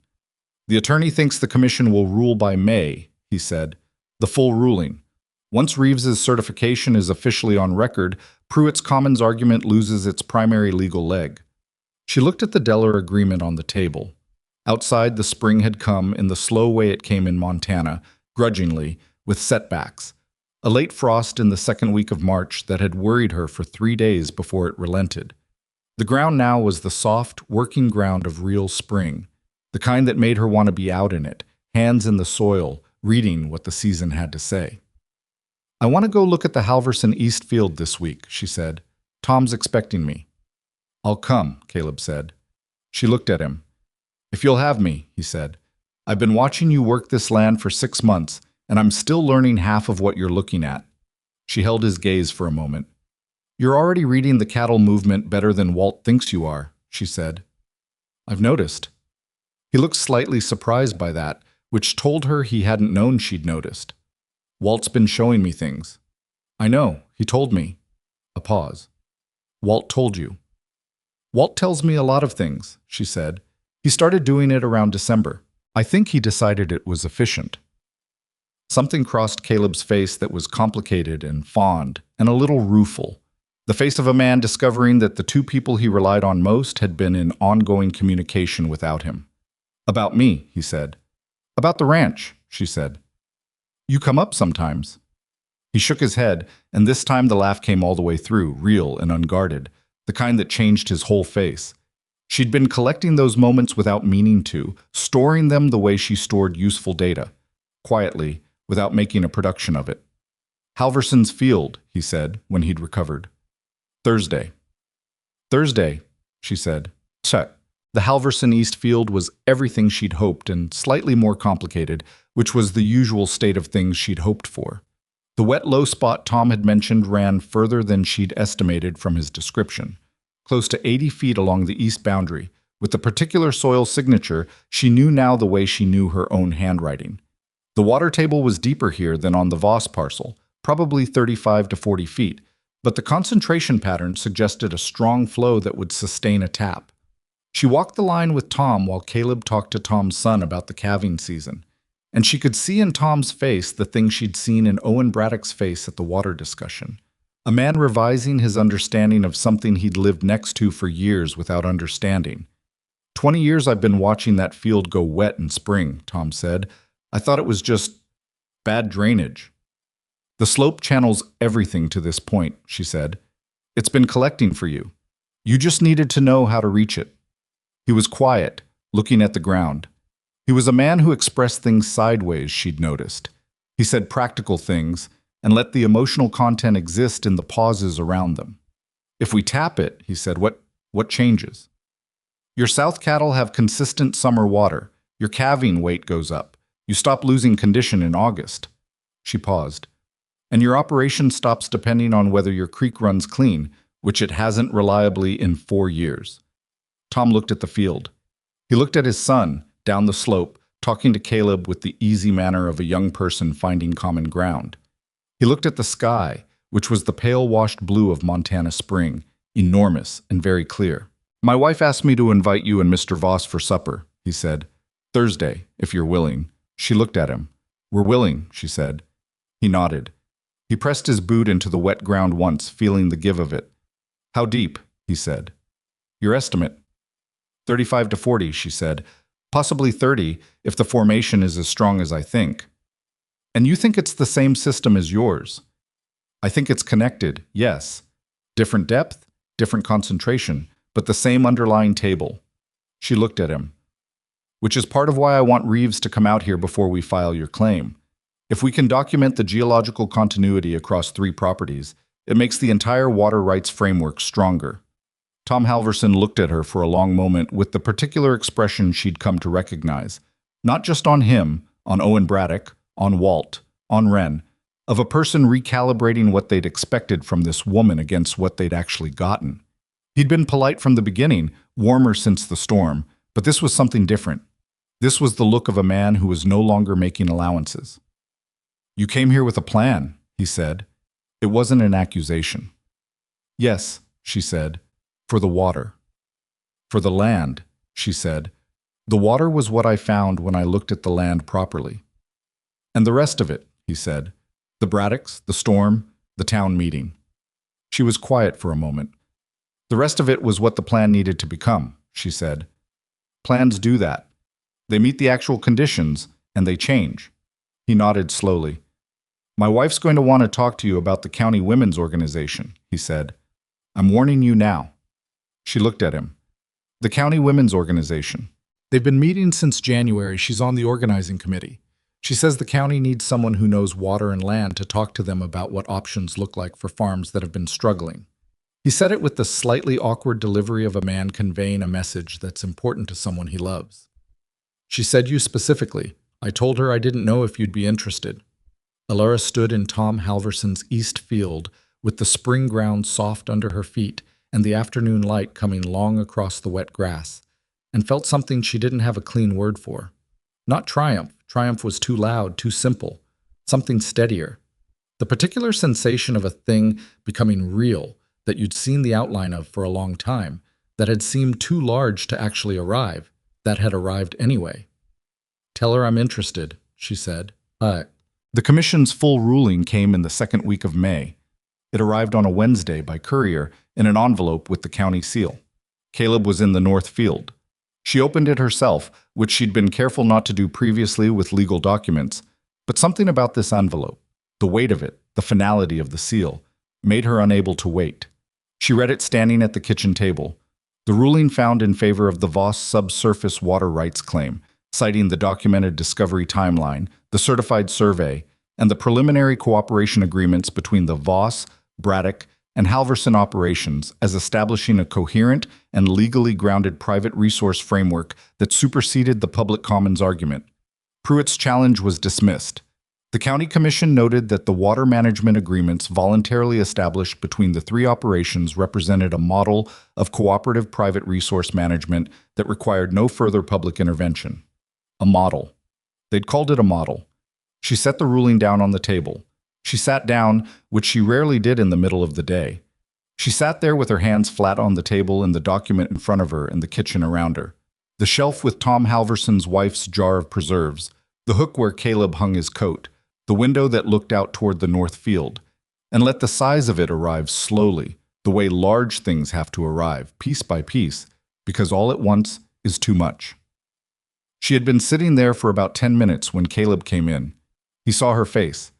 "The attorney thinks the commission will rule by May," he said. "The full ruling. Once Reeves's certification is officially on record, Pruitt's Commons argument loses its primary legal leg." She looked at the Deller agreement on the table. Outside, the spring had come in the slow way it came in Montana, grudgingly, with setbacks. A late frost in the second week of March that had worried her for 3 days before it relented. The ground now was the soft, working ground of real spring, the kind that made her want to be out in it, hands in the soil, reading what the season had to say. "I want to go look at the Halverson East Field this week," she said. "Tom's expecting me." "I'll come," Caleb said. She looked at him. "If you'll have me," he said. "I've been watching you work this land for 6 months, and I'm still learning half of what you're looking at." She held his gaze for a moment. "You're already reading the cattle movement better than Walt thinks you are," she said. "I've noticed." He looked slightly surprised by that, which told her he hadn't known she'd noticed. "Walt's been showing me things." "I know, he told me." A pause. "Walt told you." "Walt tells me a lot of things," she said. "He started doing it around December. I think he decided it was efficient." Something crossed Caleb's face that was complicated and fond and a little rueful. The face of a man discovering that the 2 people he relied on most had been in ongoing communication without him. "About me," he said. "About the ranch," she said. "You come up sometimes." He shook his head, and this time the laugh came all the way through, real and unguarded, the kind that changed his whole face. She'd been collecting those moments without meaning to, storing them the way she stored useful data, quietly, without making a production of it. "Halverson's Field," he said, when he'd recovered. "Thursday." "Thursday," she said. "Check." The Halverson East Field was everything she'd hoped and slightly more complicated, which was the usual state of things she'd hoped for. The wet low spot Tom had mentioned ran further than she'd estimated from his description, close to 80 feet along the east boundary. With the particular soil signature, she knew now the way she knew her own handwriting. The water table was deeper here than on the Voss parcel, probably 35 to 40 feet, but the concentration pattern suggested a strong flow that would sustain a tap. She walked the line with Tom while Caleb talked to Tom's son about the calving season, and she could see in Tom's face the thing she'd seen in Owen Braddock's face at the water discussion. A man revising his understanding of something he'd lived next to for years without understanding. 20 years I've been watching that field go wet in spring, Tom said. I thought it was just bad drainage. The slope channels everything to this point, she said. It's been collecting for you. You just needed to know how to reach it. He was quiet, looking at the ground. He was a man who expressed things sideways, she'd noticed. He said practical things and let the emotional content exist in the pauses around them. If we tap it, he said, what changes? Your south cattle have consistent summer water. Your calving weight goes up. You stop losing condition in August. She paused. And your operation stops depending on whether your creek runs clean, which it hasn't reliably in 4 years. Tom looked at the field. He looked at his son, down the slope, talking to Caleb with the easy manner of a young person finding common ground. He looked at the sky, which was the pale-washed blue of Montana spring, enormous and very clear. My wife asked me to invite you and Mr. Voss for supper, he said. Thursday, if you're willing. She looked at him. We're willing, she said. He nodded. He pressed his boot into the wet ground once, feeling the give of it. How deep? He said. Your estimate? 35 to 40, she said. Possibly 30, if the formation is as strong as I think. And you think it's the same system as yours? I think it's connected, yes. Different depth, different concentration, but the same underlying table. She looked at him. Which is part of why I want Reeves to come out here before we file your claim. If we can document the geological continuity across 3 properties, it makes the entire water rights framework stronger. Tom Halverson looked at her for a long moment with the particular expression she'd come to recognize, not just on him, on Owen Braddock, on Walt, on Wren, of a person recalibrating what they'd expected from this woman against what they'd actually gotten. He'd been polite from the beginning, warmer since the storm, but this was something different. This was the look of a man who was no longer making allowances. You came here with a plan, he said. It wasn't an accusation. Yes, she said, for the water. For the land, she said. The water was what I found when I looked at the land properly. And the rest of it, he said. The Braddocks, the storm, the town meeting. She was quiet for a moment. The rest of it was what the plan needed to become, she said. Plans do that. They meet the actual conditions, and they change. He nodded slowly. My wife's going to want to talk to you about the county women's organization, he said. I'm warning you now. She looked at him. The county women's organization. They've been meeting since January. She's on the organizing committee. She says the county needs someone who knows water and land to talk to them about what options look like for farms that have been struggling. He said it with the slightly awkward delivery of a man conveying a message that's important to someone he loves. She said you specifically. I told her I didn't know if you'd be interested. Elara stood in Tom Halverson's east field with the spring ground soft under her feet and the afternoon light coming long across the wet grass, and felt something she didn't have a clean word for. Not triumph. Triumph was too loud, too simple. Something steadier. The particular sensation of a thing becoming real that you'd seen the outline of for a long time, that had seemed too large to actually arrive, that had arrived anyway. Tell her I'm interested, she said. The commission's full ruling came in the second week of May. It arrived on a Wednesday by courier in an envelope with the county seal. Caleb was in the north field. She opened it herself, which she'd been careful not to do previously with legal documents, but something about this envelope, the weight of it, the finality of the seal, made her unable to wait. She read it standing at the kitchen table. The ruling found in favor of the Voss subsurface water rights claim, citing the documented discovery timeline, the certified survey, and the preliminary cooperation agreements between the Voss, Braddock, and Halverson operations as establishing a coherent and legally grounded private resource framework that superseded the public commons argument. Pruitt's challenge was dismissed. The county commission noted that the water management agreements voluntarily established between the 3 operations represented a model of cooperative private resource management that required no further public intervention. A model. They'd called it a model. She set the ruling down on the table. She sat down, which she rarely did in the middle of the day. She sat there with her hands flat on the table and the document in front of her and the kitchen around her. The shelf with Tom Halverson's wife's jar of preserves, the hook where Caleb hung his coat, the window that looked out toward the north field, and let the size of it arrive slowly, the way large things have to arrive, piece by piece, because all at once is too much. She had been sitting there for about 10 minutes when Caleb came in. He saw her face.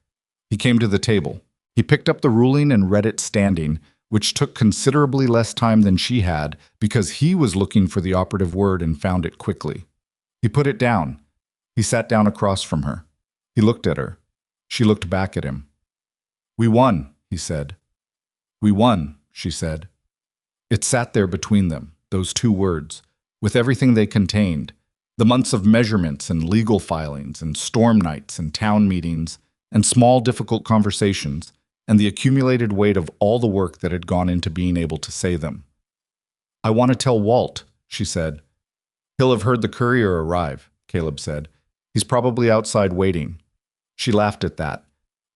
He came to the table. He picked up the ruling and read it standing, which took considerably less time than she had because he was looking for the operative word and found it quickly. He put it down. He sat down across from her. He looked at her. She looked back at him. "We won," he said. "We won," she said. It sat there between them, those two words, with everything they contained, the months of measurements and legal filings and storm nights and town meetings and small difficult conversations, and the accumulated weight of all the work that had gone into being able to say them. "I want to tell Walt," she said. "He'll have heard the courier arrive," Caleb said. "He's probably outside waiting." She laughed at that,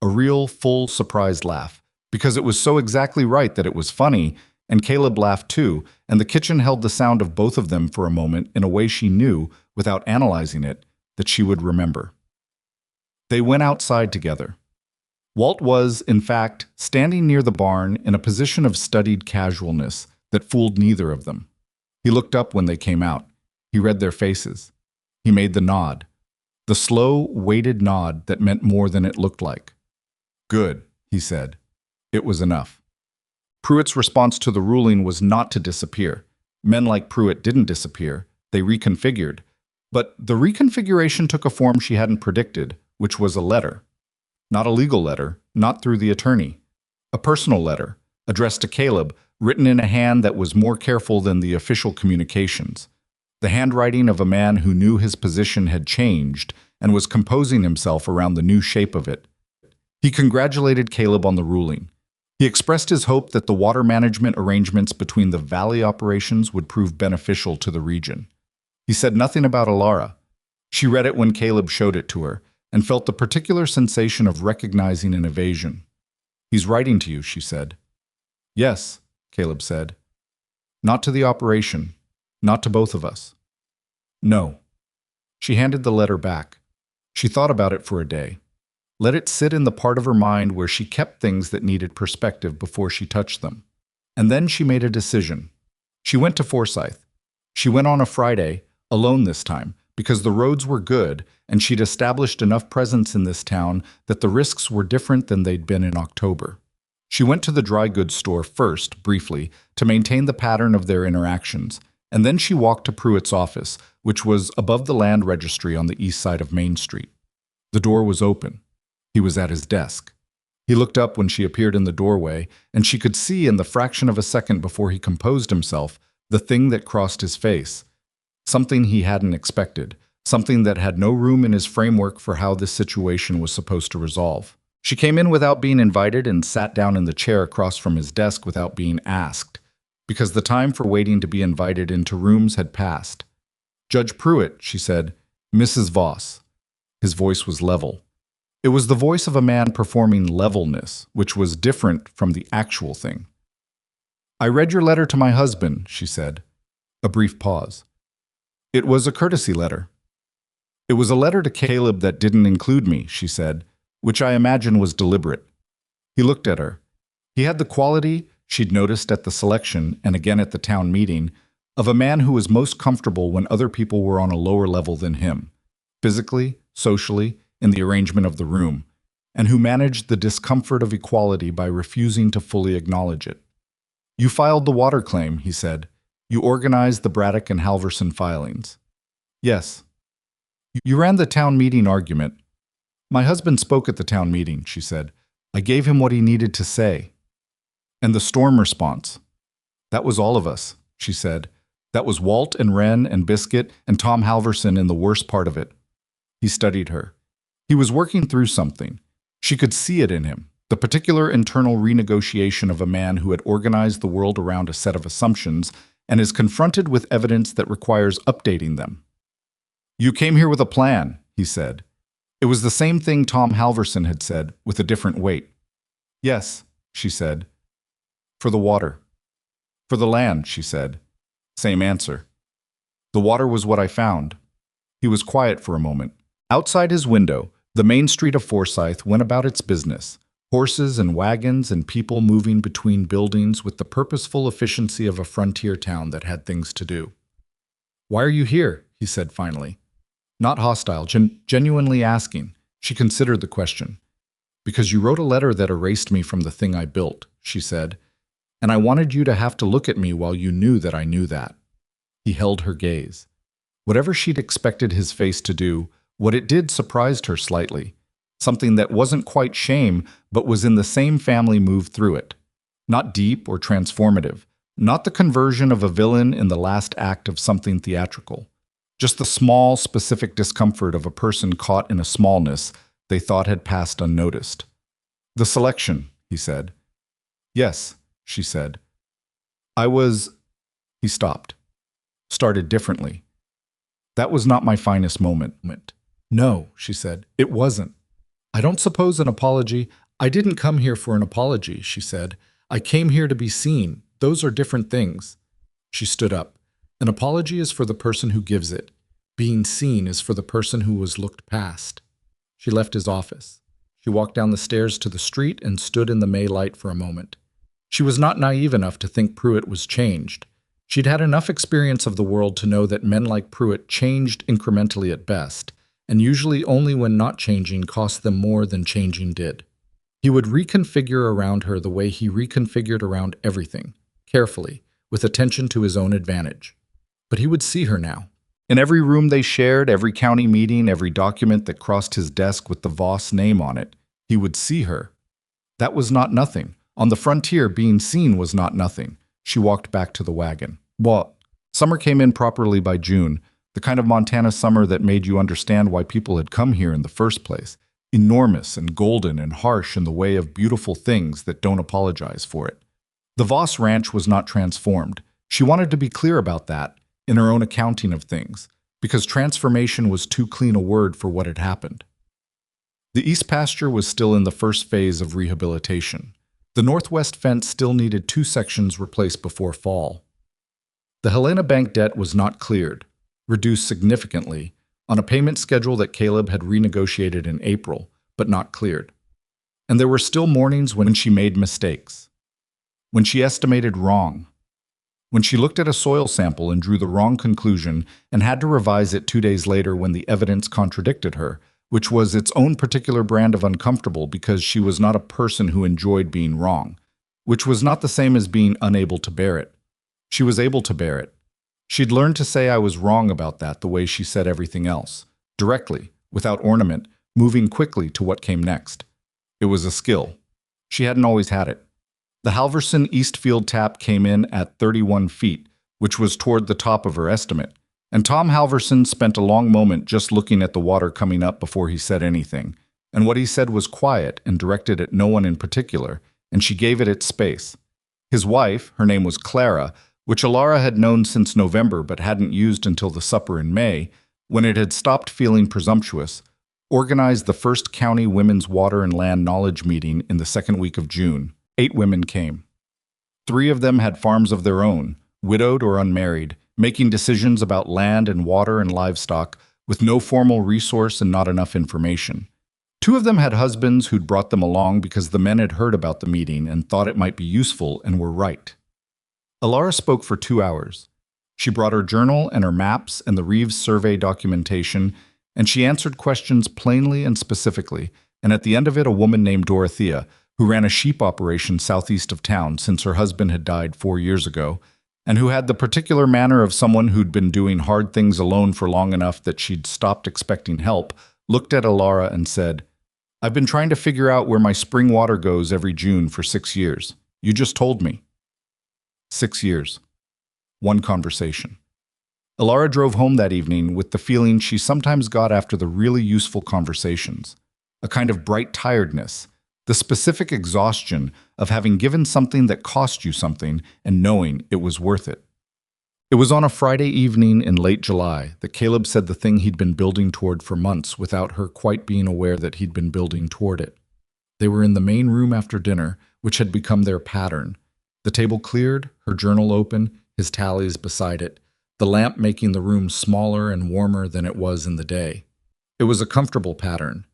a real, full, surprised laugh, because it was so exactly right that it was funny, and Caleb laughed too, and the kitchen held the sound of both of them for a moment in a way she knew, without analyzing it, that she would remember. They went outside together. Walt was, in fact, standing near the barn in a position of studied casualness that fooled neither of them. He looked up when they came out. He read their faces. He made the nod. The slow, weighted nod that meant more than it looked like. "Good," he said. It was enough. Pruitt's response to the ruling was not to disappear. Men like Pruitt didn't disappear. They reconfigured. But the reconfiguration took a form she hadn't predicted, which was a letter. Not a legal letter, not through the attorney. A personal letter, addressed to Caleb, written in a hand that was more careful than the official communications. The handwriting of a man who knew his position had changed and was composing himself around the new shape of it. He congratulated Caleb on the ruling. He expressed his hope that the water management arrangements between the valley operations would prove beneficial to the region. He said nothing about Elara. She read it when Caleb showed it to her, and felt the particular sensation of recognizing an evasion. "He's writing to you," she said. "Yes," Caleb said. "Not to the operation. Not to both of us." "No." She handed the letter back. She thought about it for a day. Let it sit in the part of her mind where she kept things that needed perspective before she touched them. And then she made a decision. She went to Forsyth. She went on a Friday, alone this time, because the roads were good and she'd established enough presence in this town that the risks were different than they'd been in October. She went to the dry goods store first, briefly, to maintain the pattern of their interactions, and then she walked to Pruitt's office, which was above the land registry on the east side of Main Street. The door was open. He was at his desk. He looked up when she appeared in the doorway, and she could see in the fraction of a second before he composed himself the thing that crossed his face. Something he hadn't expected, something that had no room in his framework for how this situation was supposed to resolve. She came in without being invited and sat down in the chair across from his desk without being asked, because the time for waiting to be invited into rooms had passed. "Judge Pruitt," she said. "Mrs. Voss." His voice was level. It was the voice of a man performing levelness, which was different from the actual thing. "I read your letter to my husband," she said. A brief pause. "It was a courtesy letter." "It was a letter to Caleb that didn't include me," she said, which I imagine was deliberate. He looked at her. He had the quality, she'd noticed at the selection and again at the town meeting, of a man who was most comfortable when other people were on a lower level than him, physically, socially, in the arrangement of the room, and who managed the discomfort of equality by refusing to fully acknowledge it. "You filed the water claim," he said. "You organized the Braddock and Halverson filings." "Yes." "You ran the town meeting argument." "My husband spoke at the town meeting," she said. "I gave him what he needed to say." "And the storm response." "That was all of us," she said. "That was Walt and Wren and Biscuit and Tom Halverson in the worst part of it." He studied her. He was working through something. She could see it in him, the particular internal renegotiation of a man who had organized the world around a set of assumptions and is confronted with evidence that requires updating them. "You came here with a plan," he said. It was the same thing Tom Halverson had said, with a different weight. "Yes," she said. "For the water." "For the land," she said. Same answer. "The water was what I found." He was quiet for a moment. Outside his window, the main street of Forsyth went about its business, horses and wagons and people moving between buildings with the purposeful efficiency of a frontier town that had things to do. "Why are you here?" he said finally. Not hostile, genuinely asking. She considered the question. "Because you wrote a letter that erased me from the thing I built," she said, "and I wanted you to have to look at me while you knew that I knew that." He held her gaze. Whatever she'd expected his face to do, what it did surprised her slightly. Something that wasn't quite shame, but was in the same family moved through it. Not deep or transformative, not the conversion of a villain in the last act of something theatrical. Just the small, specific discomfort of a person caught in a smallness they thought had passed unnoticed. "The selection," he said. "Yes," she said. "I was—" He stopped. Started differently. "That was not my finest moment." "No," she said, "it wasn't. I don't suppose an apology—" "I didn't come here for an apology," she said. "I came here to be seen. Those are different things." She stood up. "An apology is for the person who gives it. Being seen is for the person who was looked past." She left his office. She walked down the stairs to the street and stood in the May light for a moment. She was not naive enough to think Pruitt was changed. She'd had enough experience of the world to know that men like Pruitt changed incrementally at best, and usually only when not changing cost them more than changing did. He would reconfigure around her the way he reconfigured around everything, carefully, with attention to his own advantage. But he would see her now. In every room they shared, every county meeting, every document that crossed his desk with the Voss name on it, he would see her. That was not nothing. On the frontier, being seen was not nothing. She walked back to the wagon. Well, summer came in properly by June, the kind of Montana summer that made you understand why people had come here in the first place. Enormous and golden and harsh in the way of beautiful things that don't apologize for it. The Voss Ranch was not transformed. She wanted to be clear about that in her own accounting of things, because transformation was too clean a word for what had happened. The east pasture was still in the first phase of rehabilitation. The northwest fence still needed 2 sections replaced before fall. The Helena Bank debt was not cleared, reduced significantly, on a payment schedule that Caleb had renegotiated in April, but not cleared. And there were still mornings when she made mistakes. When she estimated wrong. When she looked at a soil sample and drew the wrong conclusion and had to revise it 2 days later when the evidence contradicted her, which was its own particular brand of uncomfortable because she was not a person who enjoyed being wrong, which was not the same as being unable to bear it. She was able to bear it. She'd learned to say I was wrong about that the way she said everything else, directly, without ornament, moving quickly to what came next. It was a skill. She hadn't always had it. The Halverson Eastfield tap came in at 31 feet, which was toward the top of her estimate, and Tom Halverson spent a long moment just looking at the water coming up before he said anything, and what he said was quiet and directed at no one in particular, and she gave it its space. His wife, her name was Clara, which Elara had known since November but hadn't used until the supper in May, when it had stopped feeling presumptuous, organized the first county women's water and land knowledge meeting in the second week of June. 8 women came. 3 of them had farms of their own, widowed or unmarried, making decisions about land and water and livestock with no formal resource and not enough information. 2 of them had husbands who'd brought them along because the men had heard about the meeting and thought it might be useful and were right. Elara spoke for 2 hours. She brought her journal and her maps and the Reeves survey documentation, and she answered questions plainly and specifically, and at the end of it a woman named Dorothea, who ran a sheep operation southeast of town since her husband had died 4 years ago, and who had the particular manner of someone who'd been doing hard things alone for long enough that she'd stopped expecting help, looked at Elara and said, "I've been trying to figure out where my spring water goes every June for 6 years. You just told me." 6 years. 1 conversation. Elara drove home that evening with the feeling she sometimes got after the really useful conversations, a kind of bright tiredness, the specific exhaustion of having given something that cost you something and knowing it was worth it. It was on a Friday evening in late July that Caleb said the thing he'd been building toward for months without her quite being aware that he'd been building toward it. They were in the main room after dinner, which had become their pattern. The table cleared, her journal open, his tallies beside it, the lamp making the room smaller and warmer than it was in the day. It was a comfortable pattern.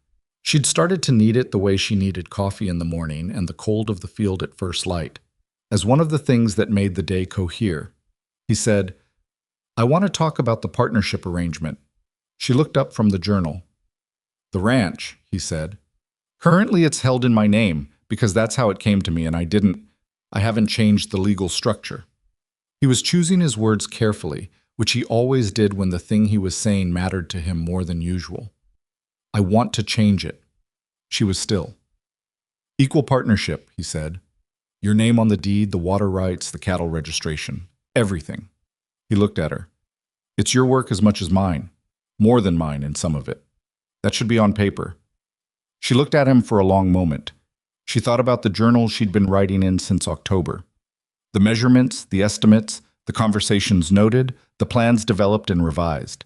She'd started to need it the way she needed coffee in the morning and the cold of the field at first light, as one of the things that made the day cohere. He said, I want to talk about the partnership arrangement. She looked up from the journal. The ranch, he said. Currently it's held in my name because that's how it came to me and I haven't changed the legal structure. He was choosing his words carefully, which he always did when the thing he was saying mattered to him more than usual. I want to change it. She was still. Equal partnership, he said. Your name on the deed, the water rights, the cattle registration. Everything. He looked at her. It's your work as much as mine. More than mine in some of it. That should be on paper. She looked at him for a long moment. She thought about the journal she'd been writing in since October. The measurements, the estimates, the conversations noted, the plans developed and revised.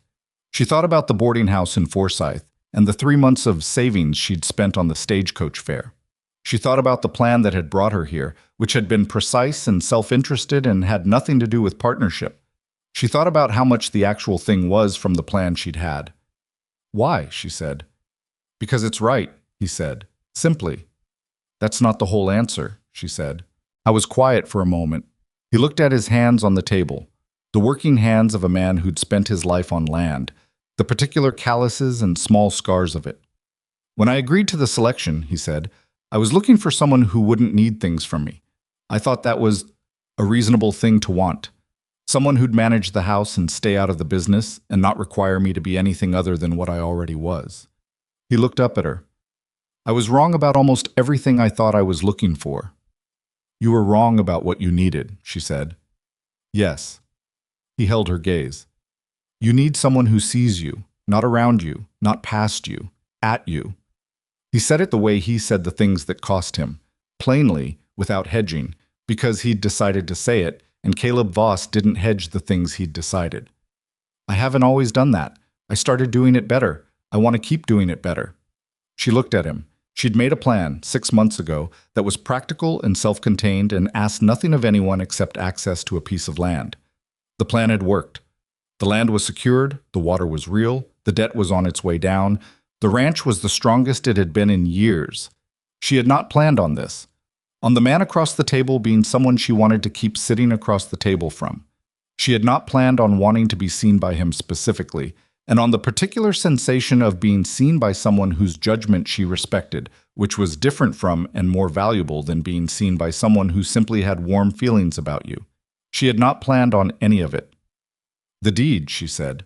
She thought about the boarding house in Forsyth and the 3 months of savings she'd spent on the stagecoach fare. She thought about the plan that had brought her here, which had been precise and self-interested and had nothing to do with partnership. She thought about how much the actual thing was from the plan she'd had. Why? She said. Because it's right, he said, simply. That's not the whole answer, she said. I was quiet for a moment. He looked at his hands on the table, the working hands of a man who'd spent his life on land, the particular calluses and small scars of it. When I agreed to the selection, he said, I was looking for someone who wouldn't need things from me. I thought that was a reasonable thing to want. Someone who'd manage the house and stay out of the business and not require me to be anything other than what I already was. He looked up at her. I was wrong about almost everything I thought I was looking for. You were wrong about what you needed, she said. Yes. He held her gaze. You need someone who sees you, not around you, not past you, at you. He said it the way he said the things that cost him, plainly, without hedging, because he'd decided to say it, and Caleb Voss didn't hedge the things he'd decided. I haven't always done that. I started doing it better. I want to keep doing it better. She looked at him. She'd made a plan 6 months ago that was practical and self-contained and asked nothing of anyone except access to a piece of land. The plan had worked. The land was secured, the water was real, the debt was on its way down. The ranch was the strongest it had been in years. She had not planned on this. On the man across the table being someone she wanted to keep sitting across the table from. She had not planned on wanting to be seen by him specifically, and on the particular sensation of being seen by someone whose judgment she respected, which was different from and more valuable than being seen by someone who simply had warm feelings about you. She had not planned on any of it. The deed, she said.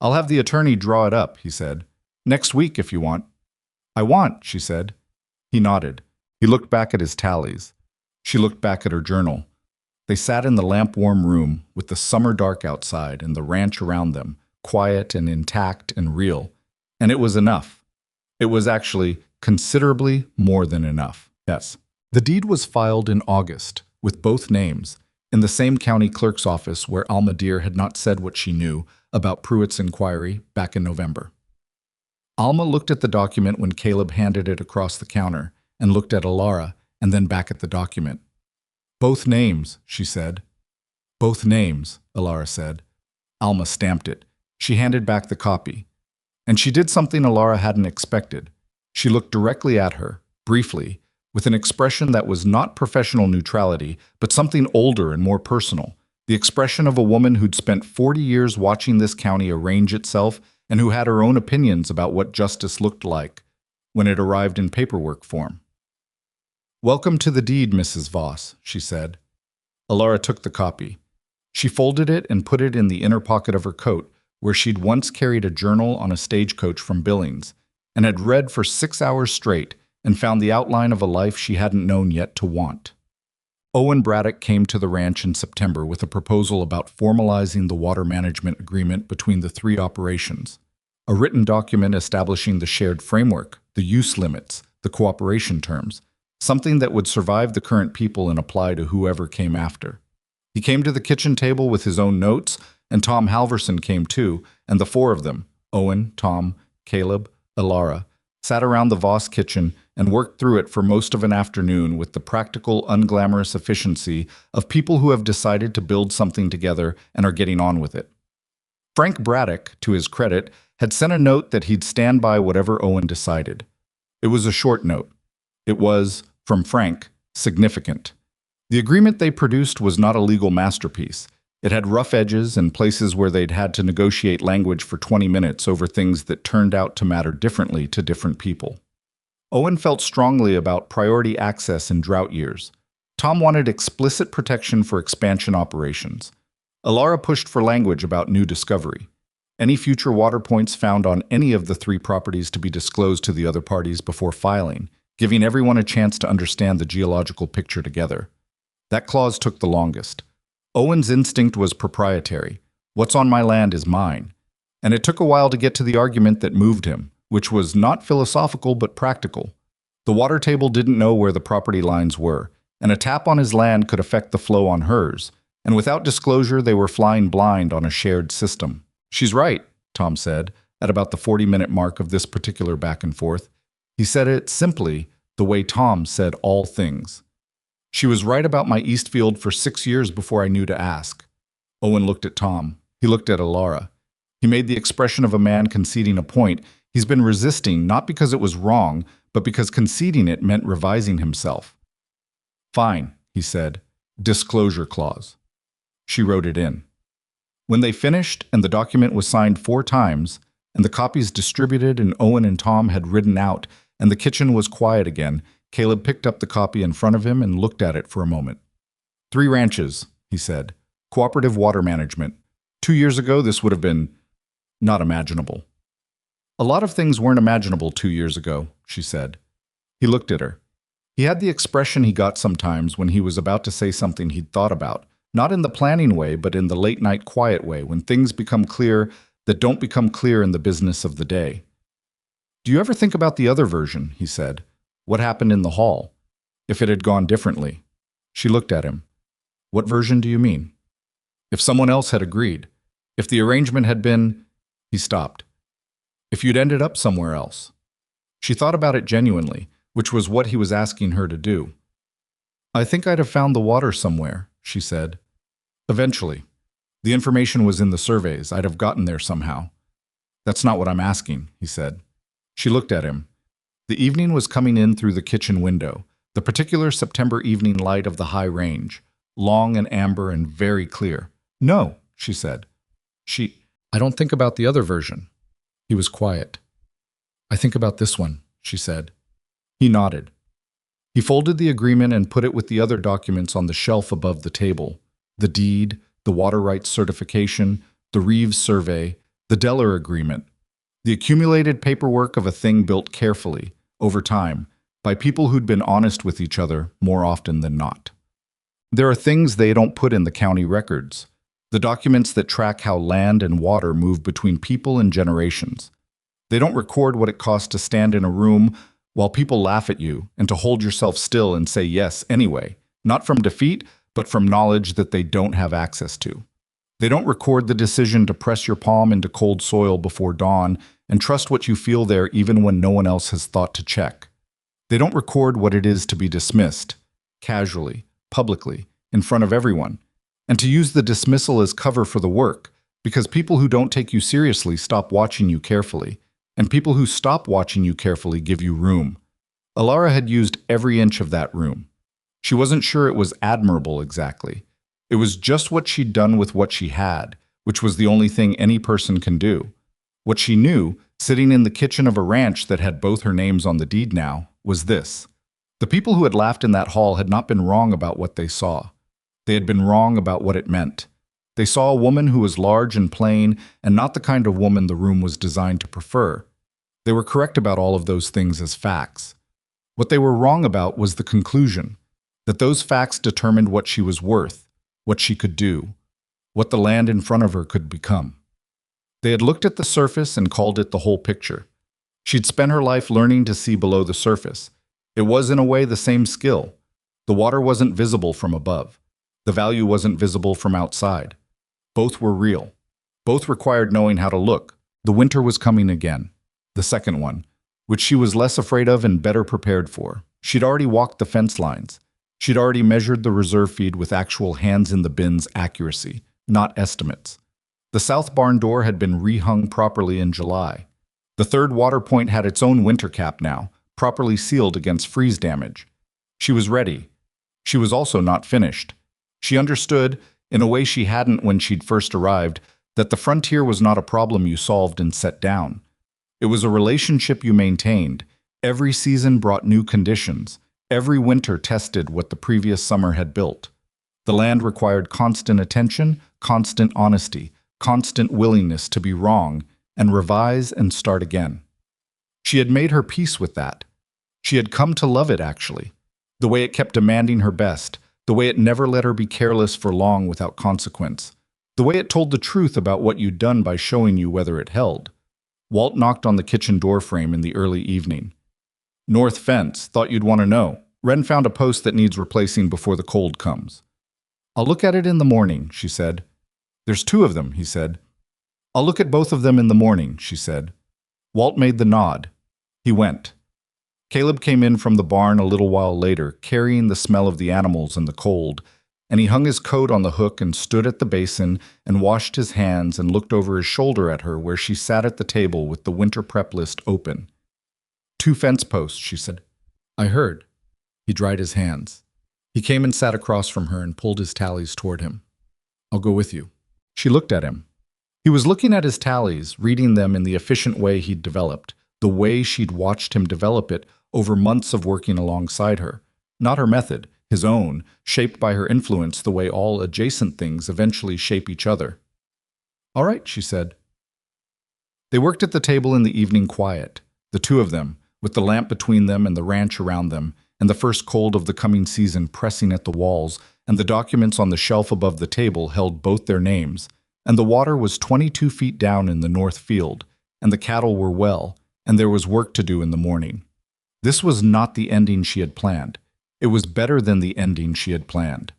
I'll have the attorney draw it up, he said. Next week, if you want. I want, she said. He nodded. He looked back at his tallies. She looked back at her journal. They sat in the lamp-warm room with the summer dark outside and the ranch around them, quiet and intact and real. And it was enough. It was actually considerably more than enough. Yes. The deed was filed in August, with both names, in the same county clerk's office where Alma Deer had not said what she knew about Pruitt's inquiry back in November. Alma looked at the document when Caleb handed it across the counter and looked at Elara and then back at the document. Both names, she said. Both names, Elara said. Alma stamped it. She handed back the copy. And she did something Elara hadn't expected. She looked directly at her, briefly, with an expression that was not professional neutrality, but something older and more personal, the expression of a woman who'd spent 40 years watching this county arrange itself and who had her own opinions about what justice looked like when it arrived in paperwork form. Welcome to the deed, Mrs. Voss, she said. Elara took the copy. She folded it and put it in the inner pocket of her coat, where she'd once carried a journal on a stagecoach from Billings, and had read for 6 hours straight and found the outline of a life she hadn't known yet to want. Owen Braddock came to the ranch in September with a proposal about formalizing the water management agreement between the 3 operations, a written document establishing the shared framework, the use limits, the cooperation terms, something that would survive the current people and apply to whoever came after. He came to the kitchen table with his own notes, and Tom Halverson came too, and the 4 of them, Owen, Tom, Caleb, Elara, sat around the Voss kitchen and worked through it for most of an afternoon with the practical, unglamorous efficiency of people who have decided to build something together and are getting on with it. Frank Braddock, to his credit, had sent a note that he'd stand by whatever Owen decided. It was a short note. It was, from Frank, significant. The agreement they produced was not a legal masterpiece. It had rough edges and places where they'd had to negotiate language for 20 minutes over things that turned out to matter differently to different people. Owen felt strongly about priority access in drought years. Tom wanted explicit protection for expansion operations. Elara pushed for language about new discovery. Any future water points found on any of the 3 properties to be disclosed to the other parties before filing, giving everyone a chance to understand the geological picture together. That clause took the longest. Owen's instinct was proprietary. What's on my land is mine. And it took a while to get to the argument that moved him, which was not philosophical but practical. The water table didn't know where the property lines were, and a tap on his land could affect the flow on hers, and without disclosure they were flying blind on a shared system. "She's right," Tom said, at about the 40-minute mark of this particular back and forth. He said it simply, the way Tom said all things. "She was right about my East Field for 6 years before I knew to ask." Owen looked at Tom. He looked at Elara. He made the expression of a man conceding a point he's been resisting, not because it was wrong, but because conceding it meant revising himself. "Fine," he said. "Disclosure clause." She wrote it in. When they finished and the document was signed 4 times, and the copies distributed and Owen and Tom had ridden out, and the kitchen was quiet again, Caleb picked up the copy in front of him and looked at it for a moment. 3 ranches, he said. Cooperative water management. 2 years ago, this would have been not imaginable. "A lot of things weren't imaginable 2 years ago," she said. He looked at her. He had the expression he got sometimes when he was about to say something he'd thought about, not in the planning way, but in the late-night quiet way, when things become clear that don't become clear in the business of the day. "Do you ever think about the other version?" he said. "What happened in the hall? If it had gone differently?" She looked at him. "What version do you mean?" "If someone else had agreed. If the arrangement had been—" He stopped. "If you'd ended up somewhere else." She thought about it genuinely, which was what he was asking her to do. "I think I'd have found the water somewhere," she said. "Eventually. The information was in the surveys. I'd have gotten there somehow." "That's not what I'm asking," he said. She looked at him. The evening was coming in through the kitchen window, the particular September evening light of the high range, long and amber and very clear. "No," she said. "I don't think about the other version." He was quiet. "I think about this one," she said. He nodded. He folded the agreement and put it with the other documents on the shelf above the table. The deed, the water rights certification, the Reeves survey, the Deller agreement. The accumulated paperwork of a thing built carefully, over time, by people who'd been honest with each other more often than not. There are things they don't put in the county records. The documents that track how land and water move between people and generations. They don't record what it costs to stand in a room while people laugh at you and to hold yourself still and say yes anyway, not from defeat, but from knowledge that they don't have access to. They don't record the decision to press your palm into cold soil before dawn and trust what you feel there even when no one else has thought to check. They don't record what it is to be dismissed, casually, publicly, in front of everyone, and to use the dismissal as cover for the work, because people who don't take you seriously stop watching you carefully, and people who stop watching you carefully give you room. Elara had used every inch of that room. She wasn't sure it was admirable exactly. It was just what she'd done with what she had, which was the only thing any person can do. What she knew, sitting in the kitchen of a ranch that had both her names on the deed now, was this. The people who had laughed in that hall had not been wrong about what they saw. They had been wrong about what it meant. They saw a woman who was large and plain, and not the kind of woman the room was designed to prefer. They were correct about all of those things as facts. What they were wrong about was the conclusion, that those facts determined what she was worth, what she could do, what the land in front of her could become. They had looked at the surface and called it the whole picture. She'd spent her life learning to see below the surface. It was, in a way, the same skill. The water wasn't visible from above. The value wasn't visible from outside. Both were real. Both required knowing how to look. The winter was coming again. The second one, which she was less afraid of and better prepared for. She'd already walked the fence lines. She'd already measured the reserve feed with actual hands-in-the-bins accuracy, not estimates. The south barn door had been rehung properly in July. The third water point had its own winter cap now, properly sealed against freeze damage. She was ready. She was also not finished. She understood in a way she hadn't when she'd first arrived, that the frontier was not a problem you solved and set down. It was a relationship you maintained. Every season brought new conditions. Every winter tested what the previous summer had built. The land required constant attention, constant honesty, constant willingness to be wrong and revise and start again. She had made her peace with that. She had come to love it, actually. The way it kept demanding her best, the way it never let her be careless for long without consequence, the way it told the truth about what you'd done by showing you whether it held. Walt knocked on the kitchen door frame in the early evening. "North fence, thought you'd want to know. Wren found a post that needs replacing before the cold comes." "I'll look at it in the morning," she said. "There's 2 of them," he said. "I'll look at both of them in the morning," she said. Walt made the nod. He went. Caleb came in from the barn a little while later, carrying the smell of the animals and the cold, and he hung his coat on the hook and stood at the basin and washed his hands and looked over his shoulder at her where she sat at the table with the winter prep list open. 2 fence posts, she said. "I heard." He dried his hands. He came and sat across from her and pulled his tallies toward him. "I'll go with you." She looked at him. He was looking at his tallies, reading them in the efficient way he'd developed, the way she'd watched him develop it over months of working alongside her. Not her method, his own, shaped by her influence the way all adjacent things eventually shape each other. "All right," she said. They worked at the table in the evening quiet, the 2 of them, with the lamp between them and the ranch around them, and the first cold of the coming season pressing at the walls, and the documents on the shelf above the table held both their names, and the water was 22 feet down in the north field, and the cattle were well, and there was work to do in the morning. This was not the ending she had planned. It was better than the ending she had planned.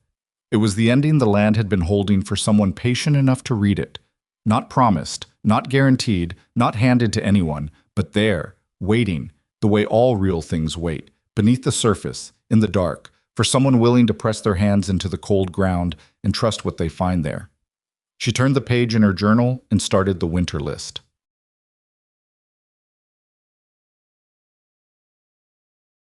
It was the ending the land had been holding for someone patient enough to read it. Not promised, not guaranteed, not handed to anyone, but there, waiting, the way all real things wait, beneath the surface, in the dark, for someone willing to press their hands into the cold ground and trust what they find there. She turned the page in her journal and started the winter list.